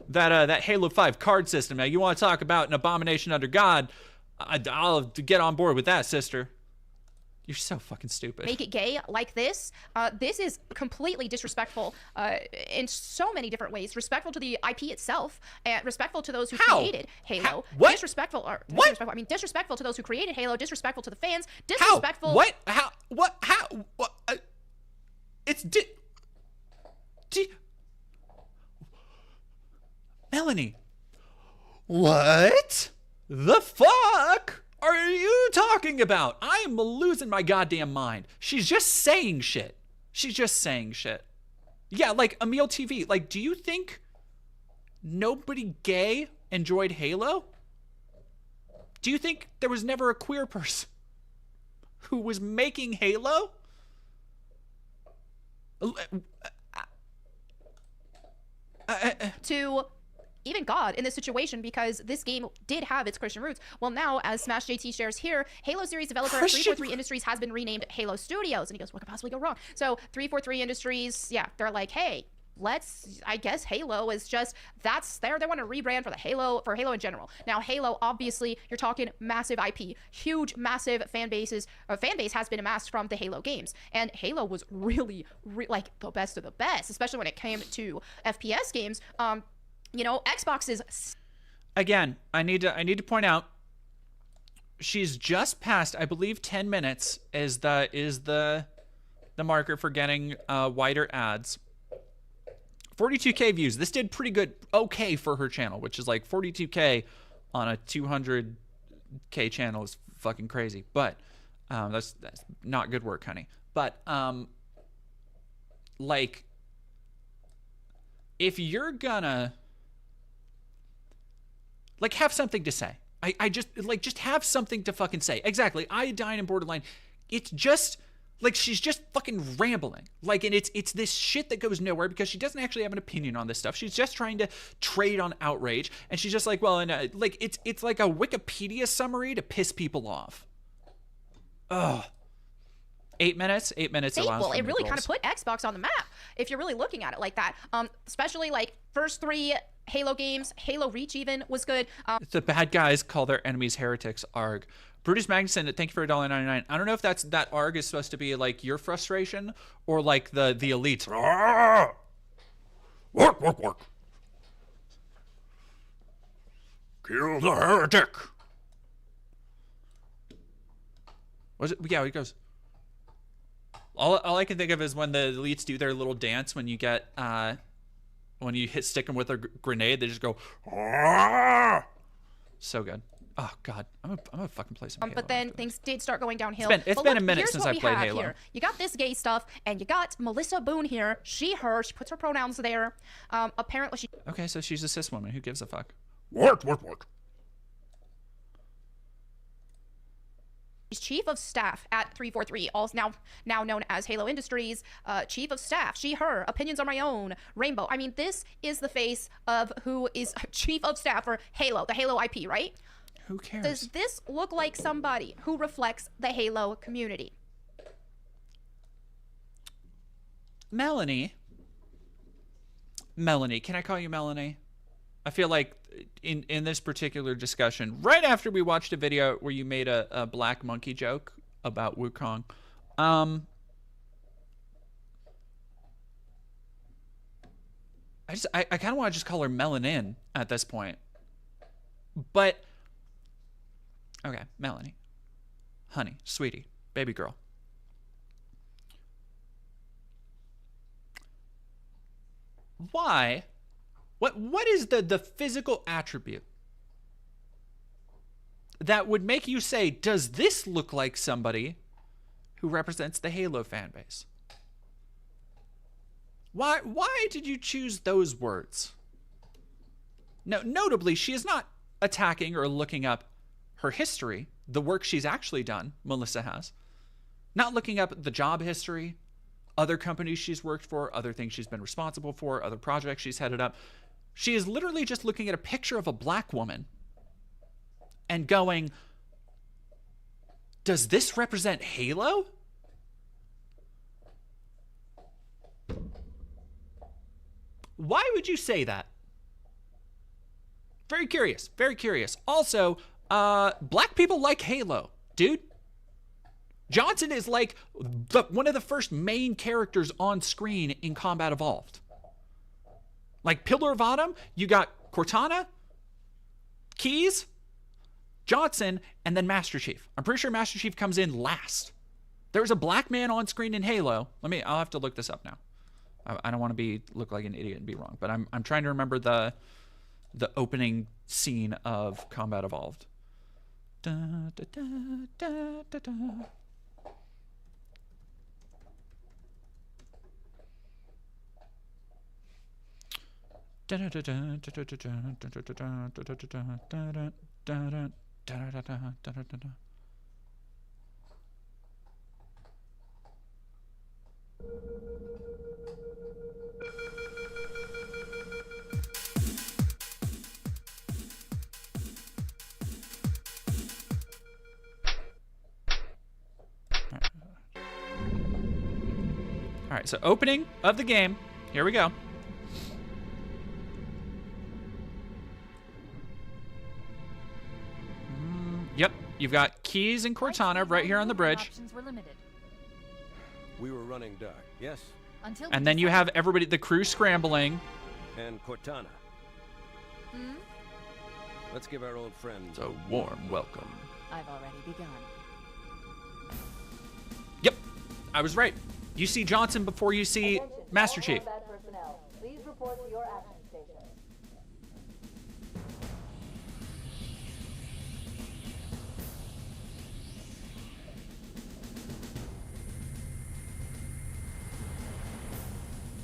that Halo 5 card system. Now, you want to talk about an abomination unto God? I'll get on board with that, sister. You're so fucking stupid. make it gay like this. This is completely disrespectful in so many different ways. Respectful to the IP itself, and respectful to those who How? created Halo. How? What? Disrespectful, or What? disrespectful, I mean, disrespectful to those who created Halo. Disrespectful to the fans. How? Disrespectful. What? How? What? How? What? It's Melanie. What the fuck are you talking about? I am losing my goddamn mind. She's just saying shit. She's just saying shit. Yeah, like Emil TV. Like, do you think nobody gay enjoyed Halo? Do you think there was never a queer person who was making Halo? To even God in this situation, because this game did have its Christian roots. Well, now, as Smash JT shares here, Halo series developer 343 Industries has been renamed Halo Studios. And he goes, what could possibly go wrong? So 343 Industries, yeah, they're like, hey, I guess Halo is just, they want to rebrand for Halo in general. Now, Halo, obviously, you're talking massive IP, huge, massive fan base has been amassed from the Halo games. And Halo was really, like, the best of the best, especially when it came to FPS games. You know, Xbox is... Again, I need to point out, she's just passed, I believe 10 minutes is the marker for getting wider ads. 42K views. This did pretty good, okay for her channel, which is like 42K on a 200K channel is fucking crazy. But that's not good work, honey. But like, if you're gonna like have something to say, I just have something to fucking say. Exactly. Iodine and Borderline. It's just like she's just fucking rambling. Like, and it's this shit that goes nowhere because she doesn't actually have an opinion on this stuff. She's just trying to trade on outrage, and she's just like, well, and like it's like a Wikipedia summary to piss people off. Ugh. 8 minutes. 8 minutes. Well, it really kind of put Xbox on the map if you're really looking at it like that. Especially like first 3 Halo games, Halo Reach even was good. The bad guys call their enemies heretics. Arg. Brutus Magnuson, thank you for $1.99. I don't know if that arg is supposed to be like your frustration or like the elites. Work. Kill the heretic. Was it? Yeah, he goes. All I can think of is when the elites do their little dance when you get when you stick them with a grenade, they just go. So good. Oh God, I'm gonna fucking play some Halo. But then things did start going downhill. It's been a minute since I played Halo. Here. You got this gay stuff, and you got Melissa Boone here. She, her. She puts her pronouns there. Apparently she. Okay, so she's a cis woman. Who gives a fuck? Work. She's chief of staff at 343, also now known as Halo Industries. Chief of staff. She, her. Opinions on my own. Rainbow. I mean, this is the face of who is chief of staff for Halo, the Halo IP, right? Who cares? Does this look like somebody who reflects the Halo community? Melanie, can I call you Melanie? I feel like in this particular discussion, right after we watched a video where you made a black monkey joke about Wukong, I kind of want to just call her Melanin at this point. But okay, Melanie, honey, sweetie, baby girl. Why? What is the physical attribute that would make you say, does this look like somebody who represents the Halo fan base? Why did you choose those words? No, notably, she is not attacking or looking up her history, the work she's actually done, Melissa has. Not looking up the job history, other companies she's worked for, other things she's been responsible for, other projects she's headed up. She is literally just looking at a picture of a black woman and going, does this represent Halo? Why would you say that? Very curious. Very curious. Also, black people like Halo, dude. Johnson is like one of the first main characters on screen in Combat Evolved. Like Pillar of Autumn, you got Cortana, Keyes, Johnson, and then Master Chief. I'm pretty sure Master Chief comes in last. There's a black man on screen in Halo. I'll have to look this up now. I don't want to look like an idiot and be wrong, but I'm trying to remember the opening scene of Combat Evolved. Da, da, da, da, da, da. All right, so opening of the game. Here we go. Yep, you've got Keyes and Cortana right here on the bridge. We were running dark, yes? And then you have everybody, the crew scrambling. And Cortana. Let's give our old friends a warm welcome. I've already begun. Yep, I was right. You see Johnson before you see Master Chief. Please report to your action station.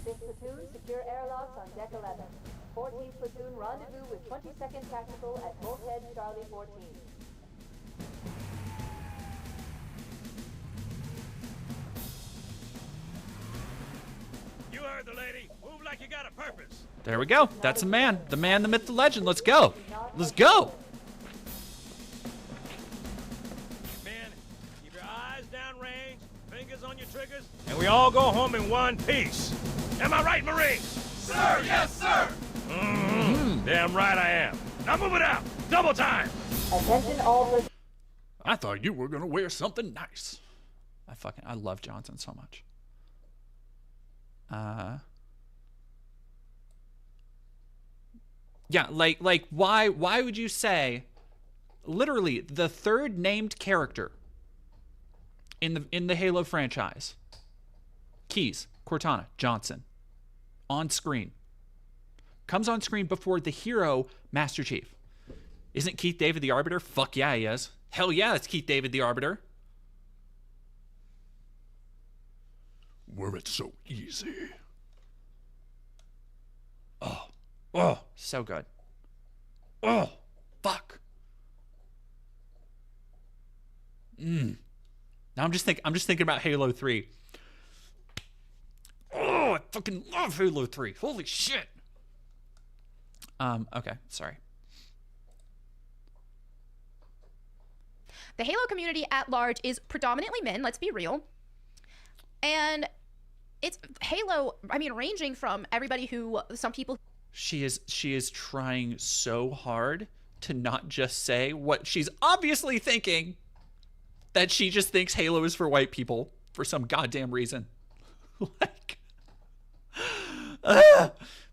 Platoon, secure airlocks on deck 11. 14th platoon, rendezvous with 22nd Tactical at Bulkhead Charlie 14. You heard the lady. Move like you got a purpose. There we go. That's a man. The man, the myth, the legend. Let's go. Let's go. Men, keep your eyes downrange, fingers on your triggers, and we all go home in one piece. Am I right, Marines? Sir, yes, sir. Damn right I am. Now move it out. Double time. Attention all. I thought you were gonna wear something nice. I love Johnson so much. Yeah, like why would you say literally the third named character in the Halo franchise? Keyes, Cortana, Johnson. On screen. Comes on screen before the hero, Master Chief. Isn't Keith David the Arbiter? Fuck yeah, he is. Hell yeah, it's Keith David the Arbiter. Were it so easy. Oh, so good. Oh, fuck. Now I'm just thinking about Halo 3. Oh, I fucking love Halo 3. Holy shit. Okay, sorry. The Halo community at large is predominantly men, let's be real. And it's Halo, ranging from everybody who, some people... She is trying so hard to not just say what she's obviously thinking, that she just thinks Halo is for white people for some goddamn reason.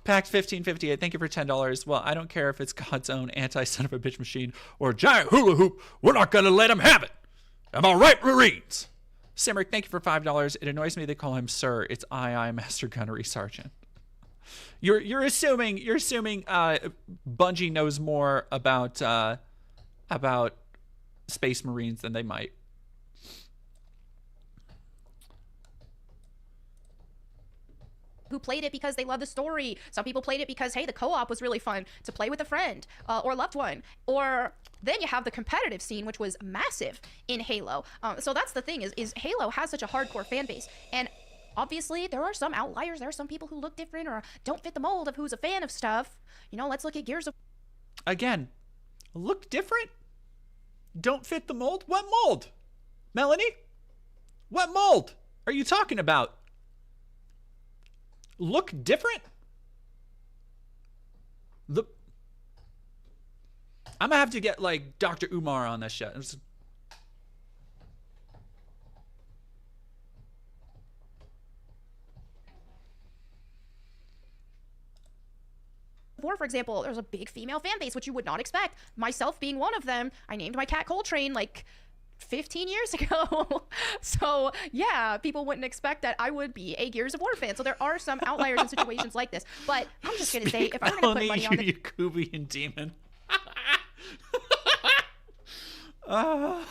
Packed 1558, thank you for $10. Well, I don't care if it's God's own anti-son of a bitch machine or a giant hula hoop. We're not going to let him have it. Am I right, Marines? Simric, thank you for $5. It annoys me they call him Sir. It's I, Master Gunnery Sergeant. You're assuming Bungie knows more about Space Marines than they might. Who played it because they love the story. Some people played it because, hey, the co-op was really fun to play with a friend or loved one. Or then you have the competitive scene, which was massive in Halo. So that's the thing is Halo has such a hardcore fan base. And obviously, there are some outliers. There are some people who look different or don't fit the mold of who's a fan of stuff. You know, let's look at Gears of... Again, look different? Don't fit the mold? What mold? Melanie? What mold are you talking about? Look different? I'm gonna have to get like Dr. Umar on this shit. War, for example, there's a big female fan base, which you would not expect. Myself being one of them. I named my cat Coltrane like 15 years ago. So yeah, people wouldn't expect that I would be a Gears of War fan. So there are some outliers in situations like this. But I'm just gonna say, if I'm gonna put money on the Yakubian demon. I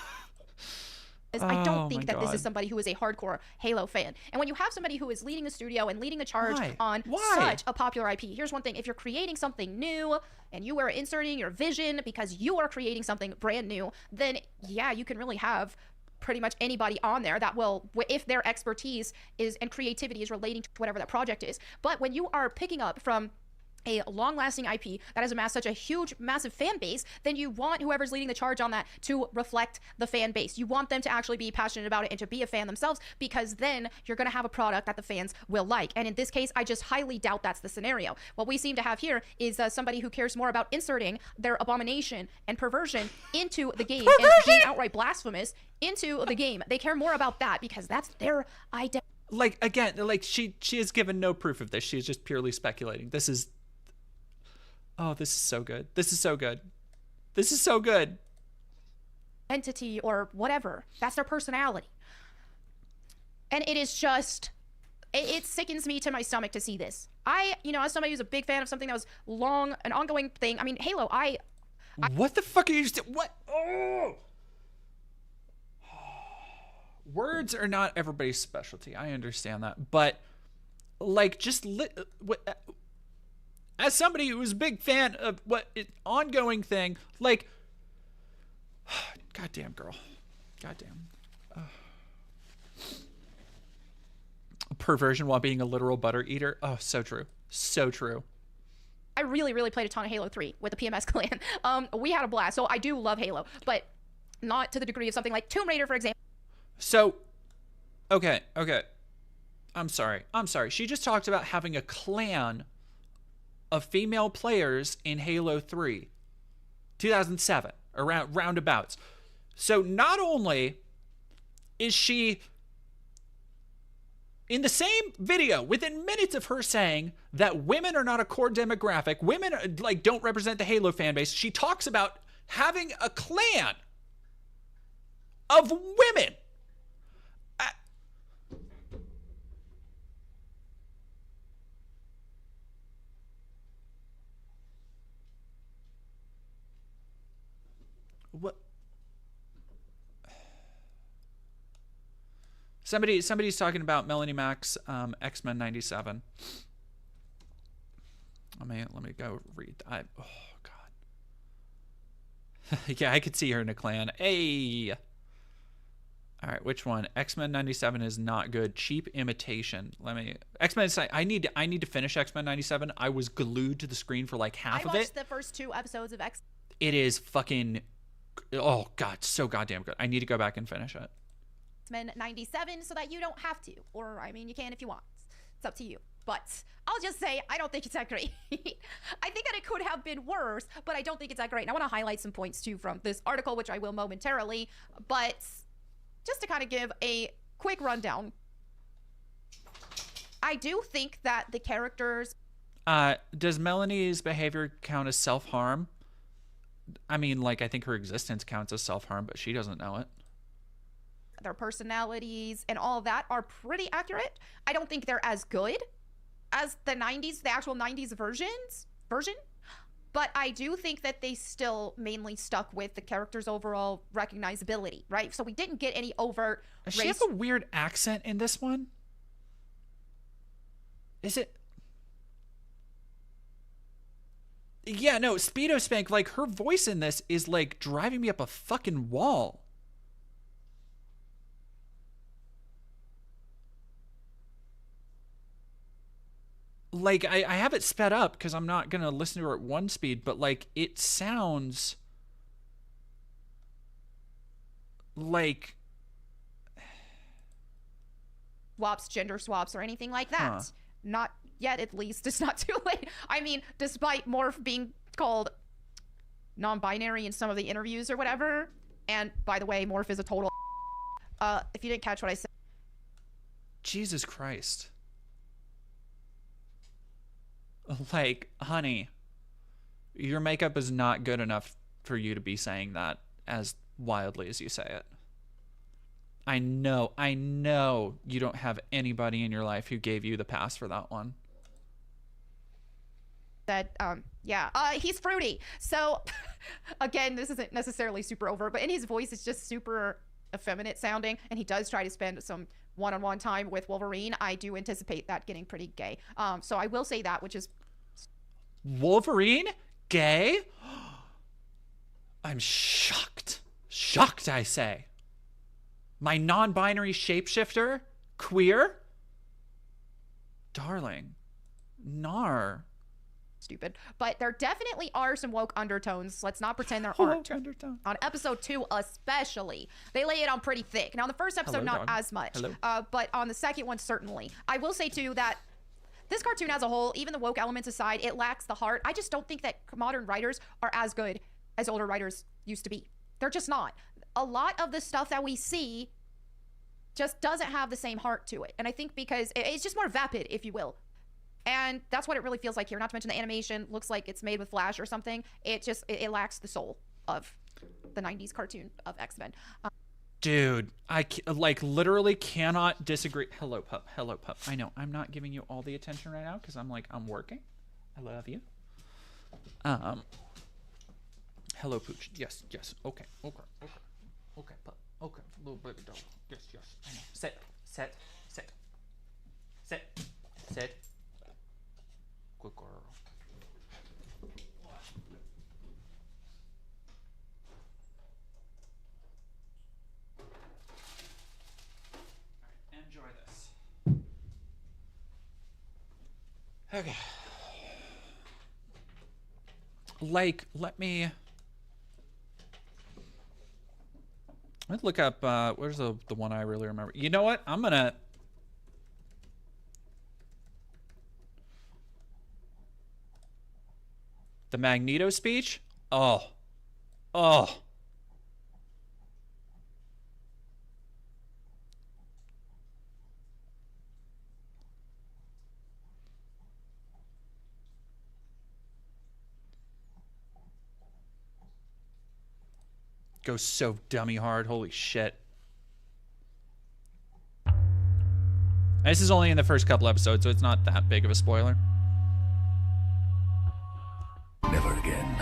don't think that this is somebody who is a hardcore Halo fan. And when you have somebody who is leading the studio and leading the charge on such a popular IP, here's one thing. If you're creating something new and you are inserting your vision because you are creating something brand new, then yeah, you can really have pretty much anybody on there that will, if their expertise is and creativity is relating to whatever that project is. But when you are picking up from a long-lasting IP that has amassed such a huge, massive fan base, then you want whoever's leading the charge on that to reflect the fan base. You want them to actually be passionate about it and to be a fan themselves, because then you're going to have a product that the fans will like. And in this case, I just highly doubt that's the scenario. What we seem to have here is somebody who cares more about inserting their abomination and perversion into the game and being outright blasphemous into the game. They care more about that because that's their identity. Like, again, like she has given no proof of this. She is just purely speculating. This is... Oh, this is so good. This is so good. This is so good. Entity or whatever. That's their personality. And it is just, it sickens me to my stomach to see this. As somebody who's a big fan of something that was long, an ongoing thing. I mean, Halo, what the fuck are you just... What? Oh! Words are not everybody's specialty. I understand that. But, like, just... As somebody who's a big fan of ongoing thing, like, goddamn girl, goddamn, perversion while being a literal butter eater. Oh, so true, so true. I really, really played a ton of Halo 3 with the PMS clan. We had a blast, so I do love Halo, but not to the degree of something like Tomb Raider, for example. So, okay. I'm sorry. She just talked about having a clan of female players in Halo 3, 2007, around roundabouts. So not only is she in the same video, within minutes of her saying that women are not a core demographic, women don't represent the Halo fan base, she talks about having a clan of women. What? Somebody's talking about Melanie Macs, X-Men 97. Let me go read. Oh God. Yeah, I could see her in a clan. Hey. All right, which one? X-Men 97 is not good. Cheap imitation. X-Men. I need to finish X-Men 97. I was glued to the screen for like half of it. I watched the first 2 episodes of X. It is fucking. Oh God, so goddamn good. I need to go back and finish it. X-Men 97 so that you don't have to. Or, I mean, you can if you want. It's up to you. But I'll just say, I don't think it's that great. I think that it could have been worse, but I don't think it's that great. And I want to highlight some points, too, from this article, which I will momentarily. But just to kind of give a quick rundown, I do think that the characters... Does Melanie's behavior count as self-harm? I mean, like, I think her existence counts as self-harm, but she doesn't know it. Their personalities and all of that are pretty accurate. I don't think they're as good as the actual 90s version, but I do think that they still mainly stuck with the character's overall recognizability, right? So we didn't get any overt Does she have a weird accent in this one? Is it? Yeah, no, Speedo Spank, like, her voice in this is, like, driving me up a fucking wall. Like, I have it sped up because I'm not going to listen to her at 1 speed, but, like, it sounds like... gender swaps, or anything like that. Not yet, at least. It's not too late. I mean, despite Morph being called non-binary in some of the interviews or whatever, and by the way, Morph is a total if you didn't catch what I said. Jesus Christ. Like, honey, Your makeup is not good enough for you to be saying that as wildly as you say it. I know you don't have anybody in your life who gave you the pass for that one. That he's fruity. So again, this isn't necessarily super overt, but in his voice it's just super effeminate sounding, and he does try to spend some one-on-one time with Wolverine. I do anticipate that getting pretty gay. So I will say that, which is Wolverine gay? I'm shocked. Shocked, I say. My non-binary shapeshifter queer? Darling. Nar. stupid, but there definitely are some woke undertones. Let's not pretend there aren't. Undertone. On episode 2 especially, they lay it on pretty thick. Now, in the first episode, Hello, not dog. as much, Hello. but on the second one, certainly. I will say, too, that this cartoon as a whole, even the woke elements aside, it lacks the heart. I just don't think that modern writers are as good as older writers used to be. They're just not. A lot of the stuff that we see just doesn't have the same heart to it. And I think because it's just more vapid, if you will. And that's what it really feels like here. Not to mention the animation looks like it's made with Flash or something. It lacks the soul of the 90s cartoon of X-Men. Dude, I literally cannot disagree. Hello, pup. Hello, pup. I know I'm not giving you all the attention right now because I'm working. I love you. Hello, Pooch. Yes. Okay, pup. Okay, little baby dog. Yes. I know. Sit. Good girl. Enjoy this. Okay. Let's look up, where's the one I really remember? You know what? The Magneto speech? Oh. Goes so dummy hard. Holy shit. This is only in the first couple episodes, so it's not that big of a spoiler. Never again.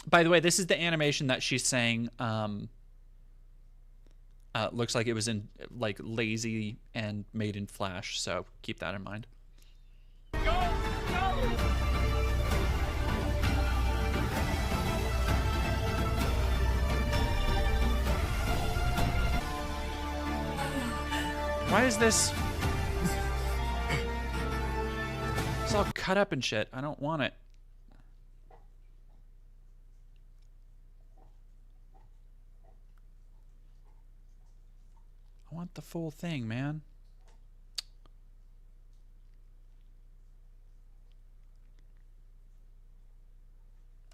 By the way, this is the animation that she's saying looks like it was in lazy and made in Flash, so keep that in mind. Why is this? It's all cut up and shit. I don't want it. I want the full thing, man.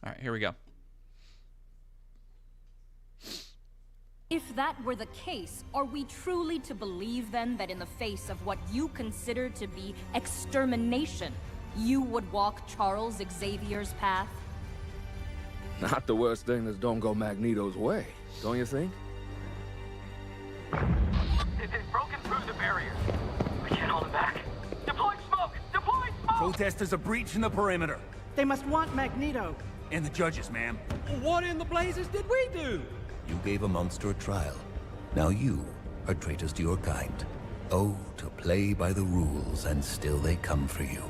All right, here we go. If that were the case, are we truly to believe then that in the face of what you consider to be extermination, you would walk Charles Xavier's path? Not the worst thing that's don't go Magneto's way, don't you think? They've broken through the barrier. We can't hold them back. Deploy smoke! Deploy smoke! Protesters are breaching the perimeter. They must want Magneto. And the judges, ma'am. What in the blazes did we do? You gave a monster a trial. Now you are traitors to your kind. Oh, to play by the rules, and still they come for you.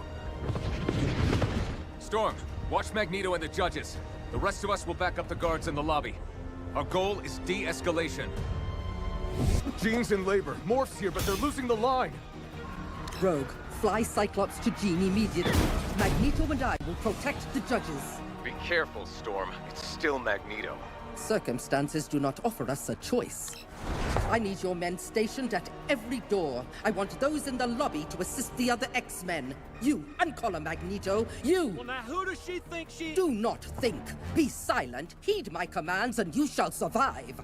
Storm, watch Magneto and the judges. The rest of us will back up the guards in the lobby. Our goal is de-escalation. Jean's in labor. Morph's here, but they're losing the line. Rogue, fly Cyclops to Jean immediately. Magneto and I will protect the judges. Be careful, Storm. It's still Magneto. Circumstances do not offer us a choice. I need your men stationed at every door. I want those in the lobby to assist the other X-Men. You, uncollar Magneto, you! Well, now who does she think she... Do not think. Be silent, heed my commands, and you shall survive.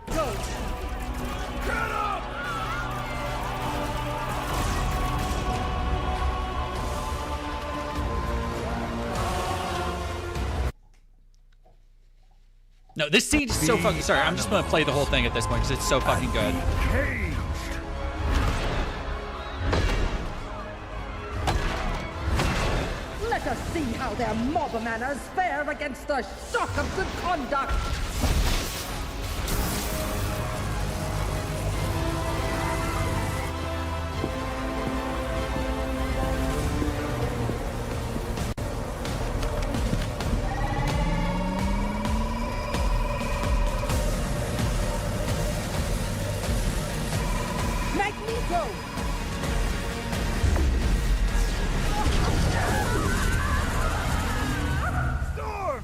Go! Get up! No, this scene is so fucking. Sorry, I'm just gonna play the whole thing at this point because it's so fucking good. Let us see how their mob manners fare against the shock of good conduct. Magneto! Storm!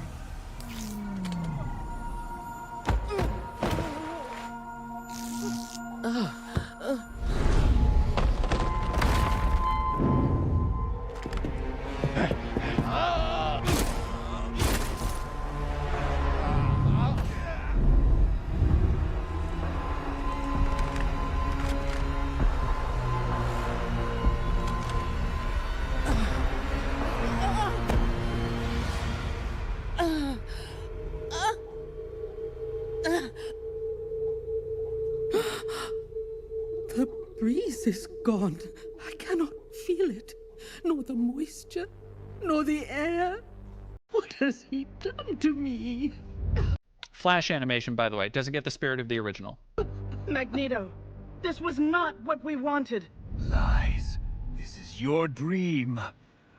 The breeze is gone. I cannot feel it. Nor the moisture, nor the air. What has he done to me? Flash animation, by the way, doesn't get the spirit of the original. Magneto, this was not what we wanted. Lies. This is your dream.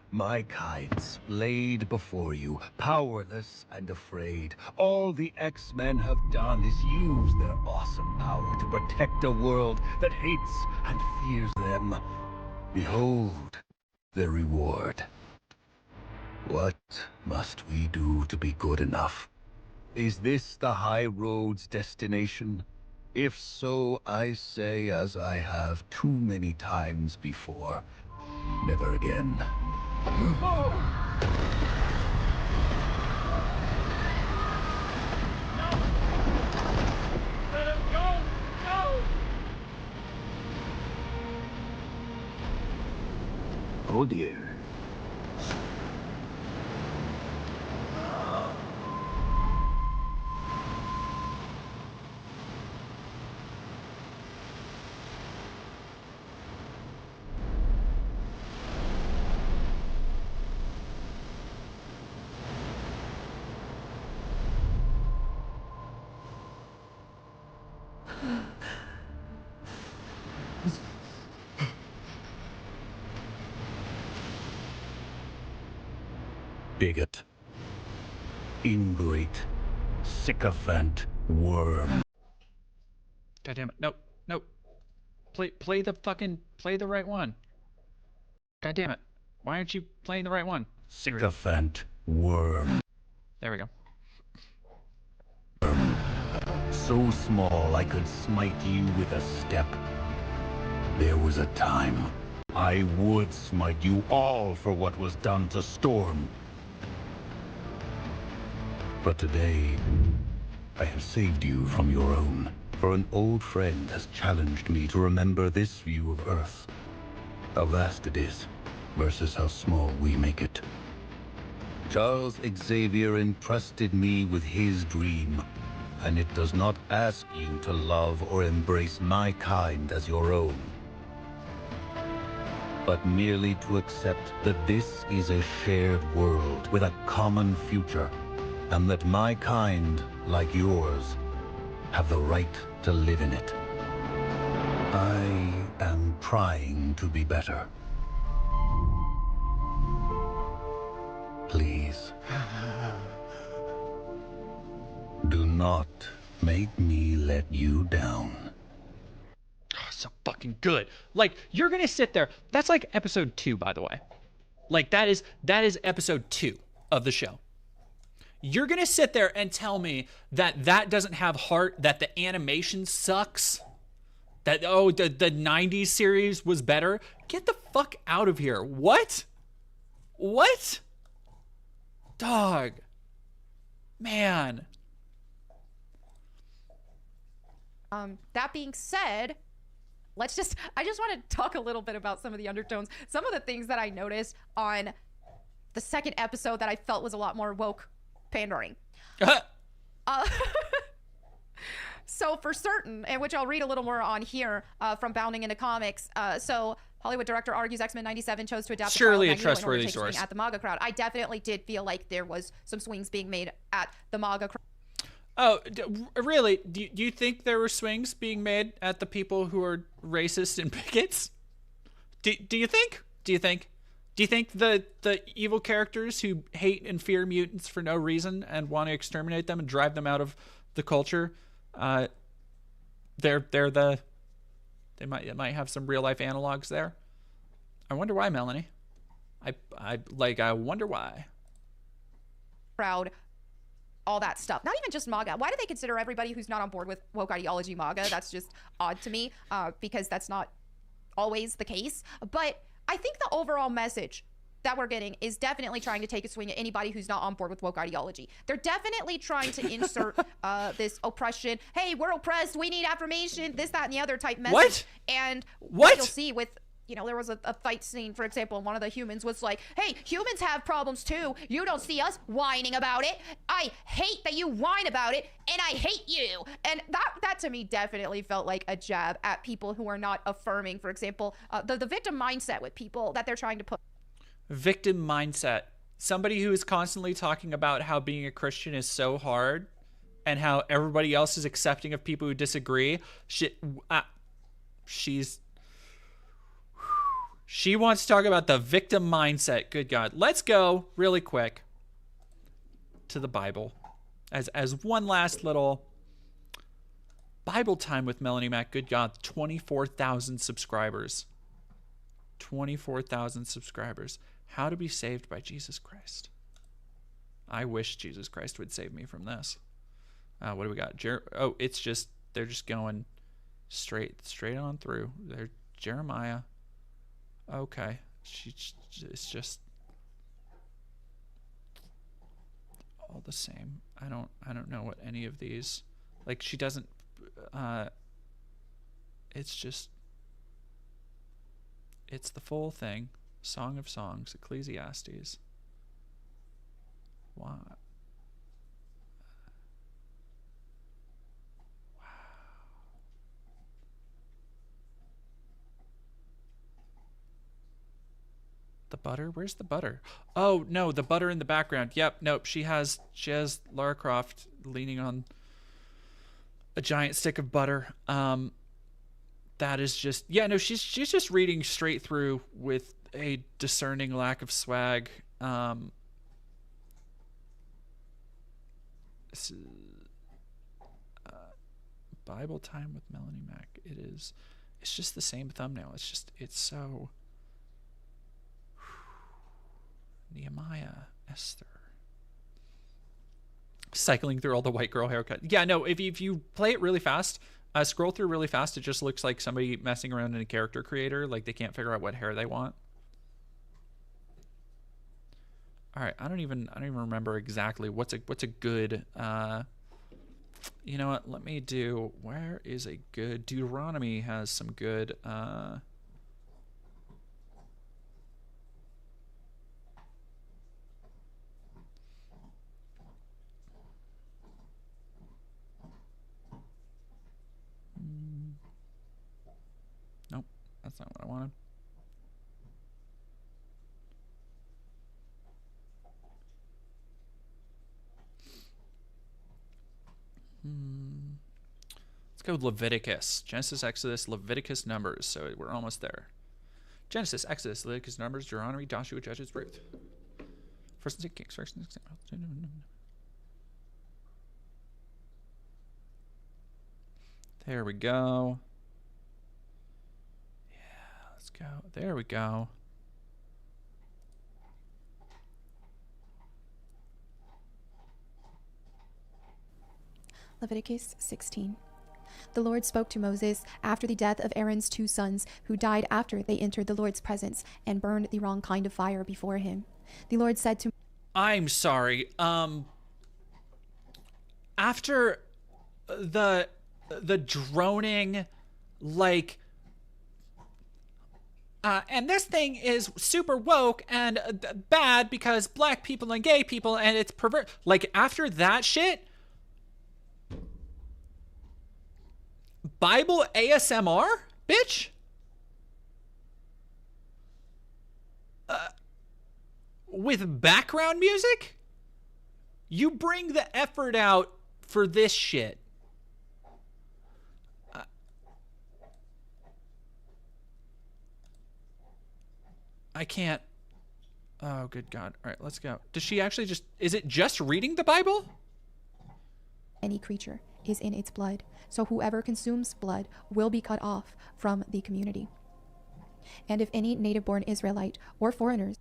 My kind splayed before you, powerless and afraid. All the X-Men have done is use their awesome power to protect a world that hates and fears them. Behold their reward. What must we do to be good enough? Is this the High Road's destination? If so, I say as I have too many times before, never again. Let him go! Go! Oh dear. Bigot. Ingrate. Sycophant. Worm. God damn it! Nope, nope. Play the right one. God damn it! Why aren't you playing the right one? Sycophant. Worm. There we go. So small I could smite you with a step. There was a time I would smite you all for what was done to Storm. But today, I have saved you from your own. For an old friend has challenged me to remember this view of Earth. How vast it is, versus how small we make it. Charles Xavier entrusted me with his dream, and it does not ask you to love or embrace my kind as your own, but merely to accept that this is a shared world with a common future, and that my kind, like yours, have the right to live in it. I am trying to be better. Please. Do not make me let you down. Oh, so fucking good. Like, you're gonna sit there. That's like episode 2, by the way. Like, that is episode 2 of the show. You're gonna sit there and tell me that doesn't have heart, that the animation sucks, that, oh, the 90s series was better? Get the fuck out of here. What? What? Dog. Man. That being said, I just want to talk a little bit about some of the undertones. Some of the things that I noticed on the second episode that I felt was a lot more woke pandering. So for certain, and which I'll read a little more on here from Bounding into Comics. So Hollywood director argues X-Men 97 chose to adapt surely the a trial of Magneto in order trustworthy to take a swing source at the MAGA crowd. I definitely did feel like there was some swings being made at the MAGA crowd. Oh, really? Do you think there were swings being made at the people who are racist and bigots? Do you think? Do you think the evil characters who hate and fear mutants for no reason and want to exterminate them and drive them out of the culture, they might have some real life analogs there? I wonder why, Melanie. I wonder why. Crowd. All that stuff. Not even just MAGA. Why do they consider everybody who's not on board with woke ideology MAGA? That's just odd to me because that's not always the case. But I think the overall message that we're getting is definitely trying to take a swing at anybody who's not on board with woke ideology. They're definitely trying to insert this oppression. Hey, we're oppressed. We need affirmation. This, that, and the other type message. What? And what you'll see with... You know, there was a fight scene, for example, and one of the humans was like, hey, humans have problems too. You don't see us whining about it. I hate that you whine about it, and I hate you. And that to me definitely felt like a jab at people who are not affirming, for example, the victim mindset with people that they're trying to put. Victim mindset. Somebody who is constantly talking about how being a Christian is so hard and how everybody else is accepting of people who disagree. She wants to talk about the victim mindset. Good God. Let's go really quick to the Bible as one last little Bible time with Melanie Mac. Good God. 24,000 subscribers. 24,000 subscribers. How to be saved by Jesus Christ. I wish Jesus Christ would save me from this. What do we got? It's just, they're just going straight on through. They're Jeremiah. Okay, it's just all the same. I don't know what any of these, like, she doesn't. It's the full thing. Song of Songs, Ecclesiastes. Why? The butter? Where's the butter? Oh no, the butter in the background. Yep, nope. She has Lara Croft leaning on a giant stick of butter. That is just, yeah, no, she's just reading straight through with a discerning lack of swag. Bible time with Melanie Mac. It's just the same thumbnail. It's so Nehemiah, Esther. Cycling through all the white girl haircut. Yeah, no, if you play it really fast, scroll through really fast, it just looks like somebody messing around in a character creator, like they can't figure out what hair they want. All right, I don't even remember exactly what's a good you know what? Let me do, where is a good, Deuteronomy has some good nope, that's not what I wanted. Let's go with Leviticus. Genesis, Exodus, Leviticus, Numbers. So we're almost there. Genesis, Exodus, Leviticus, Numbers, Deuteronomy, Joshua, Judges, Ruth. First and Second Kings, First and Second Samuel. There we go. Yeah, let's go. There we go. Leviticus 16. The Lord spoke to Moses after the death of Aaron's 2 sons, who died after they entered the Lord's presence and burned the wrong kind of fire before him. The Lord said to... I'm sorry. After the droning, like... and this thing is super woke and bad because black people and gay people and it's pervert. Like, after that shit... Bible ASMR, bitch? With background music? You bring the effort out for this shit. I can't. Oh, good God. All right, let's go. Does she actually just... Is it just reading the Bible? Any creature is in its blood, so whoever consumes blood will be cut off from the community. And if any native-born Israelite or foreigners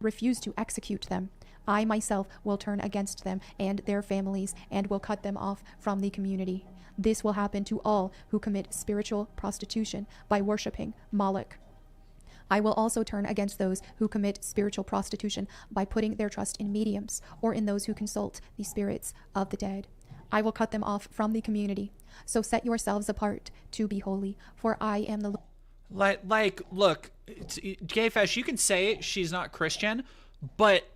refuse to execute them, I myself will turn against them and their families and will cut them off from the community. This will happen to all who commit spiritual prostitution by worshiping Moloch. I will also turn against those who commit spiritual prostitution by putting their trust in mediums or in those who consult the spirits of the dead. I will cut them off from the community. So set yourselves apart to be holy, for I am the Lord. Like, look, Gayfesh, you can say she's not Christian, but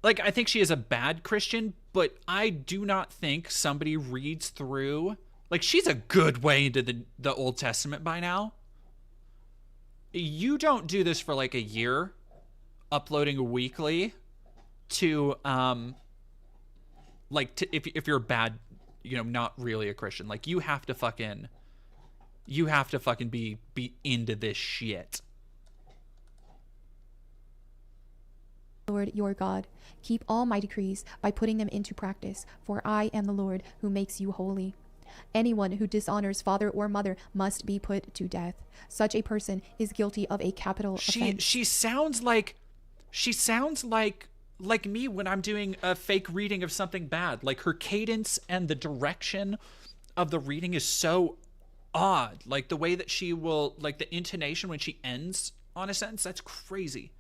like, I think she is a bad Christian, but I do not think somebody reads through, like, she's a good way into the Old Testament by now. You don't do this for like a year, uploading weekly to, like, if you're bad, you know, not really a Christian, like, you have to fucking be into this shit. Lord your God. Keep all my decrees by putting them into practice, for I am the Lord who makes you holy. Anyone who dishonors father or mother must be put to death. Such a person is guilty of a capital offense. She sounds like me when I'm doing a fake reading of something bad. Like, her cadence and the direction of the reading is so odd. Like, the way that she will, like, the intonation when she ends on a sentence, that's crazy.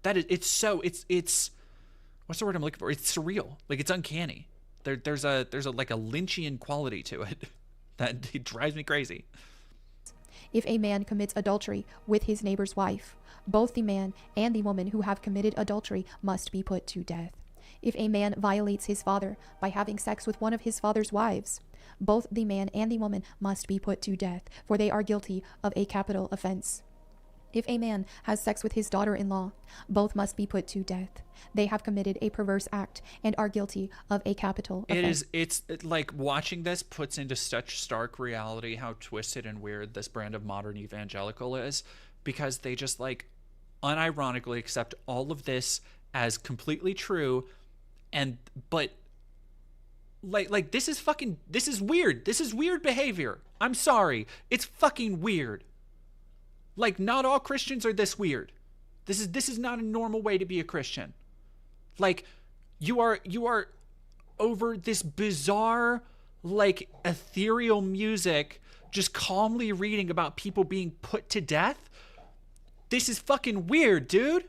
It's what's the word I'm looking for? It's surreal. Like, it's uncanny. There's a like a Lynchian quality to it that it drives me crazy. If a man commits adultery with his neighbor's wife, both the man and the woman who have committed adultery must be put to death. If a man violates his father by having sex with one of his father's wives, both the man and the woman must be put to death, for they are guilty of a capital offense. If a man has sex with his daughter-in-law, both must be put to death. They have committed a perverse act and are guilty of a capital offense. It's like, watching this puts into such stark reality how twisted and weird this brand of modern evangelical is, because they just, like, unironically accept all of this as completely true, but like this is weird. This is weird behavior. I'm sorry. It's fucking weird. Like, not all Christians are this weird. This is not a normal way to be a Christian. Like, you are over this bizarre, like, ethereal music, just calmly reading about people being put to death. This is fucking weird, dude.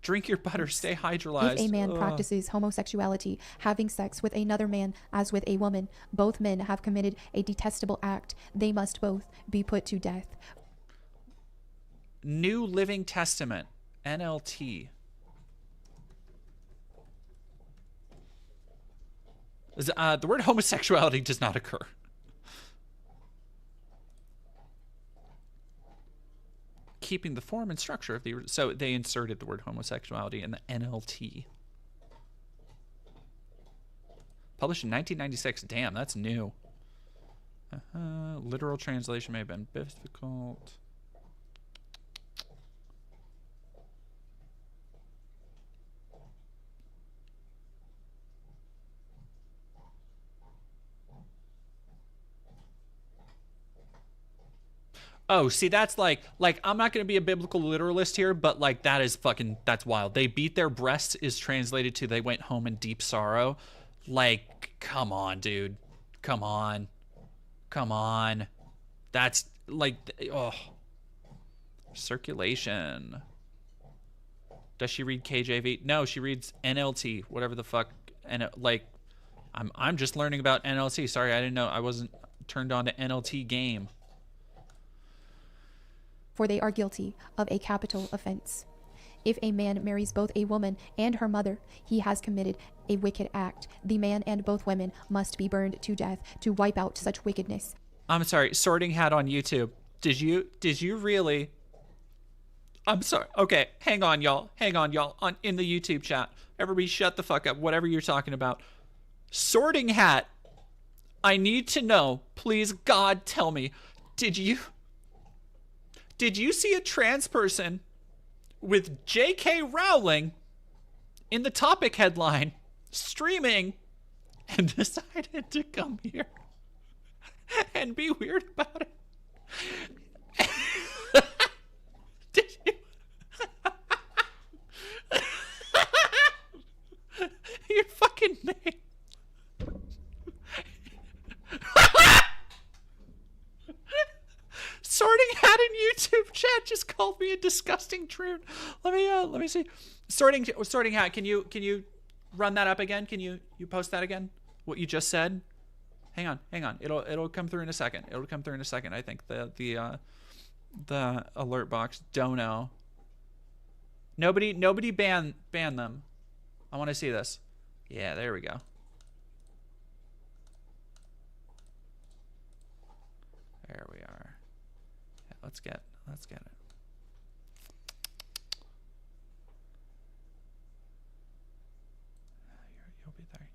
Drink your butter, stay hydrolyzed. If a man practices homosexuality, having sex with another man as with a woman, both men have committed a detestable act. They must both be put to death. New Living Testament, NLT. The word homosexuality does not occur. Keeping the form and structure of the... So they inserted the word homosexuality in the NLT. Published in 1996. Damn, that's new. Literal translation may have been difficult. Oh, see, that's like I'm not going to be a biblical literalist here, but like that's wild. They beat their breasts is translated to they went home in deep sorrow. Like, come on, dude. Come on. That's like, oh. Circulation. Does she read KJV? No, she reads NLT, whatever the fuck. And like, I'm just learning about NLT. Sorry, I didn't know. I wasn't turned on to NLT game. For they are guilty of a capital offense. If a man marries both a woman and her mother, he has committed a wicked act. The man and both women must be burned to death to wipe out such wickedness. I'm sorry, Sorting Hat on YouTube. Did you really? I'm sorry. Okay, hang on, y'all. Hang on, y'all. In the YouTube chat. Everybody shut the fuck up, whatever you're talking about. Sorting Hat, I need to know, please God tell me, did you see a trans person with J.K. Rowling in the topic headline streaming and decided to come here and be weird about it? Did you? Your fucking name. Sorting Hat in YouTube chat just called me a disgusting troon. Let me see. Sorting Hat, can you run that up again? Can you post that again? What you just said? Hang on. It'll come through in a second. I think the alert box. Don't know. Nobody ban them. I want to see this. Yeah, there we go. There we are. Yeah, let's get it.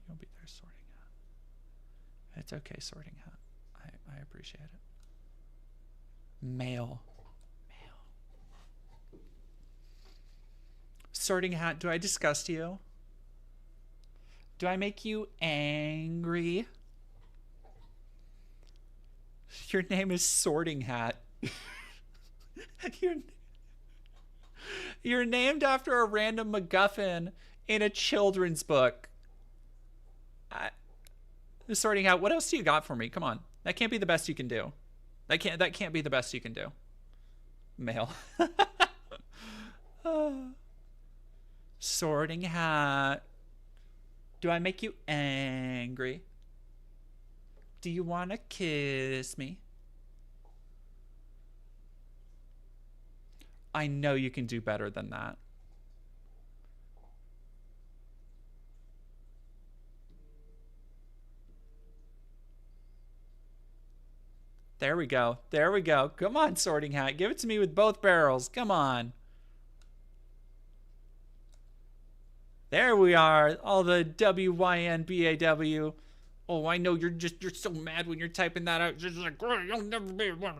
You'll be there, Sorting Hat. It's okay, Sorting Hat. I appreciate it. Mail. Sorting Hat, do I disgust you? Do I make you angry? Your name is Sorting Hat. You're named after a random MacGuffin in a children's book. Sorting Hat, what else do you got for me? Come on. That can't be the best you can do. That can't be the best you can do. Mail. Sorting Hat. Do I make you angry? Do you want to kiss me? I know you can do better than that. There we go. Come on, Sorting Hat. Give it to me with both barrels. Come on. There we are. All the WYNBAW. Oh, I know you're so mad when you're typing that out. You're just like, you'll never be one.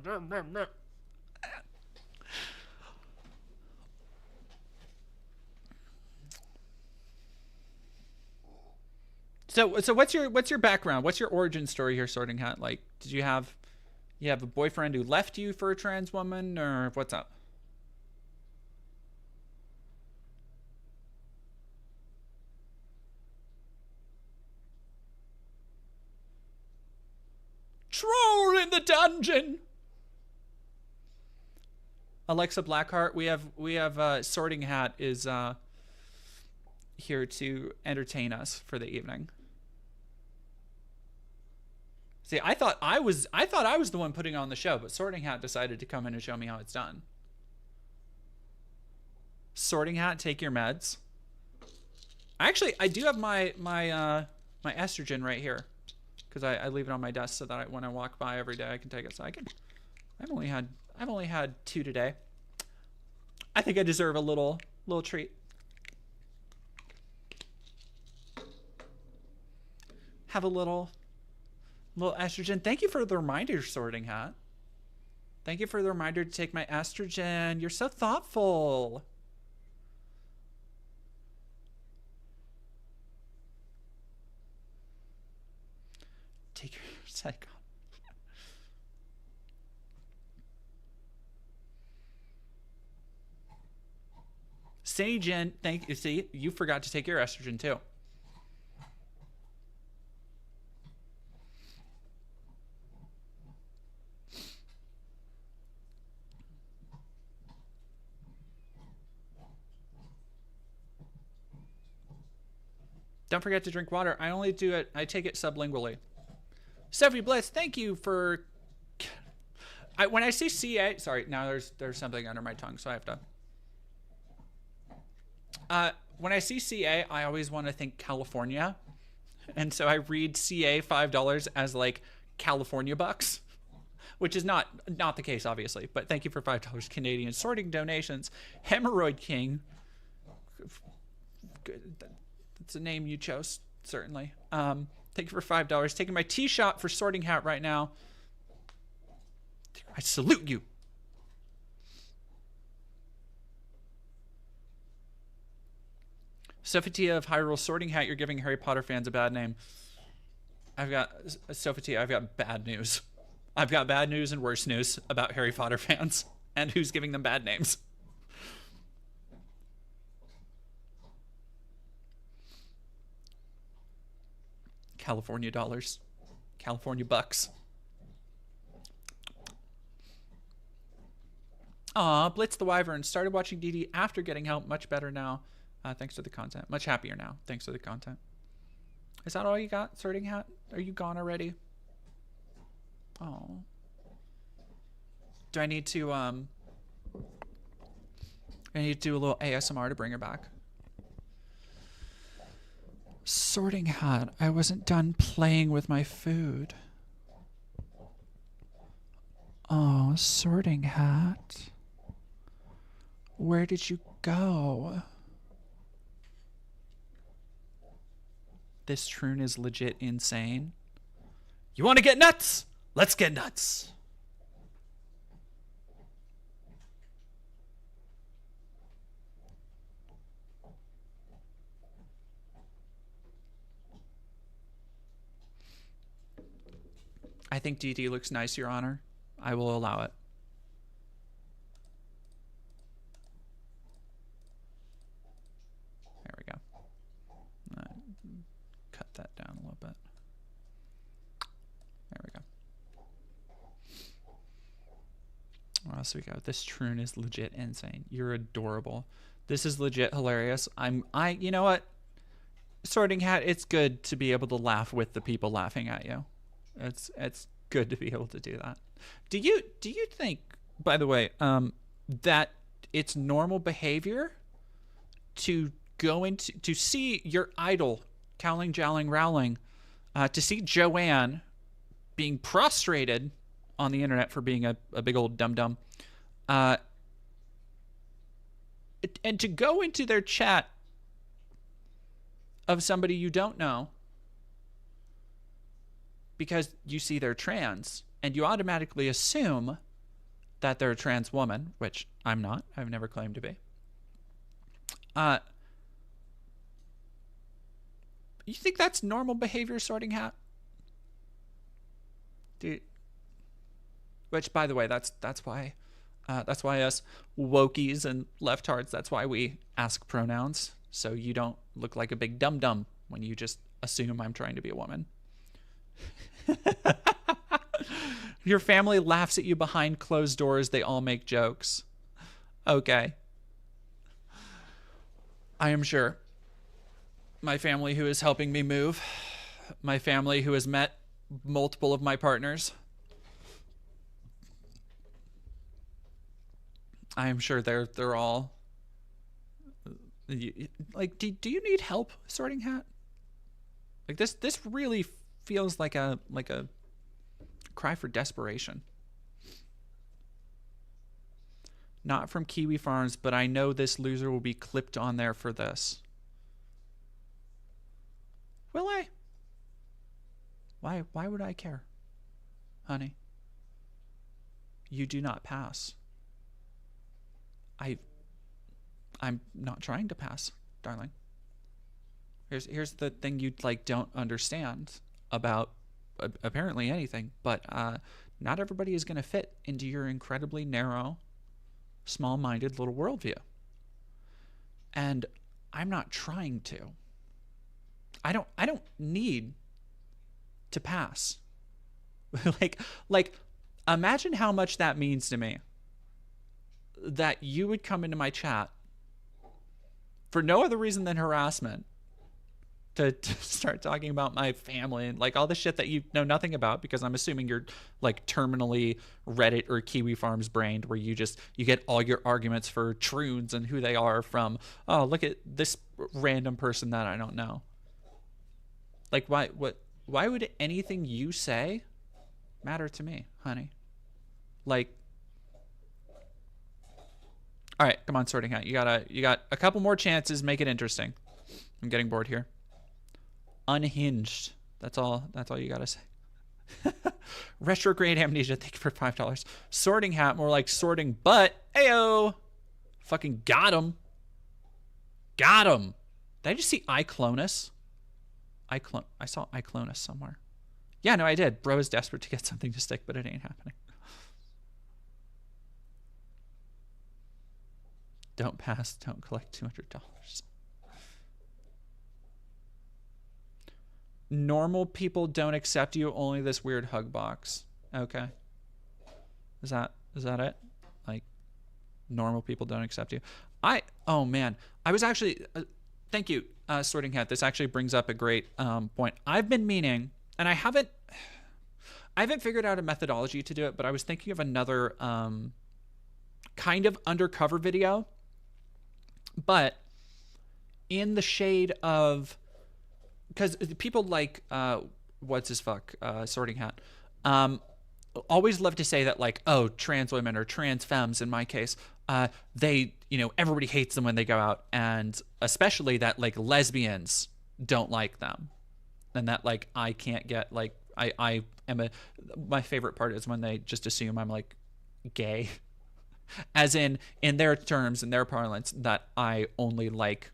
So what's your background? What's your origin story here, Sorting Hat? Like, did you have a boyfriend who left you for a trans woman, or what's up? Troll in the dungeon. Alexa Blackheart, we have Sorting Hat is here to entertain us for the evening. See, I thought I was the one putting on the show, but Sorting Hat decided to come in and show me how it's done. Sorting Hat, take your meds. Actually, I do have my estrogen right here, because I leave it on my desk so that when I walk by every day I can take it. So I've only had 2 today. I think I deserve a little treat. Have a little estrogen. Thank you for the reminder, Sorting Hat. Thank you for the reminder to take my estrogen. You're so thoughtful. Take your psycho. Jen, thank you. See, you forgot to take your estrogen too. Don't forget to drink water. I only do it, I take it sublingually. Sophie Bliss, thank you for... when I see CA... Sorry, now there's something under my tongue, so I have to... When I see CA, I always want to think California. And so I read CA $5 as like California bucks, which is not the case, obviously. But thank you for $5 Canadian sorting donations. Hemorrhoid King. That's a name you chose, certainly. Thank you for $5. Taking my tea shot for Sorting Hat right now. I salute you. Sophatia of Hyrule Sorting Hat, you're giving Harry Potter fans a bad name. Sophatia, I've got bad news. I've got bad news and worse news about Harry Potter fans and who's giving them bad names. California dollars. California bucks. Aw, Blitz the Wyvern started watching DD after getting help. Much better now. Thanks to the content. Much happier now. Thanks to the content. Is that all you got, Sorting Hat? Are you gone already? Oh. Do I need to do a little ASMR to bring her back? Sorting Hat, I wasn't done playing with my food. Oh, Sorting Hat. Where did you go? This troon is legit insane. You want to get nuts? Let's get nuts. I think DD looks nice, Your Honor. I will allow it. There we go. Cut that down a little bit. There we go. What else we got? This troon is legit insane. You're adorable. This is legit hilarious. You know what? Sorting Hat, it's good to be able to laugh with the people laughing at you. It's good to be able to do that. Do you think, by the way, that it's normal behavior to go into to see your idol Cowling, Jowling, Rowling, to see Joanne being prostrated on the internet for being a big old dum-dum, and to go into their chat of somebody you don't know because you see they're trans, and you automatically assume that they're a trans woman, which I'm not. I've never claimed to be. You think that's normal behavior, Sorting Hat? Which, by the way, that's why us wokies and leftards, that's why we ask pronouns, so you don't look like a big dum-dum when you just assume I'm trying to be a woman. Your family laughs at you behind closed doors. They all make jokes. Okay. I am sure. My family who is helping me move. My family who has met multiple of my partners. I am sure they're all like, do you need help, Sorting Hat? Like this really feels like a cry for desperation. Not from Kiwi Farms, but I know this loser will be clipped on there for this. Will I? Why would I care? Honey, you do not pass. I'm not trying to pass, darling. Here's the thing you don't understand about apparently anything, but not everybody is going to fit into your incredibly narrow, small-minded little worldview. And I'm not trying to. I don't need to pass. like imagine how much that means to me that you would come into my chat for no other reason than harassment to start talking about my family and like all the shit that you know nothing about, because I'm assuming you're like terminally Reddit or Kiwi Farms brained, where you get all your arguments for troons and who they are from, oh, look at this random person that I don't know. Like, why would anything you say matter to me, honey? Like, all right, come on, Sorting Hat. You got a couple more chances. Make it interesting. I'm getting bored here. Unhinged. That's all you gotta say. Retrograde Amnesia, thank you for $5. Sorting Hat, more like sorting butt. Ayo. Fucking got him. Got him. Did I just see iClonus? I saw iClonus somewhere. Yeah, no, I did. Bro is desperate to get something to stick, but it ain't happening. Don't pass, don't collect $200. Normal people don't accept you, only this weird hug box. Okay. Is that it? Like, normal people don't accept you. Oh man, I was actually, thank you, Sorting Hat. This actually brings up a great point. I've been meaning, and I haven't figured out a methodology to do it, but I was thinking of another kind of undercover video, but in the shade of, because people like Sorting Hat always love to say that, like, oh, trans women or trans femmes in my case, they, everybody hates them when they go out, and especially that like lesbians don't like them, and that like I can't get, like, I am my favorite part is when they just assume I'm like gay, as in their terms, in their parlance, that I only like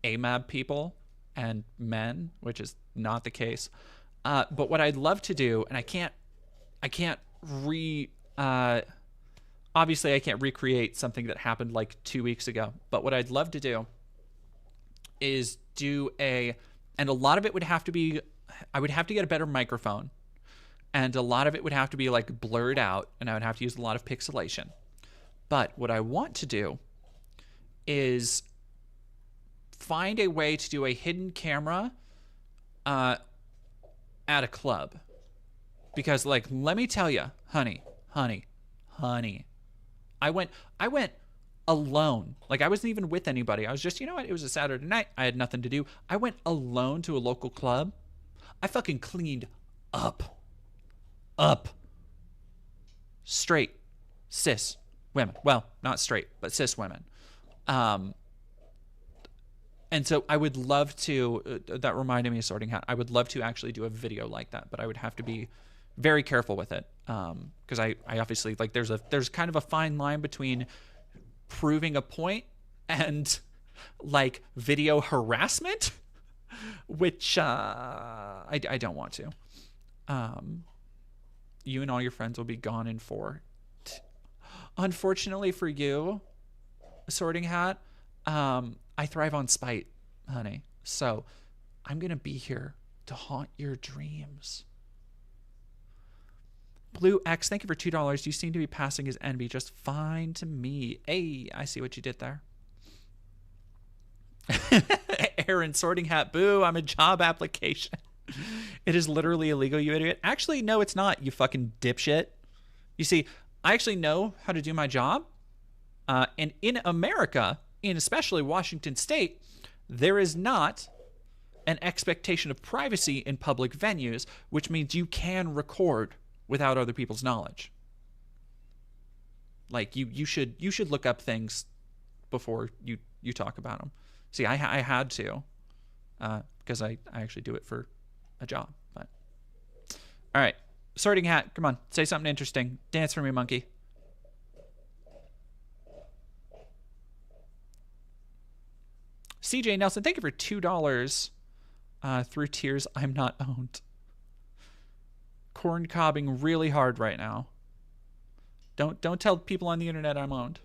AMAB people and men, which is not the case. But what I'd love to do, and obviously I can't recreate something that happened like 2 weeks ago, but what I'd love to do is and a lot of it would have to be, I would have to get a better microphone, and a lot of it would have to be like blurred out, and I would have to use a lot of pixelation. But what I want to do is find a way to do a hidden camera at a club. Because, like, let me tell you, honey, I went alone. Like, I wasn't even with anybody. I was just, you know what? It was a Saturday night. I had nothing to do. I went alone to a local club. I fucking cleaned up. Straight, cis women. Well, not straight, but cis women. And so I would love to, that reminded me of Sorting Hat, I would love to actually do a video like that, but I would have to be very careful with it. Because I obviously, like, there's kind of a fine line between proving a point and like video harassment, which I don't want to. You and all your friends will be gone in 4. Unfortunately for you, Sorting Hat, I thrive on spite, honey. So I'm going to be here to haunt your dreams. Blue X, thank you for $2. You seem to be passing as envy just fine to me. Hey, I see what you did there. Aaron, Sorting Hat, boo, I'm a job application. It is literally illegal, you idiot. Actually, no, it's not, you fucking dipshit. You see, I actually know how to do my job. And in America, in especially Washington State, there is not an expectation of privacy in public venues, which means you can record without other people's knowledge. Like, you should look up things before you talk about them. See, I had to, because I actually do it for a job. But all right, Sorting Hat, come on, say something interesting. Dance for me, monkey. CJ Nelson, thank you for $2 through tiers. I'm not owned. Corn cobbing really hard right now. Don't tell people on the internet I'm owned.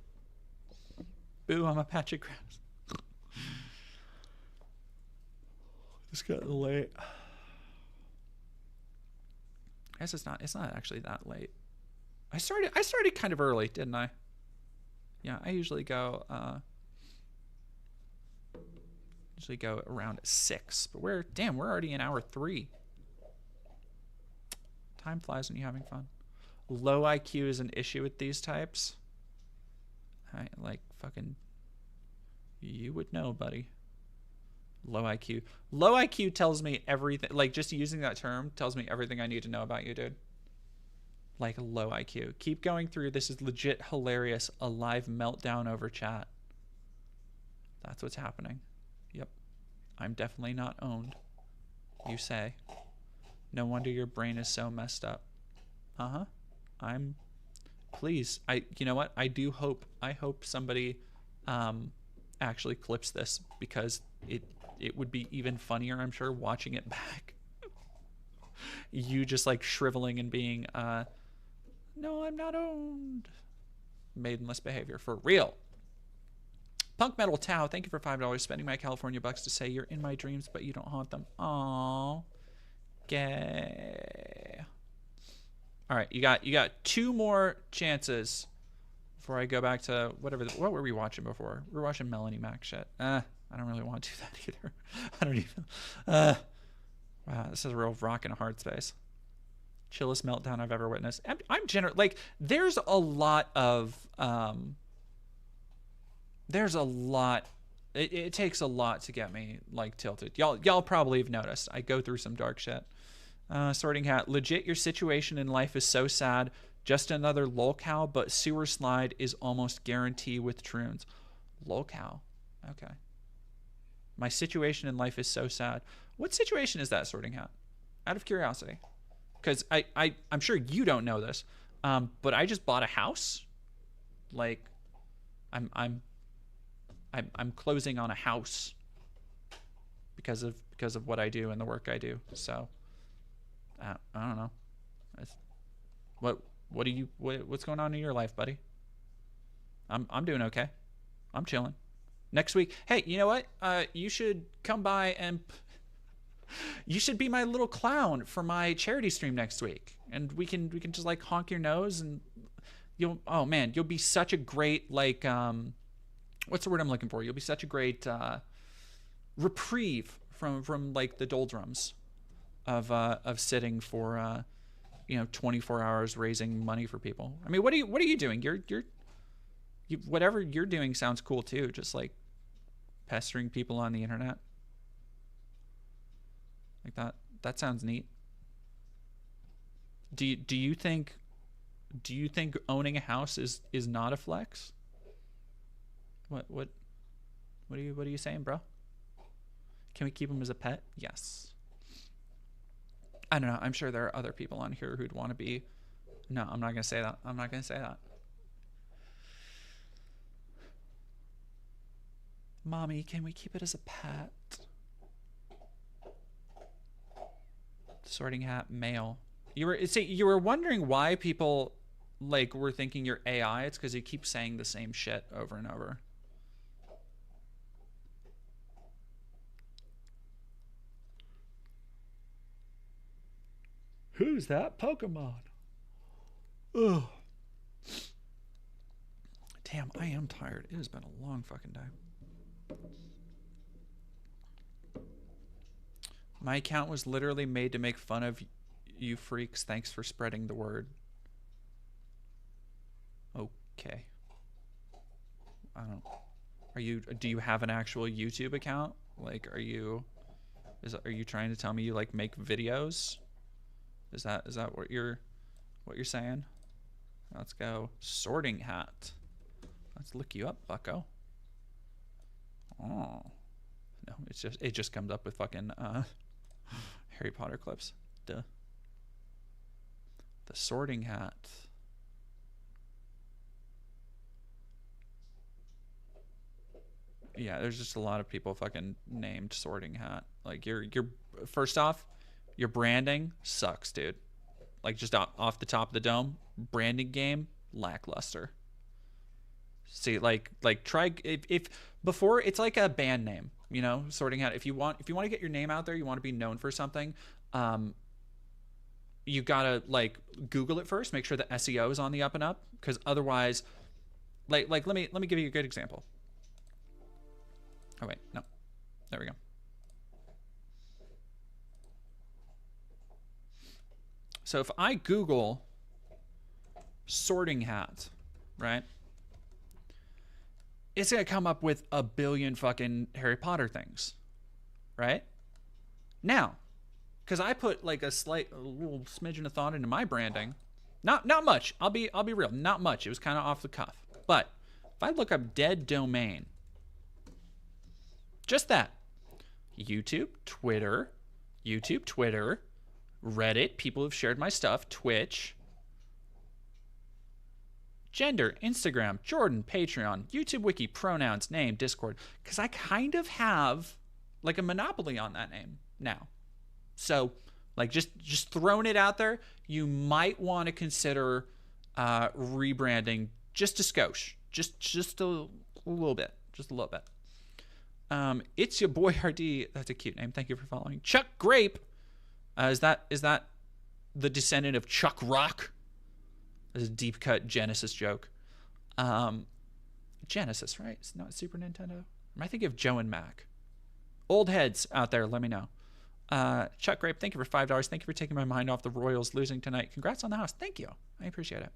Boo, I'm a patch of grass. It's getting late. I guess it's not actually that late. I started kind of early, didn't I? Yeah, I usually go Usually go around 6, but we're already in hour 3. Time flies when you're having fun. Low IQ is an issue with these types. Like fucking, you would know, buddy. Low IQ. Low IQ tells me everything. Like, just using that term tells me everything I need to know about you, dude. Like, low IQ. Keep going through. This is legit hilarious. A live meltdown over chat. That's what's happening. Yep. I'm definitely not owned. You say. No wonder your brain is so messed up. Uh-huh. Please. You know what? I hope somebody actually clips this, because it would be even funnier, I'm sure, watching it back. You just like shriveling and being no, I'm not owned. Maidenless behavior for real. Punk Metal Tau, thank you for $5. Spending my California bucks to say you're in my dreams, but you don't haunt them. Aww. Gay. All right, you got 2 more chances before I go back to whatever. What were we watching before? We were watching Melanie Mac shit. I don't really want to do that either. I don't even. Wow, this is a real rock and a hard space. Chillest meltdown I've ever witnessed. I'm like, there's a lot of it takes a lot to get me like tilted. Y'all probably have noticed I go through some dark shit. Sorting Hat, legit, your situation in life is so sad. Just another lolcow, but sewer slide is almost guarantee with Troons. Lolcow. Okay. My situation in life is so sad. What situation is that, Sorting Hat? Out of curiosity. Because I'm sure you don't know this, but I just bought a house. Like, I'm closing on a house because of what I do and the work I do. So I don't know. What's going on in your life, buddy? I'm doing okay. I'm chilling. Next week, hey, you know what? You should come by and you should be my little clown for my charity stream next week, and we can just like honk your nose, and you'll be such a great, like, what's the word I'm looking for? You'll be such a great reprieve from like the doldrums of sitting for 24 hours raising money for people. I mean, what are you doing? You whatever you're doing sounds cool too. Just like pestering people on the internet. Like that sounds neat. Do you think owning a house is not a flex? What are you saying, bro? Can we keep him as a pet? Yes. I don't know. I'm sure there are other people on here who'd want to be. No, I'm not gonna say that. I'm not gonna say that. Mommy, can we keep it as a pet? Sorting Hat, male. You were wondering why people like were thinking you're AI. It's because you keep saying the same shit over and over. Who's that Pokemon? Ugh. Damn, I am tired. It has been a long fucking day. My account was literally made to make fun of you freaks. Thanks for spreading the word. Okay. I don't. Do you have an actual YouTube account? Like, are you trying to tell me you like make videos? Is that what you're saying? Let's go. Sorting Hat. Let's look you up, bucko. Oh. No, it just comes up with fucking Harry Potter clips. Duh. The Sorting Hat. Yeah, there's just a lot of people fucking named Sorting Hat. Like you're first off, your branding sucks, dude. Like just off the top of the dome, branding game lackluster. See, like try if before it's like a band name, Sorting Hat. If you want to get your name out there, you want to be known for something, you gotta like Google it first, make sure the SEO is on the up and up, because otherwise, like let me give you a good example. Oh wait, no, There we go. So if I Google sorting hat, right? It's going to come up with a billion fucking Harry Potter things, right? Now, because I put like a little smidgen of thought into my branding, not much. I'll be real, not much. It was kind of off the cuff. But if I look up dead domain, just that, YouTube, Twitter, Reddit, people who've shared my stuff, Twitch, gender, Instagram, Jordan, Patreon, YouTube Wiki, pronouns, name, Discord, because I kind of have like a monopoly on that name now. So like just throwing it out there, you might want to consider rebranding just a skosh, just a little bit, It's your boy RD. That's a cute name. Thank you for following. Chuck Grape. Is that the descendant of Chuck Rock? This is a deep cut Genesis joke. Genesis, right? It's not Super Nintendo. Am I thinking of Joe and Mac? Old heads out there, let me know. Chuck Grape, thank you for $5. Thank you for taking my mind off the Royals losing tonight. Congrats on the house. Thank you. I appreciate it.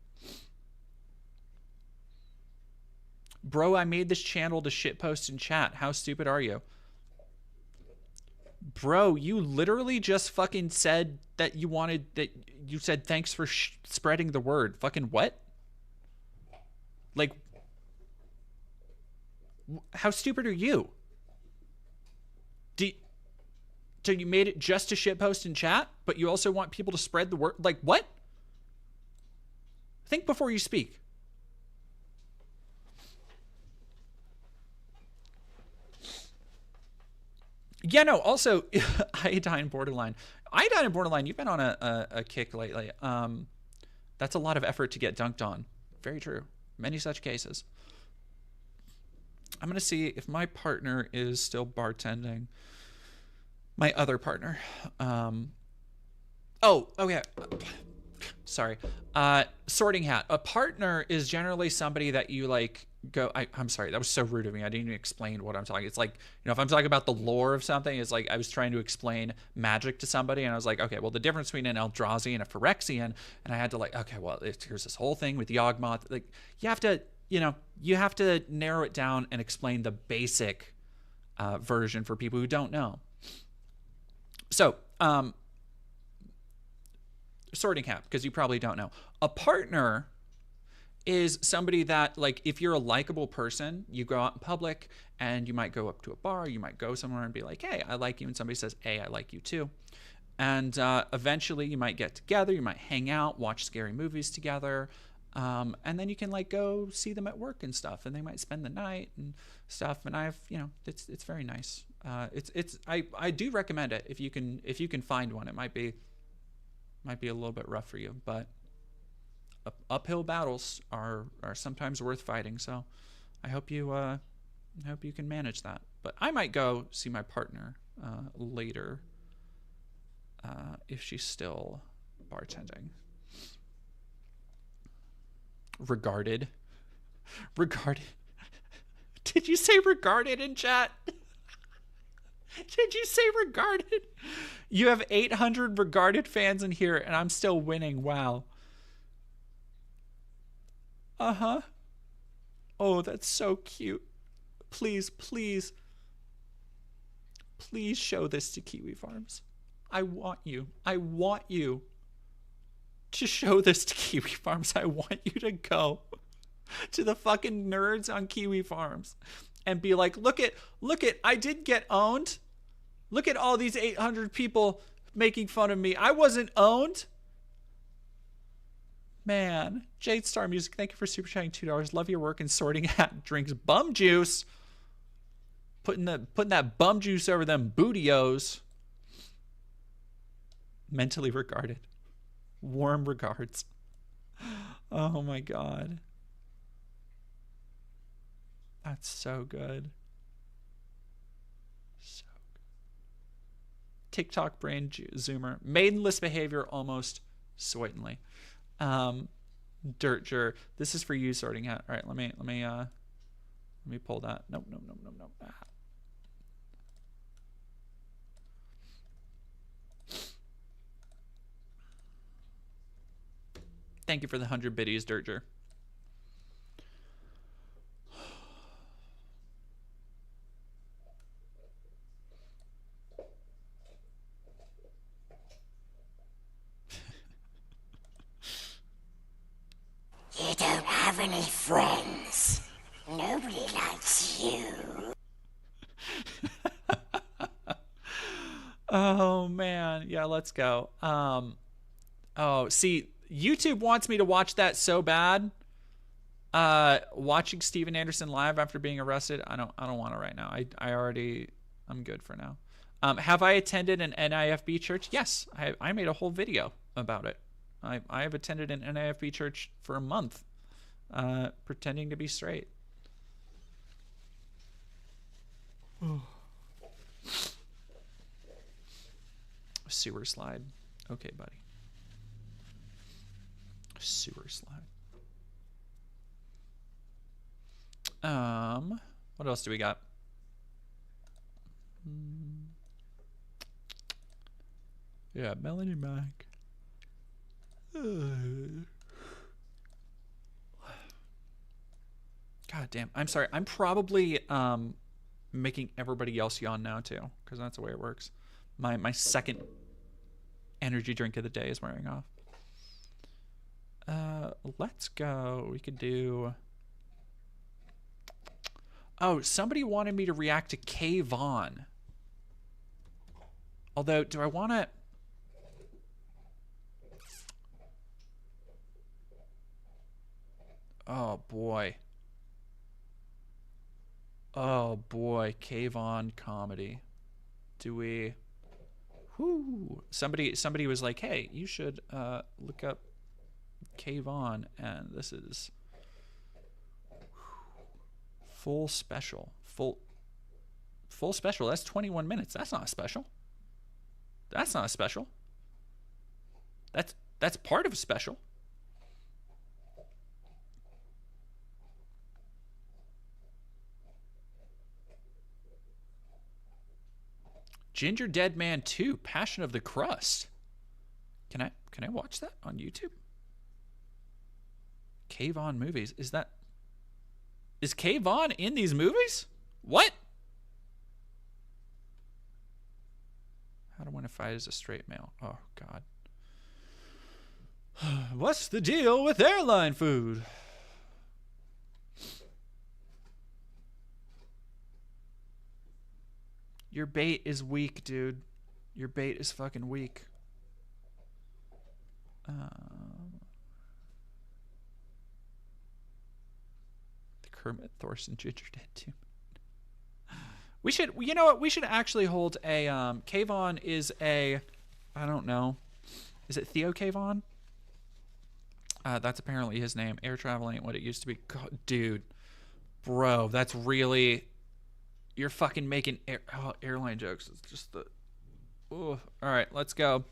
Bro, I made this channel to shitpost in chat. How stupid are you? Bro, you literally just fucking said that you said thanks for spreading the word. Fucking what? Like, how stupid are you? So you made it just to shitpost in chat, but you also want people to spread the word? Like, what? Think before you speak. Yeah, no, also, Iodine Borderline. Iodine and Borderline, you've been on a kick lately. That's a lot of effort to get dunked on. Very true. Many such cases. I'm going to see if my partner is still bartending. My other partner. Oh, okay. Sorry. Sorting hat. A partner is generally somebody that you like go. I'm sorry. That was so rude of me. I didn't even explain what I'm talking. It's like, if I'm talking about the lore of something, it's like I was trying to explain magic to somebody, and I was like, okay, well, the difference between an Eldrazi and a Phyrexian, and I had to like, okay, well, here's this whole thing with Yawgmoth. Like, you have to narrow it down and explain the basic version for people who don't know. So, sorting hat, because you probably don't know. A partner is somebody that, like, if you're a likable person, you go out in public and you might go up to a bar, you might go somewhere and be like, hey, I like you. And somebody says, hey, I like you too. And eventually you might get together, you might hang out, watch scary movies together. And then you can like go see them at work and stuff, and they might spend the night and stuff. And I've, it's very nice. I do recommend it if you can find one. It might be a little bit rough for you, but uphill battles are sometimes worth fighting. So I hope you can manage that. But I might go see my partner later if she's still bartending. Regarded. Did you say regarded in chat? Did you say regarded? You have 800 regarded fans in here, and I'm still winning. Wow. Uh-huh. Oh, that's so cute. Please, please. Please show this to Kiwi Farms. I want you to show this to Kiwi Farms. I want you to go to the fucking nerds on Kiwi Farms and be like, look at, I did get owned. Look at all these 800 people making fun of me. I wasn't owned. Man, Jade Star Music, thank you for super chatting $2. Love your work in sorting hat. Drinks bum juice. Putting that bum juice over them bootios. Mentally regarded. Warm regards. Oh my God. That's so good. So good. TikTok brain zoomer. Maidenless behavior almost certainly. Dirt Jur. This is for you, sorting hat. All right, let me pull that. Nope. Thank you for the 100 biddies, Dirger. You don't have any friends. Nobody likes you. Oh man, yeah, let's go. Oh, see, YouTube wants me to watch that so bad. Watching Steven Anderson live after being arrested, I don't want to right now. I'm good for now. Have I attended an NIFB church? Yes, I made a whole video about it. I have attended an NIFB church for a month, pretending to be straight. Sewer slide. Okay, buddy. Sewer slide. What else do we got? Yeah, Melanie Mac. God damn. I'm sorry. I'm probably making everybody else yawn now too, because that's the way it works. My second energy drink of the day is wearing off. Let's go. We could do... Oh, somebody wanted me to react to Kay Vaughn. Although, do I want to... Oh, boy. Oh, boy. Kay Vaughn comedy. Do we... Whoo. Somebody was like, hey, you should look up Kay Vaughn, and this is full special. Full special. That's 21 minutes. That's not a special. That's not a special. That's part of a special. Ginger Dead Man 2, Passion of the Crust. Can I watch that on YouTube? Kay Vaughn movies. Is Kay Vaughn in these movies? What? How to win a fight as a straight male. Oh, God. What's the deal with airline food? Your bait is weak, dude. Your bait is fucking weak. The Kermit Thorson Ginger Dead too. We should, you know what? We should actually hold a. Kayvon is a. I don't know. Is it Theo Kayvon? That's apparently his name. Air travel ain't what it used to be. God, dude, bro, that's really. You're fucking making airline jokes. It's just the... Ooh. All right, let's go.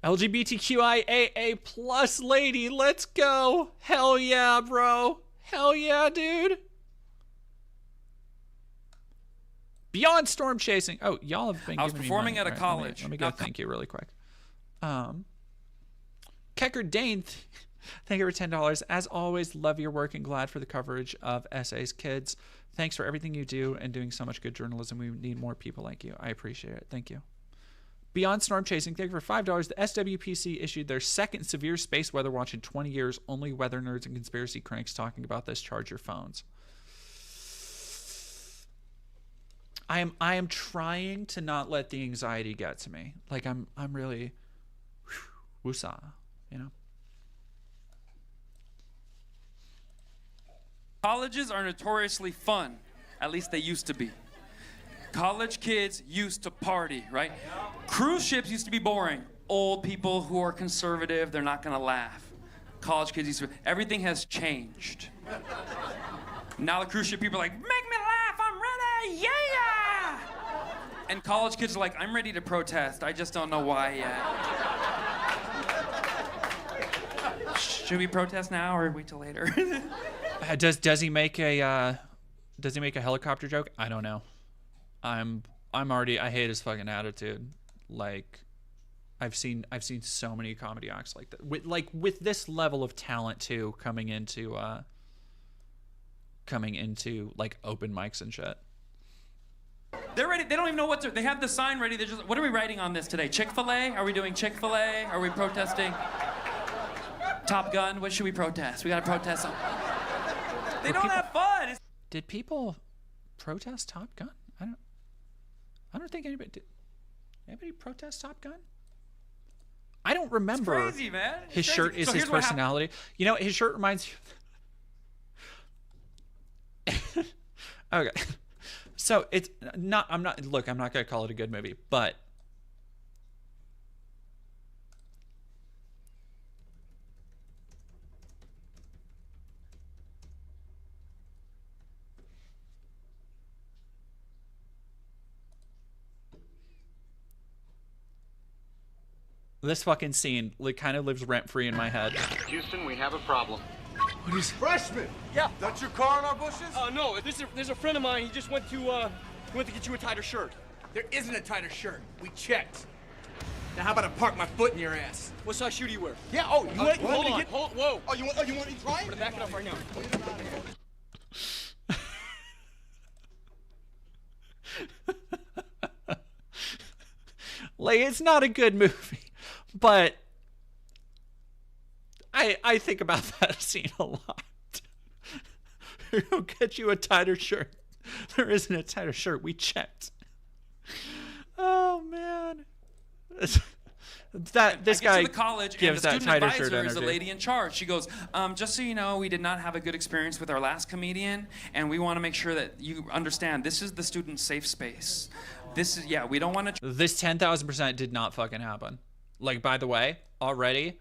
LGBTQIAA plus lady, let's go. Hell yeah, bro. Hell yeah, dude. Beyond storm chasing. Oh, y'all have been I was giving me performing money. at a college. Let me go thank you really quick. Kecker Dane, thank you for $10. As always, love your work and glad for the coverage of Essays Kids. Thanks for everything you do and doing so much good journalism. We need more people like you. I appreciate it. Thank you. Beyond Storm Chasing, thank you for $5. The SWPC issued their second severe space weather watch in 20 years. Only weather nerds and conspiracy cranks talking about this. Charge your phones. I am trying to not let the anxiety get to me. Like I'm really woosah, you know. Colleges are notoriously fun. At least they used to be. College kids used to party, right? Cruise ships used to be boring. Old people who are conservative, they're not gonna laugh. College kids used to, everything has changed. Now the cruise ship people are like, make me laugh, I'm ready, yeah! And college kids are like, I'm ready to protest, I just don't know why yet. Should we protest now or wait till later? Does he make a helicopter joke? I don't know. I hate his fucking attitude. Like, I've seen so many comedy acts like that with this level of talent too, coming into like open mics and shit. They're ready. They don't even know what to. They have the sign ready. They're just. What are we writing on this today? Chick-fil-A? Are we doing Chick-fil-A? Are we protesting Top Gun? What should we protest? We gotta protest something. They don't have fun. Did people protest Top Gun? I don't think anybody did. Anybody protest Top Gun? I don't remember. It's crazy, man. It's his crazy. shirt is So his here's what personality. You know, his shirt reminds you. Okay. So it's not, I'm not going to call it a good movie, but this fucking scene like kind of lives rent free in my head. Houston, we have a problem. What is Freshman! Yeah. That's your car in our bushes? No, there's a friend of mine. He just went to get you a tighter shirt. There isn't a tighter shirt. We checked. Now how about I park my foot in your ass? What size shoe do you wear? Yeah, oh, you want hold me on, to get... whoa. Oh, you want me to try I'm it? gonna back it up right now. Like, it's not a good movie, but I think about that scene a lot. He'll get you a tighter shirt. There isn't a tighter shirt. We checked. Oh man, this guy to the college, and the student advisor is the lady in charge. She goes, just so you know, we did not have a good experience with our last comedian, and we want to make sure that you understand this is the student safe space. This is, we don't want to. This 10,000% did not fucking happen. Like, by the way, already.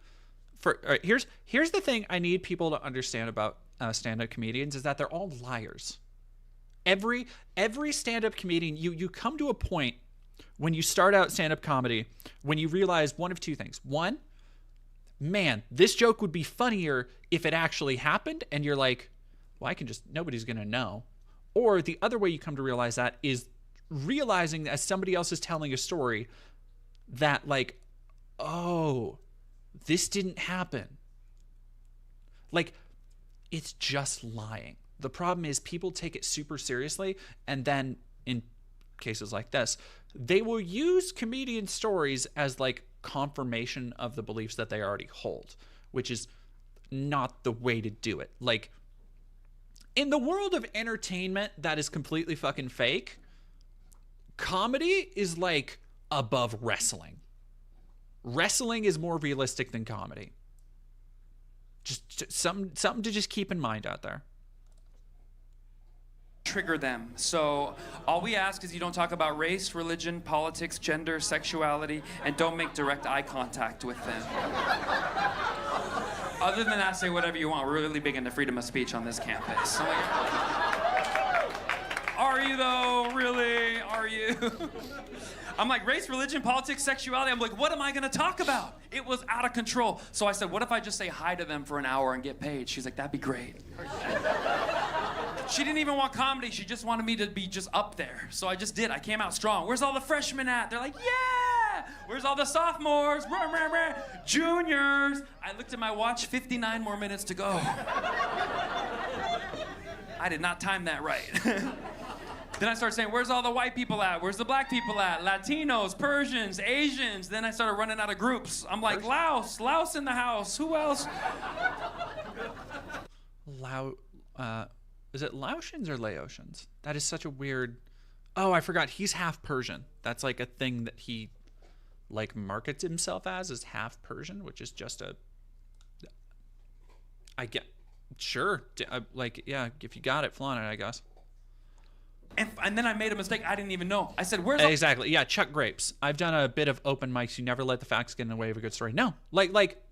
All right, here's the thing I need people to understand about stand-up comedians is that they're all liars. Every stand-up comedian, you come to a point when you start out stand-up comedy when you realize one of two things. One, man, this joke would be funnier if it actually happened, and you're like, well, nobody's gonna know. Or the other way you come to realize that is realizing as somebody else is telling a story that like, oh, this didn't happen. Like, it's just lying. The problem is people take it super seriously, and then in cases like this, they will use comedian stories as like confirmation of the beliefs that they already hold, which is not the way to do it. Like, in the world of entertainment that is completely fucking fake, comedy is like above wrestling. Wrestling is more realistic than comedy. Just something to just keep in mind out there. Trigger them. So all we ask is you don't talk about race, religion, politics, gender, sexuality, and don't make direct eye contact with them. Other than that, say whatever you want. We're really big into freedom of speech on this campus. I'm like, are you though? Really? Are you? I'm like, race, religion, politics, sexuality. I'm like, what am I gonna talk about? It was out of control. So I said, what if I just say hi to them for an hour and get paid? She's like, that'd be great. She didn't even want comedy. She just wanted me to be just up there. So I just did. I came out strong. Where's all the freshmen at? They're like, yeah! Where's all the sophomores? Juniors? I looked at my watch, 59 more minutes to go. I did not time that right. Then I started saying, where's all the white people at? Where's the black people at? Latinos, Persians, Asians. Then I started running out of groups. I'm like, Laos in the house. Who else? Is it Laotians or Laotians? That is such a weird... Oh, I forgot. He's half Persian. That's like a thing that he like markets himself as half Persian, which is just a... I get... Sure. Like, yeah, if you got it, flaunt it, I guess. And then I made a mistake. I didn't even know. I said, where's... Exactly. Yeah, Chuck Grapes. I've done a bit of open mics. You never let the facts get in the way of a good story. No. Like...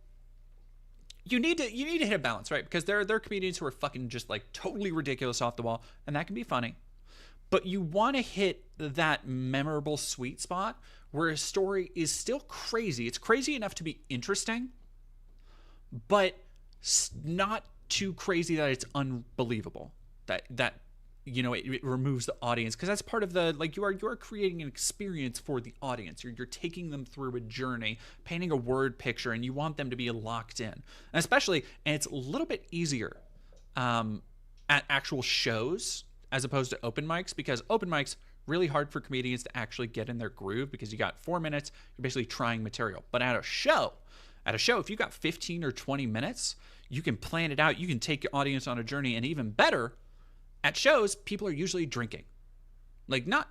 You need to hit a balance, right? Because there are comedians who are fucking just like totally ridiculous off the wall, and that can be funny. But you want to hit that memorable sweet spot where a story is still crazy. It's crazy enough to be interesting, but not too crazy that it's unbelievable. That you know, it removes the audience, because that's part of the, like, you are creating an experience for the audience. You're taking them through a journey, painting a word picture, and you want them to be locked in. And especially, and it's a little bit easier at actual shows as opposed to open mics, because open mics really hard for comedians to actually get in their groove, because you got 4 minutes, you're basically trying material. But at a show, if you got 15 or 20 minutes, you can plan it out, you can take your audience on a journey, and even better, at shows, people are usually drinking. Like, not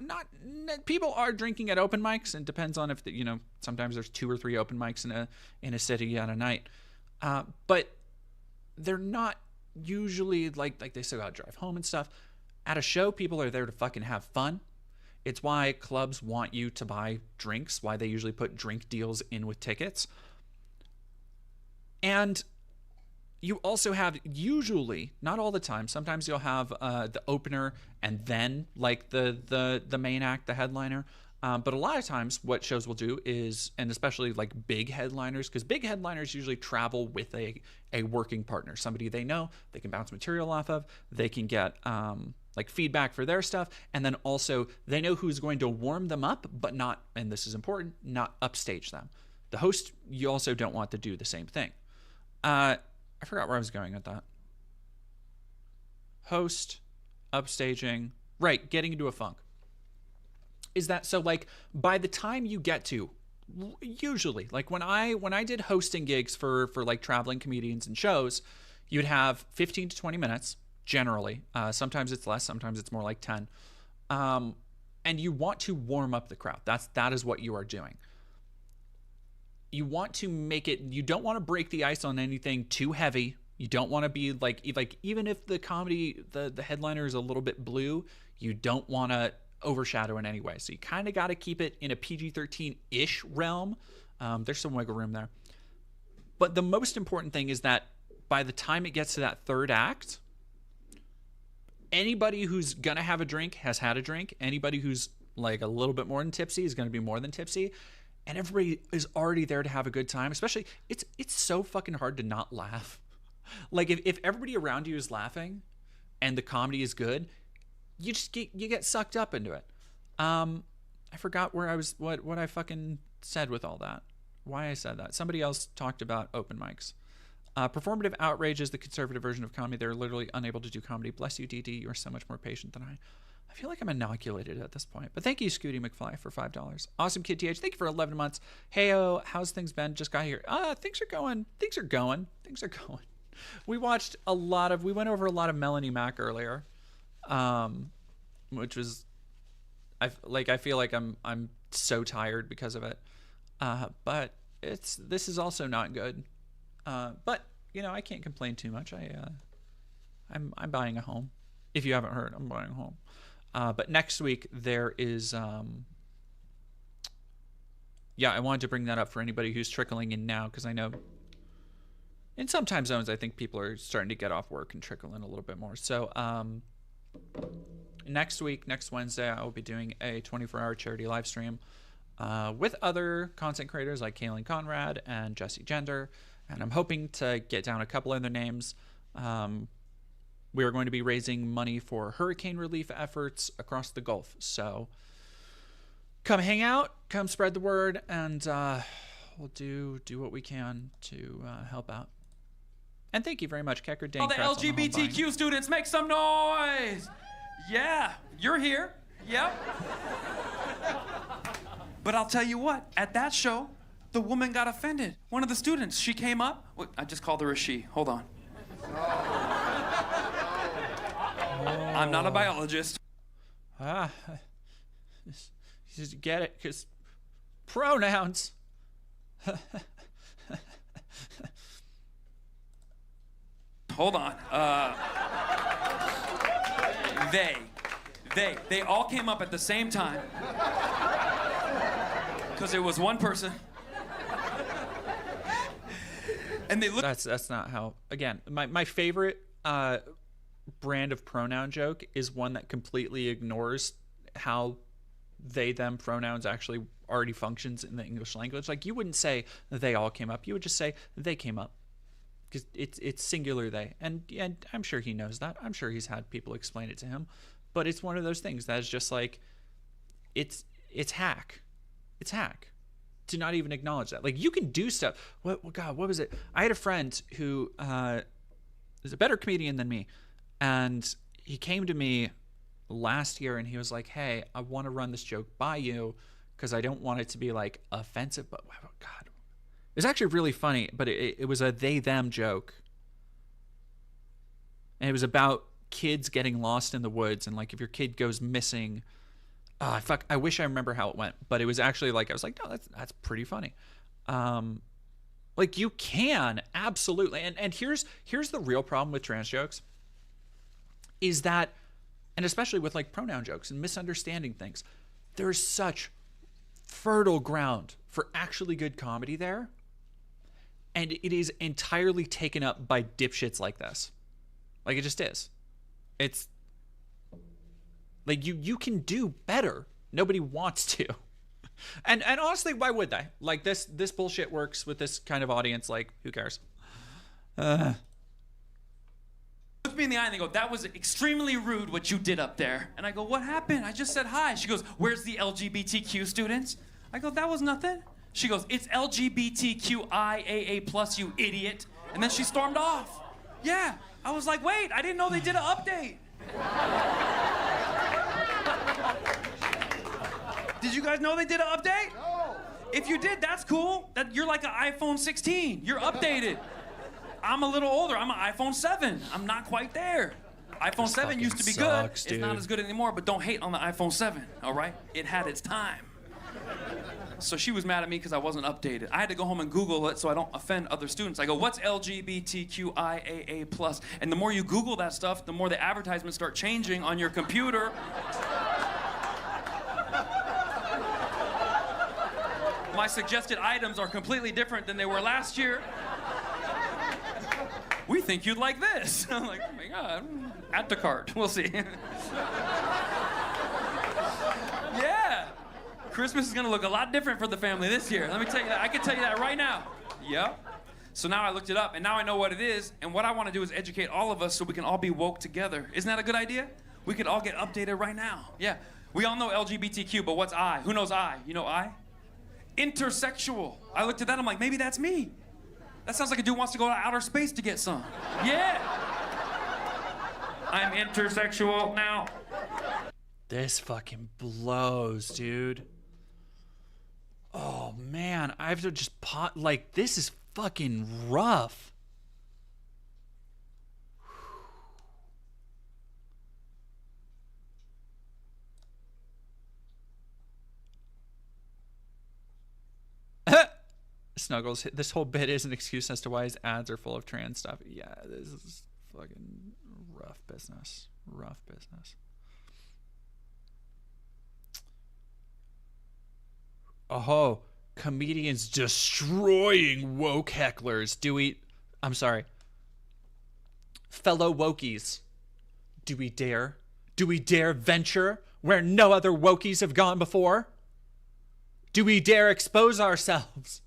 people are drinking at open mics, and depends on if you know, sometimes there's 2 or 3 open mics in a city on a night, but they're not usually like they still gotta drive home and stuff. At a show, people are there to fucking have fun. It's why clubs want you to buy drinks, why they usually put drink deals in with tickets. And you also have, usually, not all the time, sometimes you'll have the opener and then like the main act, the headliner. But a lot of times what shows will do is, and especially like big headliners, because big headliners usually travel with a working partner, somebody they know, they can bounce material off of, they can get like feedback for their stuff, and then also they know who's going to warm them up, but not, and this is important, not upstage them. The host, you also don't want to do the same thing. I forgot where I was going with that. Host, upstaging, right, getting into a funk. Is that so? Like, by the time you get to, usually, like when I did hosting gigs for like traveling comedians and shows, you'd have 15 to 20 minutes generally. Sometimes it's less, sometimes it's more like 10. And you want to warm up the crowd. That is what you are doing. You want to make it, you don't want to break the ice on anything too heavy. You don't want to be like even if the comedy, the headliner is a little bit blue, you don't want to overshadow in any way. So you kind of got to keep it in a PG-13-ish realm. There's some wiggle room there. But the most important thing is that by the time it gets to that third act, anybody who's going to have a drink has had a drink. Anybody who's like a little bit more than tipsy is going to be more than tipsy. And everybody is already there to have a good time. Especially, it's so fucking hard to not laugh. Like, if everybody around you is laughing and the comedy is good, you get sucked up into it. I forgot where I was, what I fucking said with all that. Why I said that. Somebody else talked about open mics. Performative outrage is the conservative version of comedy. They're literally unable to do comedy. Bless you, DD. You are so much more patient than I. I feel like I'm inoculated at this point. But thank you, Scooty McFly, for $5. Awesome Kid TH, thank you for 11 months. Heyo, how's things been? Just got here. Things are going. We went over a lot of Melanie Mac earlier. Which was, I feel like I'm so tired because of it. But this is also not good. But you know, I can't complain too much. I'm buying a home. If you haven't heard, I'm buying a home. But next week there is, yeah, I wanted to bring that up for anybody who's trickling in now, because I know in some time zones I think people are starting to get off work and trickle in a little bit more. So next week, next Wednesday, I will be doing a 24-hour charity live stream with other content creators like Kaylin Conrad and Jesse Gender, and I'm hoping to get down a couple other names. We are going to be raising money for hurricane relief efforts across the Gulf. So come hang out, come spread the word, and we'll do what we can to help out. And thank you very much, Kecker Dane. All the LGBTQ students, make some noise! Yeah, you're here. Yep. But I'll tell you what, at that show, the woman got offended. One of the students, she came up. Wait, I just called her a she. Hold on. I'm not a biologist. Just get it, because pronouns. Hold on. They all came up at the same time. Because it was one person. And they look. That's not how. Again, my favorite brand of pronoun joke is one that completely ignores how they them pronouns actually already functions in the English language. Like, you wouldn't say they all came up. You would just say they came up, because it's singular they. And I'm sure he knows that. I'm sure he's had people explain it to him. but it's one of those things that's just like, it's hack. It's hack to not even acknowledge that. Like, you can do stuff. What was it? I had a friend who is a better comedian than me, and he came to me last year and he was like, hey, I want to run this joke by you because I don't want it to be like offensive, but God, it's actually really funny, but it was a they them joke, and it was about kids getting lost in the woods, and like if your kid goes missing, I wish I remember how it went, but it was actually like, I was like, no, that's pretty funny. Like, you can absolutely, and here's the real problem with trans jokes is that, and especially with like pronoun jokes and misunderstanding things, there's such fertile ground for actually good comedy there, and it is entirely taken up by dipshits like this. Like, it just is. It's like, you can do better. Nobody wants to. And honestly, why would they? Like, this bullshit works with this kind of audience. Like, who cares? Look me in the eye and they go, that was extremely rude what you did up there. And I go, what happened? I just said hi. She goes, where's the LGBTQ students? I go, that was nothing. She goes, it's LGBTQIAA+, you idiot. And then she stormed off. Yeah. I was like, wait, I didn't know they did an update. Did you guys know they did an update? No. If you did, that's cool. That you're like an iPhone 16. You're updated. I'm a little older. I'm an iPhone 7. I'm not quite there. iPhone 7 used to be good. It's not as good anymore, but don't hate on the iPhone 7, all right? It had its time. So she was mad at me because I wasn't updated. I had to go home and Google it so I don't offend other students. I go, what's LGBTQIAA+? And the more you Google that stuff, the more the advertisements start changing on your computer. My suggested items are completely different than they were last year. We think you'd like this. I'm like, oh my God, add to cart. We'll see. Yeah. Christmas is gonna look a lot different for the family this year. Let me tell you that. I can tell you that right now. Yep. So now I looked it up, and now I know what it is, and what I want to do is educate all of us so we can all be woke together. Isn't that a good idea? We could all get updated right now. Yeah. We all know LGBTQ, but what's I? Who knows I? You know I? Intersexual. I looked at that, I'm like, maybe that's me. That sounds like a dude wants to go to outer space to get some. Yeah. I'm intersexual now. This fucking blows, dude. Oh man, I have to just like, this is fucking rough. Snuggles, this whole bit is an excuse as to why his ads are full of trans stuff. Yeah, this is fucking rough business. Rough business. Oh, comedians destroying woke hecklers. I'm sorry. Fellow wokies. Do we dare? Do we dare venture where no other wokies have gone before? Do we dare expose ourselves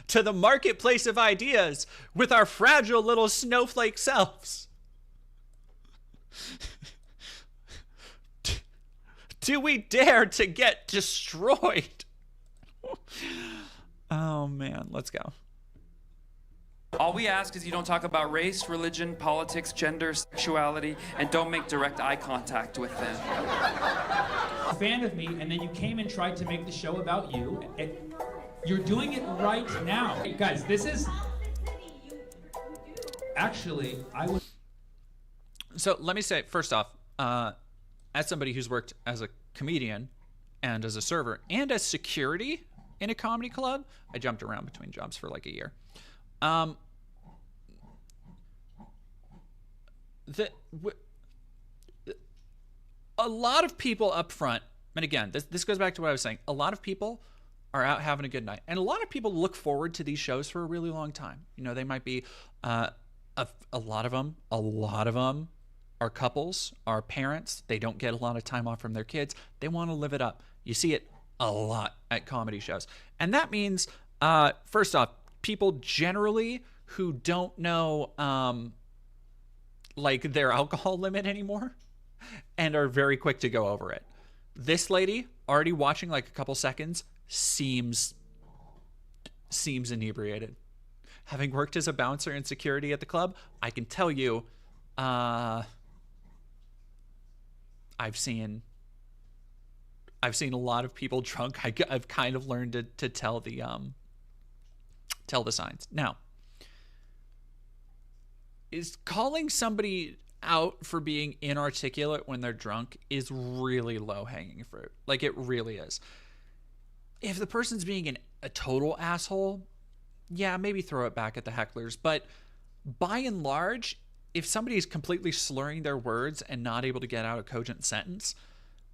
to the marketplace of ideas with our fragile little snowflake selves? Do we dare to get destroyed? Oh man, let's go. All we ask is you don't talk about race, religion, politics, gender, sexuality, and don't make direct eye contact with them. A fan of me, and then you came and tried to make the show about you. You're doing it right now. Hey, guys, this is... Actually, I would... So let me say, first off, as somebody who's worked as a comedian and as a server and as security in a comedy club, I jumped around between jobs for like a year. A lot of people up front, and again, this goes back to what I was saying, a lot of people are out having a good night, and a lot of people look forward to these shows for a really long time. You know, they might be a lot of them are couples, are parents. They don't get a lot of time off from their kids. They want to live it up. You see it a lot at comedy shows. And that means, first off, people generally who don't know like their alcohol limit anymore. and are very quick to go over it. This lady, already watching like a couple seconds, seems inebriated. Having worked as a bouncer in security at the club, I can tell you, I've seen a lot of people drunk. I've kind of learned to tell the signs. Now, is calling somebody out for being inarticulate when they're drunk is really low-hanging fruit. Like, it really is. If the person's being a total asshole, yeah, maybe throw it back at the hecklers. But by and large, if somebody's completely slurring their words and not able to get out a cogent sentence,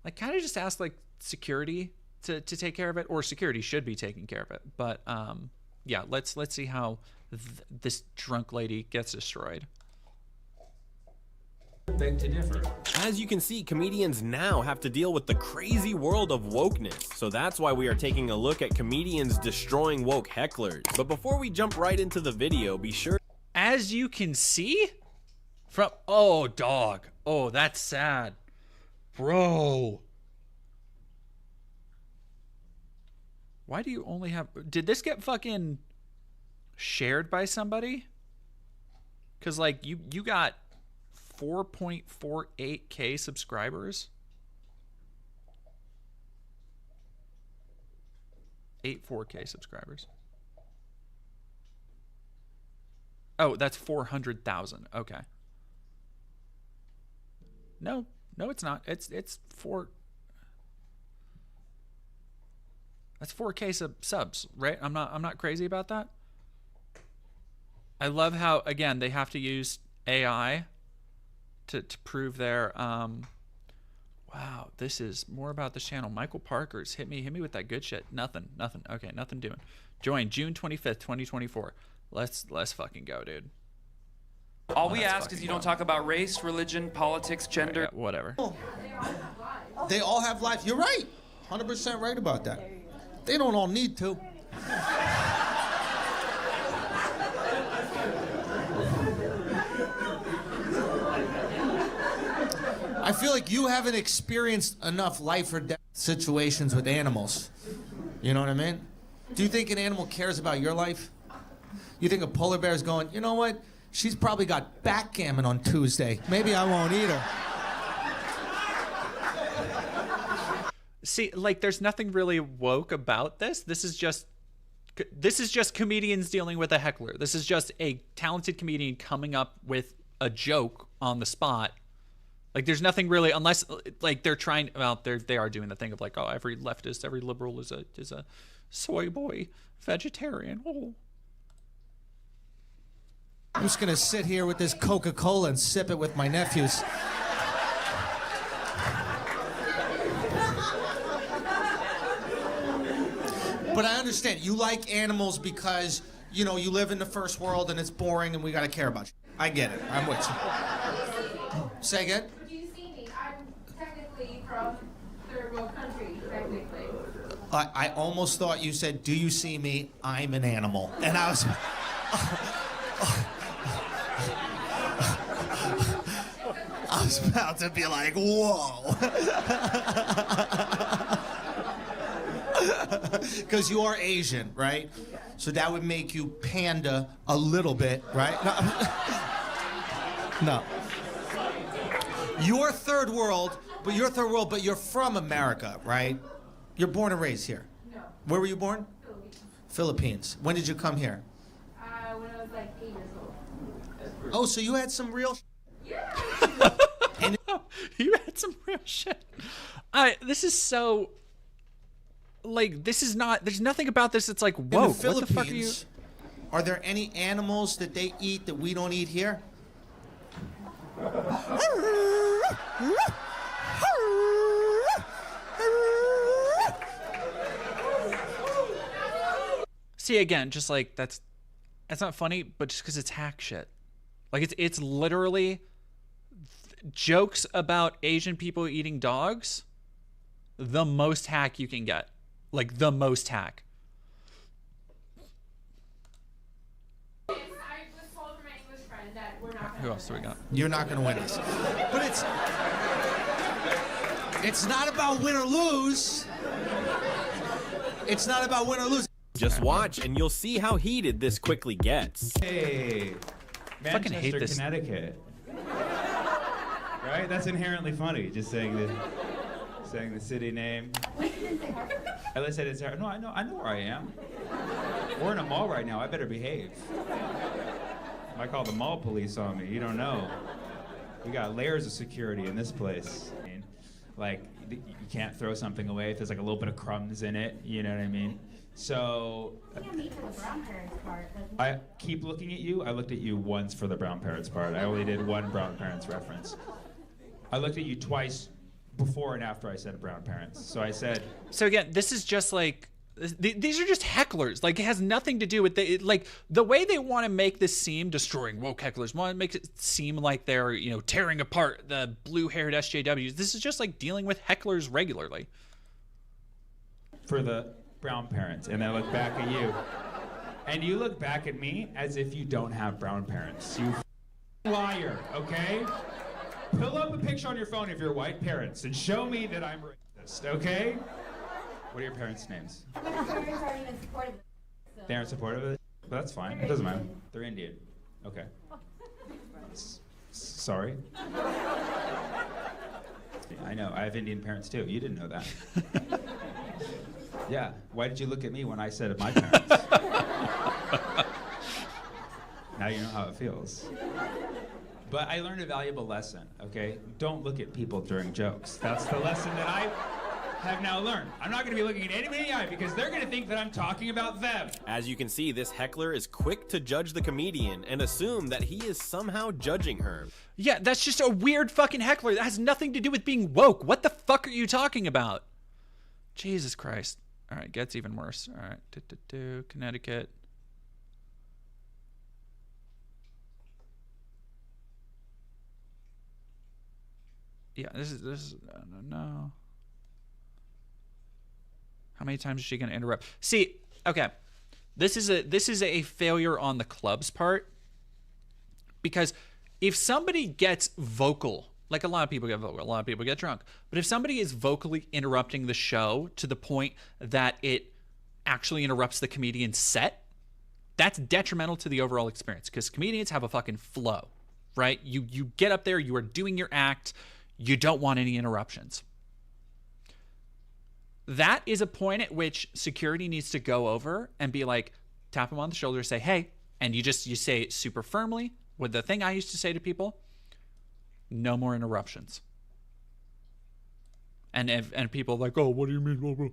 like, kind of just ask like security to take care of it, or security should be taking care of it. But yeah, let's see how this drunk lady gets destroyed. Beg to differ. As you can see, comedians now have to deal with the crazy world of wokeness, so that's why we are taking a look at comedians destroying woke hecklers. But before we jump right into the video, be sure... As you can see from... Oh, dog. Oh, that's sad. Bro. Why do you only have... Did this get fucking shared by somebody? Because, like, you got 4.48k subscribers. 4K subscribers. Oh, that's 400,000. Okay. No, it's not. It's 4. That's 4K subs, right? I'm not crazy about that. I love how, again, they have to use AI to prove their wow, this is more about this channel. Michael Parker's hit me with that good shit. Nothing. Okay, nothing doing. Join June 25th, 2024. Let's fucking go, dude. All we ask is you don't talk about race, religion, politics, gender. Yeah, whatever. They all have life. You're right. 100% right about that. They don't all need to. I feel like you haven't experienced enough life or death situations with animals. You know what I mean? Do you think an animal cares about your life? You think a polar bear is going, you know what? She's probably got backgammon on Tuesday. Maybe I won't eat her. See, like, there's nothing really woke about this. This is just comedians dealing with a heckler. This is just a talented comedian coming up with a joke on the spot. Like, there's nothing really, unless, like, they're trying, well, they are doing the thing of, like, oh, every leftist, every liberal is a soy boy vegetarian. Oh. I'm just gonna sit here with this Coca-Cola and sip it with my nephews. But I understand, you like animals because, you know, you live in the first world and it's boring and we gotta care about you. I get it, I'm with you. Say again? Do you see me? I'm technically from third world country, technically. I almost thought you said, do you see me? I'm an animal. And I was... I was about to be like, whoa. Because you are Asian, right? So that would make you panda a little bit, right? No. You're third world, but you're from America, right? You're born and raised here. No. Where were you born? Philippines. Philippines. When did you come here? When I was like 8 years old. Oh, so you had some real... Yeah. And you had some real shit. This is so... Like, this is not... There's nothing about this that's like, whoa, in the what the fuck are you... Are there any animals that they eat that we don't eat here? See, again, just like, that's not funny, but just because it's hack shit. Like, it's literally jokes about Asian people eating dogs, the most hack you can get. Like, the most hack. I was told from my English friend that we're not Who else do we got? You're not going to win this. But it's... It's not about win or lose. It's not about win or lose. Just watch and you'll see how heated this quickly gets. Hey, fucking hate Manchester, this. Connecticut. Right? That's inherently funny, just saying the city name. At least I didn't say, no, I know where I am. We're in a mall right now, I better behave. I call the mall police on me, you don't know. We got layers of security in this place. Like, you can't throw something away if there's like a little bit of crumbs in it, you know what I mean? So, I keep looking at you. I looked at you once for the brown parents part. I only did one brown parents reference. I looked at you twice before and after I said brown parents. So I said... So again, this is just like... These are just hecklers. Like, it has nothing to do with the way they want to make this seem, destroying woke hecklers, want to make it seem like they're, you know, tearing apart the blue-haired SJWs. This is just like dealing with hecklers regularly. For the brown parents, and I look back at you. And you look back at me as if you don't have brown parents. You liar, okay? Pull up a picture on your phone of your white parents and show me that I'm racist, okay? What are your parents' names? My parents aren't even supportive. They aren't supportive of it? But that's fine. It doesn't matter. They're Indian. Okay. Sorry. I know. I have Indian parents too. You didn't know that. Yeah. Why did you look at me when I said my parents? Now you know how it feels. But I learned a valuable lesson, okay? Don't look at people during jokes. That's the lesson that I have now learned. I'm not going to be looking at anybody in the eye because they're going to think that I'm talking about them. As you can see, this heckler is quick to judge the comedian and assume that he is somehow judging her. Yeah, that's just a weird fucking heckler. That has nothing to do with being woke. What the fuck are you talking about? Jesus Christ. All right, gets even worse. All right, Connecticut. Yeah, this is no. How many times is she going to interrupt? See, okay, this is a failure on the club's part, because if somebody gets vocal, like a lot of people get vocal, a lot of people get drunk, but if somebody is vocally interrupting the show to the point that it actually interrupts the comedian's set, that's detrimental to the overall experience, because comedians have a fucking flow, right? You get up there, you are doing your act, you don't want any interruptions. That is a point at which security needs to go over and be like, tap him on the shoulder, say, hey, and you say it super firmly with the thing I used to say to people, no more interruptions. And people are like, oh, what do you mean?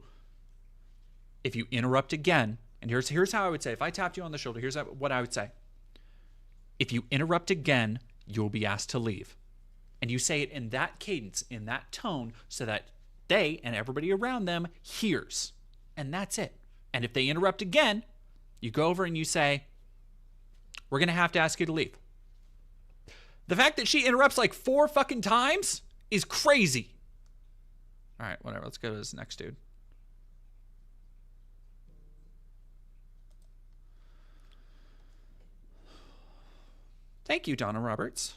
If you interrupt again, and here's how I would say, if I tapped you on the shoulder, here's what I would say. If you interrupt again, you'll be asked to leave. And you say it in that cadence, in that tone, so that they and everybody around them hears. And that's it. And if they interrupt again, you go over and you say, we're going to have to ask you to leave. The fact that she interrupts like 4 fucking times is crazy. All right, whatever. Let's go to this next dude. Thank you, Donna Roberts.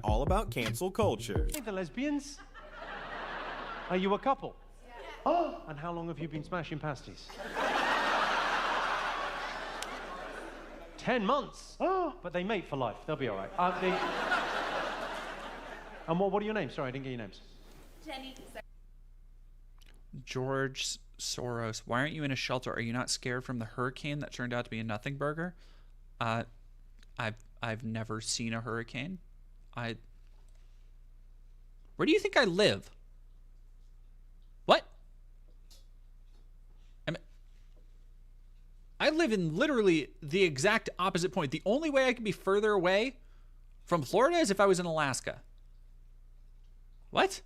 All about cancel culture. Hey, the lesbians. Are you a couple? Oh, and how long have you been smashing pasties? 10 months. Oh, but they mate for life. They'll be all right. And what are your names? Sorry, I didn't get your names. Jenny. George Soros. Why aren't you in a shelter? Are you not scared from the hurricane that turned out to be a nothing burger? I've never seen a hurricane. Where do you think I live? What? I live in literally the exact opposite point. The only way I could be further away from Florida is if I was in Alaska. What?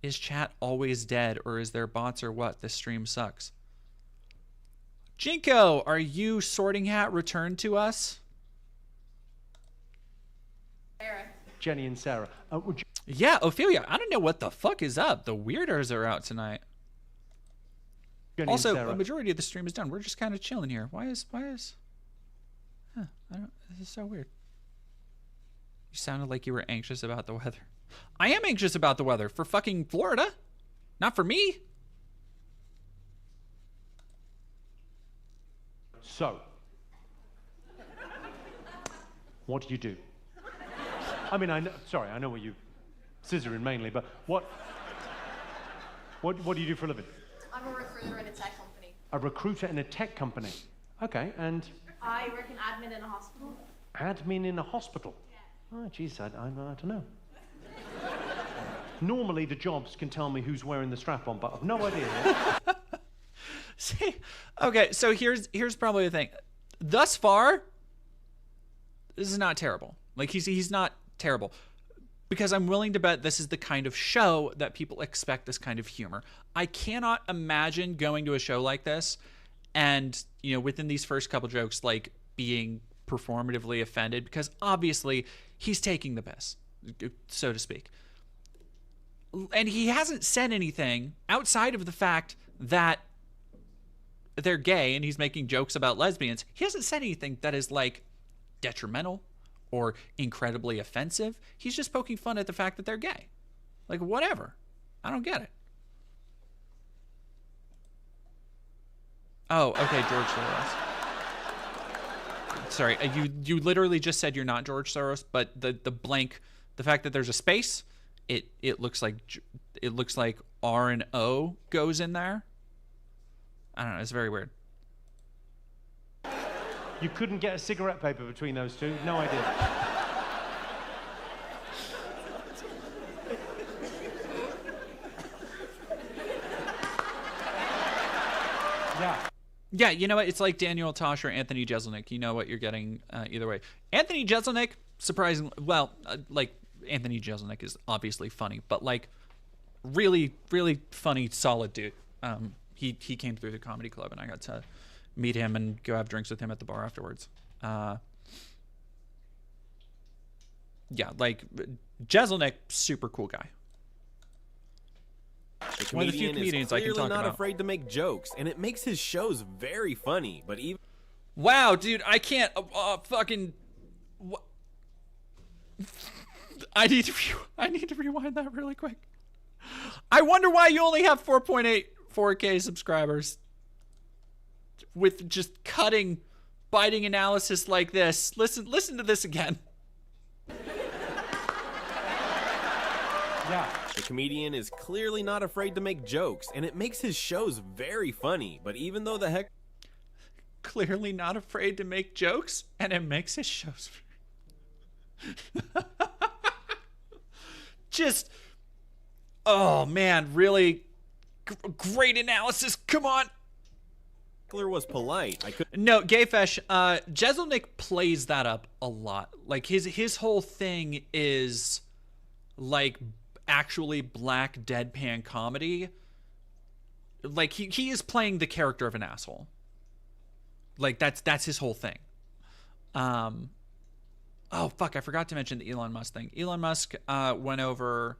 Is chat always dead, or is there bots or what? This stream sucks. Jinko, are you Sorting Hat returned to us? Jenny and Sarah. Would you... Yeah, Ophelia, I don't know what the fuck is up. The weirdos are out tonight. Jenny Also, and Sarah. a majority of the stream is done. We're just kind of chilling here. Why is... Huh, this is so weird. You sounded like you were anxious about the weather. I am anxious about the weather for fucking Florida. Not for me. So, what do you do? I mean, I know what you scissoring mainly, but what do you do for a living? I'm a recruiter in a tech company. A recruiter in a tech company. Okay, and I work in admin in a hospital. admin in a hospital. Yeah. Oh, geez, I don't know. Normally, the jobs can tell me who's wearing the strap-on, but I've no idea. See, okay, so here's probably the thing. Thus far, this is not terrible. Like he's not terrible, because I'm willing to bet this is the kind of show that people expect this kind of humor. I cannot imagine going to a show like this and, you know, within these first couple jokes, like being performatively offended, because obviously he's taking the piss, so to speak. And he hasn't said anything outside of the fact that they're gay and he's making jokes about lesbians. He hasn't said anything that is like detrimental or incredibly offensive. He's just poking fun at the fact that they're gay. Like, whatever. I don't get it. Oh, okay, George Soros. Sorry, you literally just said you're not George Soros, but the blank, the fact that there's a space, it looks like R and O goes in there. I don't know, it's very weird. You couldn't get a cigarette paper between those two? No idea. Yeah, you know what? It's like Daniel Tosh or Anthony Jeselnik. You know what you're getting either way. Anthony Jeselnik, surprisingly, well, like Anthony Jeselnik is obviously funny, but like really, really funny, solid dude. He came through the comedy club and I got to meet him and go have drinks with him at the bar afterwards. Yeah, like Jeselnik, super cool guy. The One of the few comedian comedians I is can clearly talk not about. afraid to make jokes, and it makes his shows very funny. But even wow, dude, I can't fucking. I need to rewind that really quick. I wonder why you only have 4.8 4K subscribers with just cutting, biting analysis like this. Listen to this again. Yeah. The comedian is clearly not afraid to make jokes, and it makes his shows very funny. But even though the heck... Clearly not afraid to make jokes, and it makes his shows... Just... Oh, man, really great analysis. Come on. was polite. I could... No, Gayfesh, Jeselnik plays that up a lot. Like, his whole thing is, like, actually black deadpan comedy. Like, he is playing the character of an asshole. Like, that's his whole thing. Oh, fuck, I forgot to mention the Elon Musk thing. Elon Musk went over...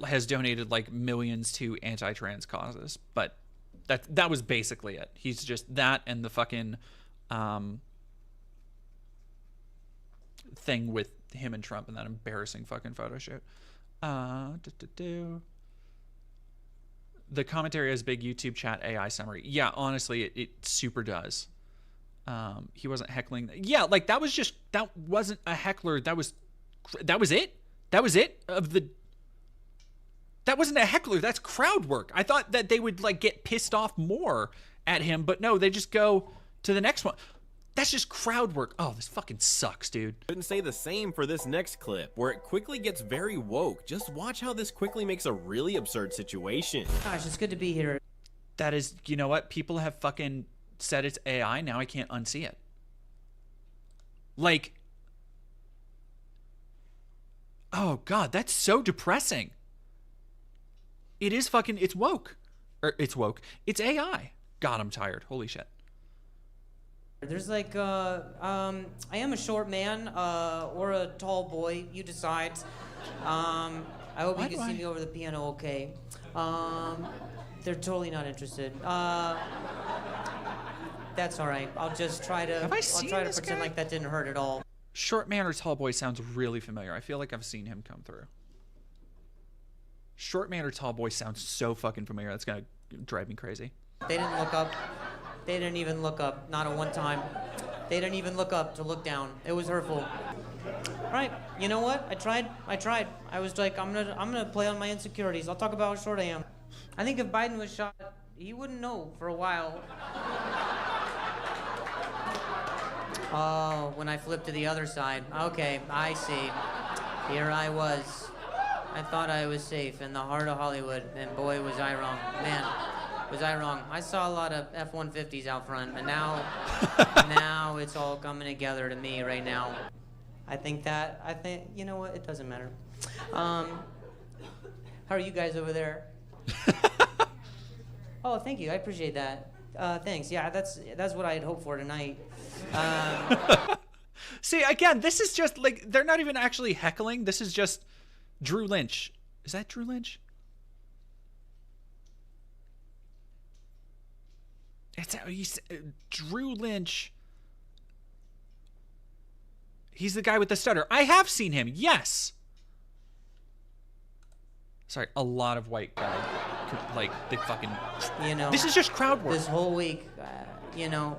has donated, like, millions to anti-trans causes. But that was basically it. He's just that and the fucking thing with him and Trump and that embarrassing fucking photo shoot. The commentary has big YouTube chat AI summary. Yeah, honestly, it super does. He wasn't heckling. Yeah, like that wasn't a heckler. That was it. That was it That wasn't a heckler. That's crowd work. I thought that they would like get pissed off more at him, but no, they just go to the next one. That's just crowd work. Oh, this fucking sucks, dude. Couldn't say the same for this next clip, where it quickly gets very woke. Just watch how this quickly makes a really absurd situation. Gosh, it's good to be here. That is, you know what? People have fucking said it's AI. Now I can't unsee it. Like, oh God, that's so depressing. It is fucking, it's woke. It's woke. It's AI. God, I'm tired. Holy shit. There's like, I am a short man, or a tall boy, you decide. I hope you can see me over the piano okay. They're totally not interested. That's all right. I'll just try to, pretend like that didn't hurt at all. Short man or tall boy sounds really familiar. I feel like I've seen him come through. Short man or tall boy sounds so fucking familiar. That's gonna drive me crazy. They didn't look up. They didn't even look up. Not at one time. They didn't even look up to look down. It was hurtful. All right. You know what? I tried. I was like, I'm gonna play on my insecurities. I'll talk about how short I am. I think if Biden was shot, he wouldn't know for a while. Oh, when I flipped to the other side. Okay, I see. Here I was. I thought I was safe in the heart of Hollywood, and boy, was I wrong. Man, was I wrong. I saw a lot of F-150s out front, and now it's all coming together to me right now. I think, you know what? It doesn't matter. How are you guys over there? Oh, thank you. I appreciate that. Thanks. Yeah, that's what I had hoped for tonight. See, again, this is just like, they're not even actually heckling. This is just Drew Lynch. Is that Drew Lynch? He's Drew Lynch. He's the guy with the stutter. I have seen him. Yes. Sorry, a lot of white guys. Like, they fucking... You know, this is just crowd work. This whole week, you know,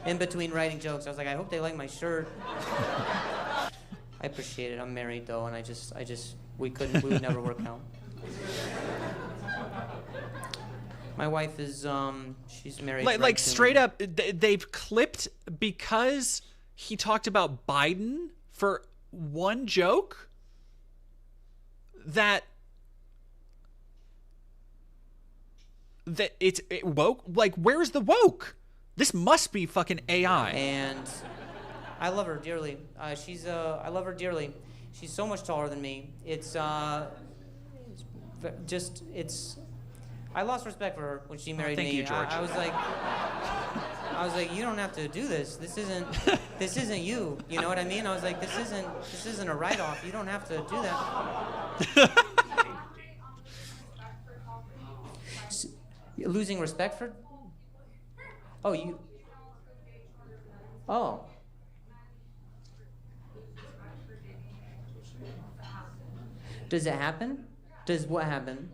in between writing jokes, I was like, I hope they like my shirt. I appreciate it. I'm married, though, and we would never work out. My wife is, she's married. Like straight up, they've clipped because he talked about Biden for one joke that it woke. Like, where's the woke? This must be fucking AI. And I love her dearly. I love her dearly. She's so much taller than me. I lost respect for her when she married me. Thank you, George. I was like, you don't have to do this. This isn't you. You know what I mean? I was like, this isn't a write-off. You don't have to do that. Losing respect for? Oh, you. Oh. Does it happen? Does what happen?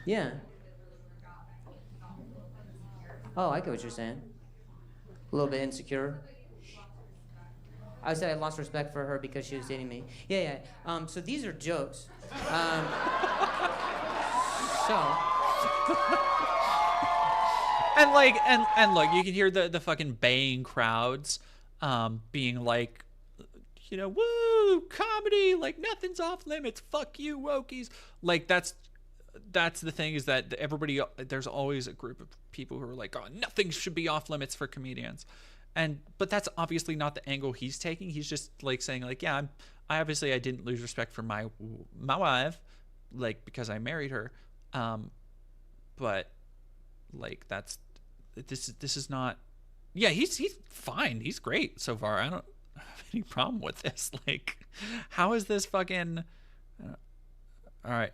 Yeah. Oh, I get what you're saying. A little bit insecure. I said I lost respect for her because she was dating me. Yeah. So these are jokes. And look, you can hear the fucking baying crowds being like, you know, woo, comedy, like nothing's off limits, fuck you, wokies. Like that's the thing, is that everybody, there's always a group of people who are like, oh, nothing should be off limits for comedians. But that's obviously not the angle he's taking. He's just like saying like, yeah, I didn't lose respect for my wife, like, because I married her. But like, this is not, yeah, he's fine. He's great so far. I don't have any problem with this. Like, how is this fucking, all right.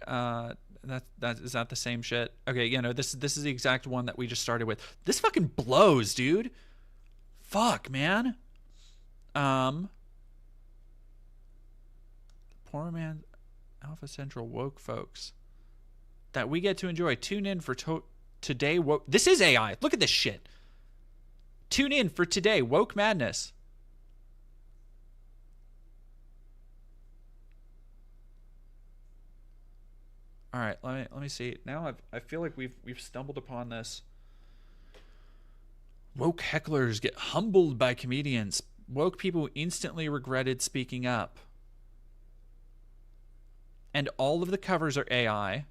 Is that the same shit? Okay. You know, this is the exact one that we just started with. This fucking blows, dude. Fuck, man. Poor man, Alpha Central woke folks that we get to enjoy. Tune in for today woke. This is AI. Look at this shit. Tune in for today woke madness. All right, let me see. Now I feel like we've stumbled upon this. Woke hecklers get humbled by comedians. Woke people instantly regretted speaking up. And all of the covers are AI.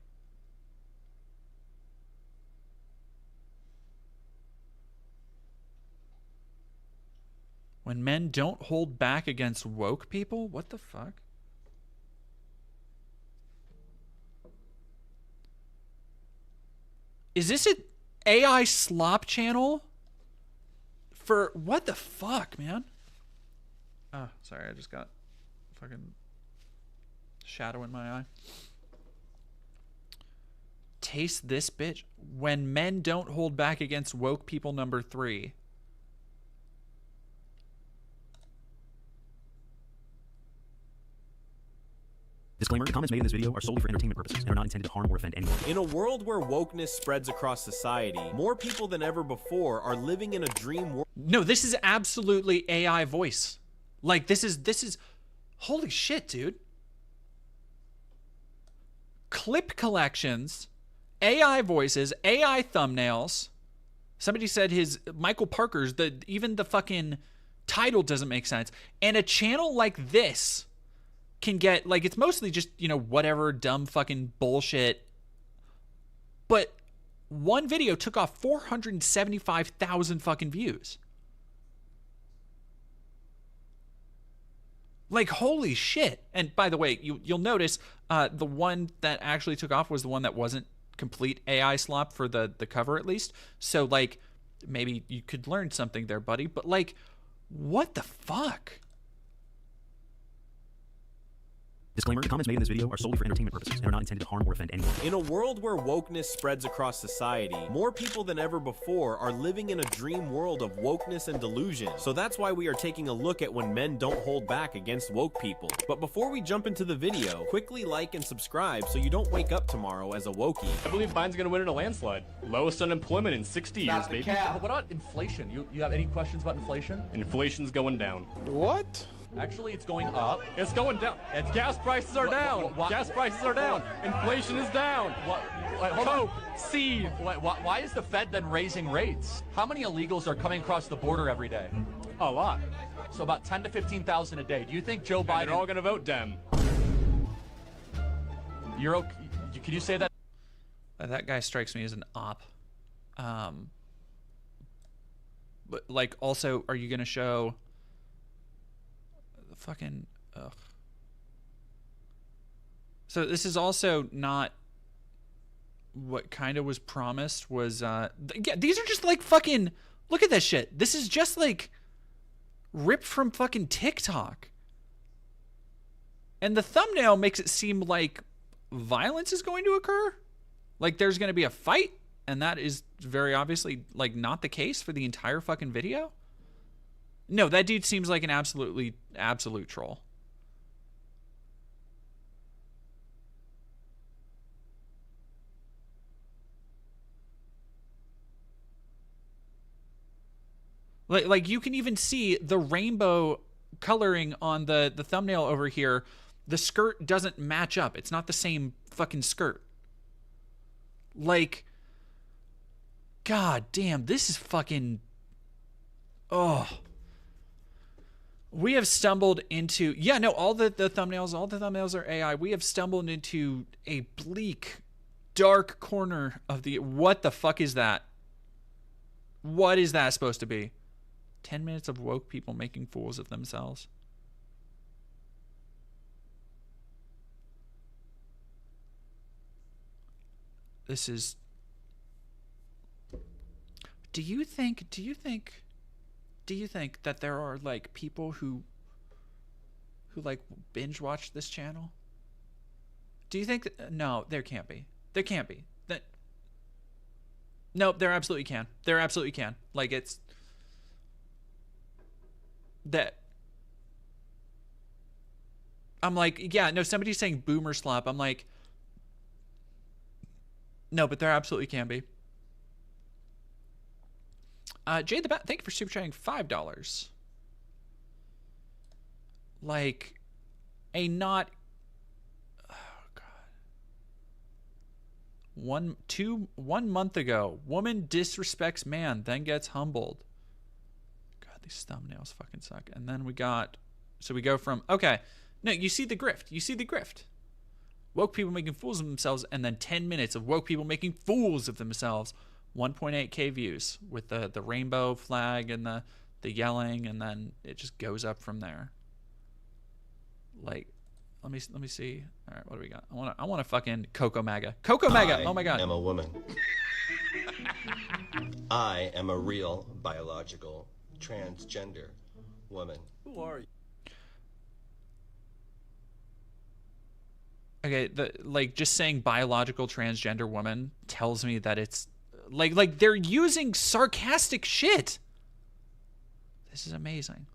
When men don't hold back against woke people? What the fuck? Is this an AI slop channel for what the fuck, man? Oh, sorry, I just got fucking shadow in my eye. Taste this bitch. When men don't hold back against woke people, #3. Disclaimer, the comments made in this video are solely for entertainment purposes and are not intended to harm or offend anyone. In a world where wokeness spreads across society, more people than ever before are living in a dream world. No, this is absolutely AI voice. Like, this is, holy shit, dude. Clip collections, AI voices, AI thumbnails. Somebody said Michael Parker's, even the fucking title doesn't make sense. And a channel like this can get, like, it's mostly just, you know, whatever dumb fucking bullshit. But one video took off 475,000 fucking views. Like, holy shit. And by the way, you'll notice the one that actually took off was the one that wasn't complete AI slop for the cover, at least. So, like, maybe you could learn something there, buddy. But, like, what the fuck? Disclaimer, the comments made in this video are solely for entertainment purposes and are not intended to harm or offend anyone. In a world where wokeness spreads across society, more people than ever before are living in a dream world of wokeness and delusion. So that's why we are taking a look at when men don't hold back against woke people. But before we jump into the video, quickly like and subscribe so you don't wake up tomorrow as a wokie. I believe Biden's gonna win in a landslide. Lowest unemployment in 60 years, baby. What about inflation? You have any questions about inflation? Inflation's going down. What? Actually, it's going up. It's going down. It's gas prices are down. Gas prices are down. Inflation is down. Coke, seed. Why is the Fed then raising rates? How many illegals are coming across the border every day? A lot. So about 10 to 15,000 a day. Do you think Joe Biden? They're all going to vote Dem. You're okay? Can you say that? That guy strikes me as an op. But, like, also, are you going to show the fucking ugh? So this is also not what kind of was promised. Was yeah, these are just like fucking, look at this shit. This is just like ripped from fucking TikTok. And the thumbnail makes it seem like violence is going to occur. Like there's going to be a fight. And that is very obviously like not the case for the entire fucking video. No, that dude seems like an absolute troll. Like you can even see the rainbow coloring on the thumbnail over here. The skirt doesn't match up. It's not the same fucking skirt. Like, god damn, this is fucking, oh. We have stumbled into, yeah, no, all the thumbnails are AI. We have stumbled into a bleak, dark corner of the, what the fuck is that? What is that supposed to be? 10 minutes of woke people making fools of themselves. This is, do you think that there are like people who like binge watch this channel? Do you think no, there can't be. There can't be. That no, there absolutely can. There absolutely can. Like it's that I'm like, yeah, no, somebody's saying boomer slap. I'm like, no, but there absolutely can be. Jay the Bat, thank you for super chatting $5. Like, a not, oh god. 1 month ago, woman disrespects man, then gets humbled. God, these thumbnails fucking suck. And then we got, so we go from, okay, no, you see the grift. You see the grift. Woke people making fools of themselves, and then 10 minutes of woke people making fools of themselves. 1.8K views with the rainbow flag and the yelling, and then it just goes up from there. Like, let me see. All right, what do we got? I want to fucking Coco Maga. Coco Maga. Oh my god. I am a woman. I am a real biological transgender woman. Who are you? Okay, like just saying biological transgender woman tells me that it's like they're using sarcastic shit. This is amazing.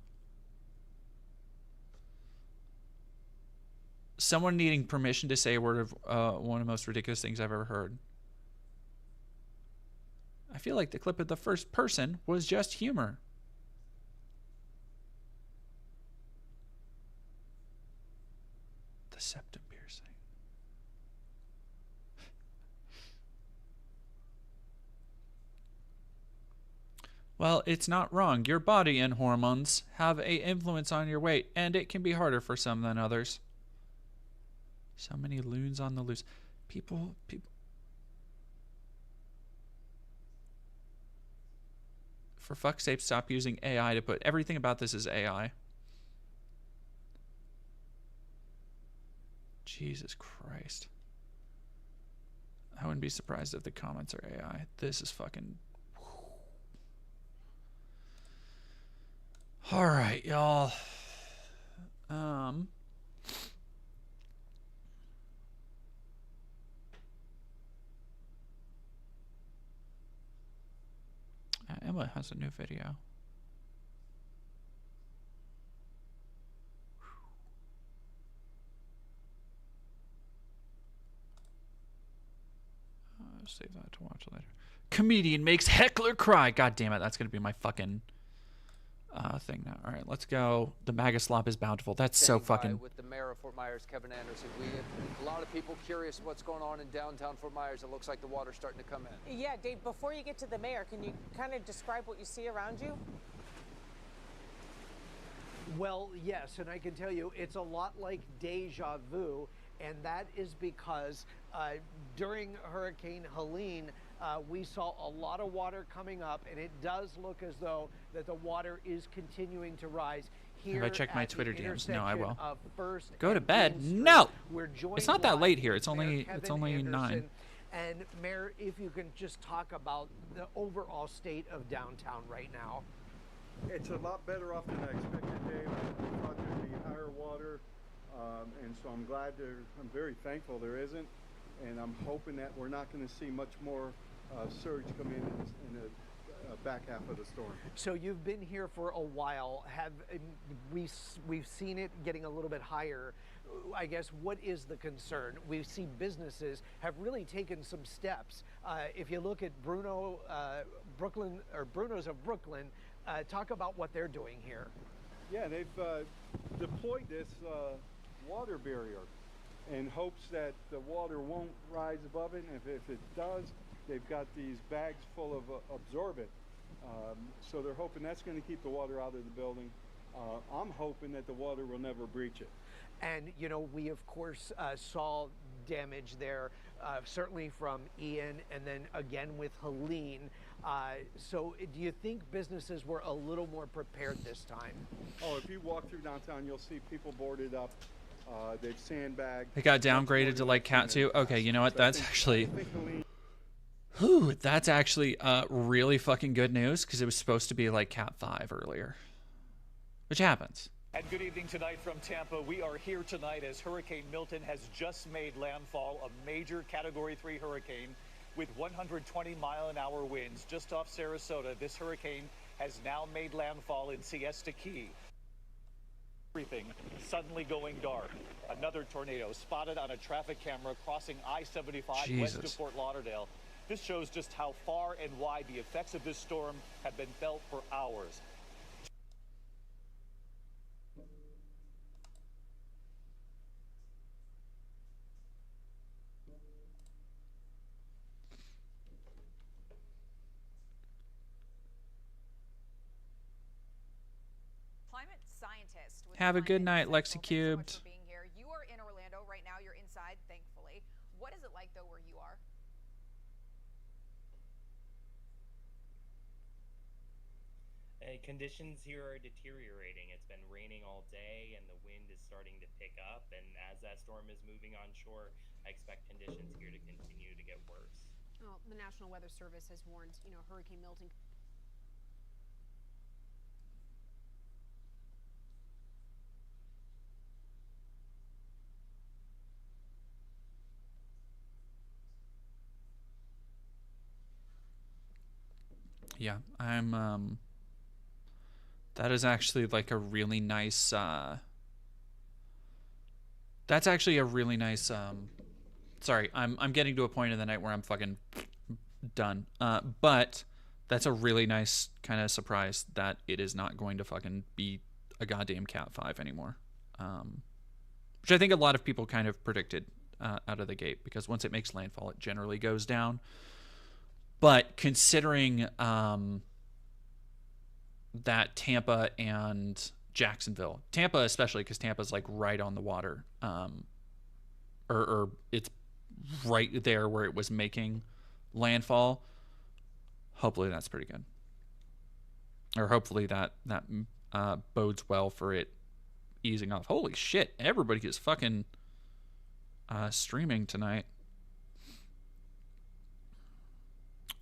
Someone needing permission to say a word of one of the most ridiculous things I've ever heard. I feel like the clip of the first person was just humor. The septum piercing. Well, it's not wrong. Your body and hormones have an influence on your weight, and it can be harder for some than others. So many loons on the loose. People. For fuck's sake, stop using AI to put everything about this as AI. Jesus Christ. I wouldn't be surprised if the comments are AI. This is fucking... All right, y'all. Emma has a new video. Save that to watch later. Comedian makes heckler cry. God damn it, that's gonna be my fucking thing now. All right, let's go. The MAGA slop is bountiful. That's so fucking... With the mayor of Fort Myers, Kevin Anderson. We have a lot of people curious what's going on in downtown Fort Myers. It looks like the water's starting to come in. Yeah, Dave, before you get to the mayor, can you kind of describe what you see around you? Well, yes, and I can tell you it's a lot like deja vu, and that is because during Hurricane Helene, we saw a lot of water coming up, and it does look as though that the water is continuing to rise. Here have I checked my Twitter DMs? No, I will. First Go to bed. No! It's not that late here. It's only 9. And Mayor, if you can just talk about the overall state of downtown right now. It's a lot better off than I expected, Dave. I thought there'd be higher water, and so I'm glad I'm very thankful there isn't, and I'm hoping that we're not going to see much more surge come in the back half of the storm. So you've been here for a while. We've seen it getting a little bit higher. I guess what is the concern? We see businesses have really taken some steps. If you look at Bruno's of Brooklyn, talk about what they're doing here. Yeah, they've deployed this water barrier in hopes that the water won't rise above it, and if it does, they've got these bags full of absorbent. So they're hoping that's going to keep the water out of the building. I'm hoping that the water will never breach it. And, you know, we, of course, saw damage there, certainly from Ian and then again with Helene. So do you think businesses were a little more prepared this time? Oh, if you walk through downtown, you'll see people boarded up. They've sandbagged. It got downgraded to like Cat 2. Okay, you know what? That's actually... Whew, that's actually really fucking good news, because it was supposed to be like Cat 5 earlier. Which happens. And good evening tonight from Tampa. We are here tonight as Hurricane Milton has just made landfall, a major Category 3 hurricane with 120-mile-an-hour winds just off Sarasota. This hurricane has now made landfall in Siesta Key. Everything suddenly going dark. Another tornado spotted on a traffic camera crossing I-75 west of Fort Lauderdale. This shows just how far and wide the effects of this storm have been felt for hours. Climate scientist. Have a good night, Lexi Cubed. Being here. You are in Orlando right now. You're inside, thankfully. What is it like, though, where you are? Conditions here are deteriorating. It's been raining all day and the wind is starting to pick up, and as that storm is moving on shore, I expect conditions here to continue to get worse. Well, the National Weather Service has warned, Hurricane Milton. Yeah, I'm that is actually like a really nice that's actually a really nice sorry, I'm getting to a point in the night where I'm fucking done. But that's a really nice kind of surprise that it is not going to fucking be a goddamn Cat 5 anymore. Which I think a lot of people kind of predicted out of the gate, because once it makes landfall, it generally goes down. But considering that Tampa and Jacksonville, Tampa especially, because Tampa's like right on the water, or it's right there where it was making landfall. Hopefully that's pretty good, or hopefully that bodes well for it easing off. Holy shit! Everybody is fucking streaming tonight.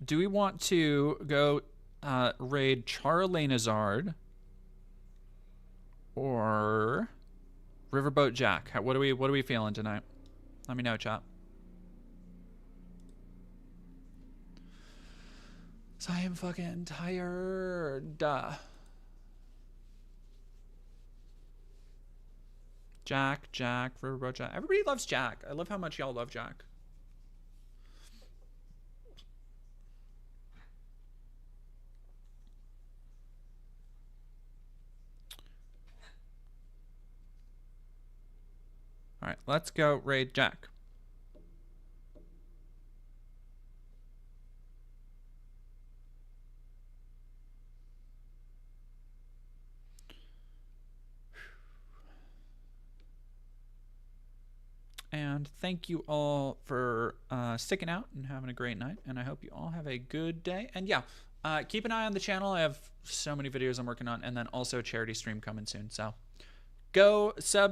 Do we want to go raid Charlanazard or Riverboat Jack? What are we feeling tonight? Let me know, chat. So I am fucking tired. Jack, Riverboat Jack. Everybody loves Jack. I love how much y'all love Jack. All right, let's go raid Jack. And thank you all for sticking out and having a great night. And I hope you all have a good day. And yeah, keep an eye on the channel. I have so many videos I'm working on. And then also a charity stream coming soon. So go sub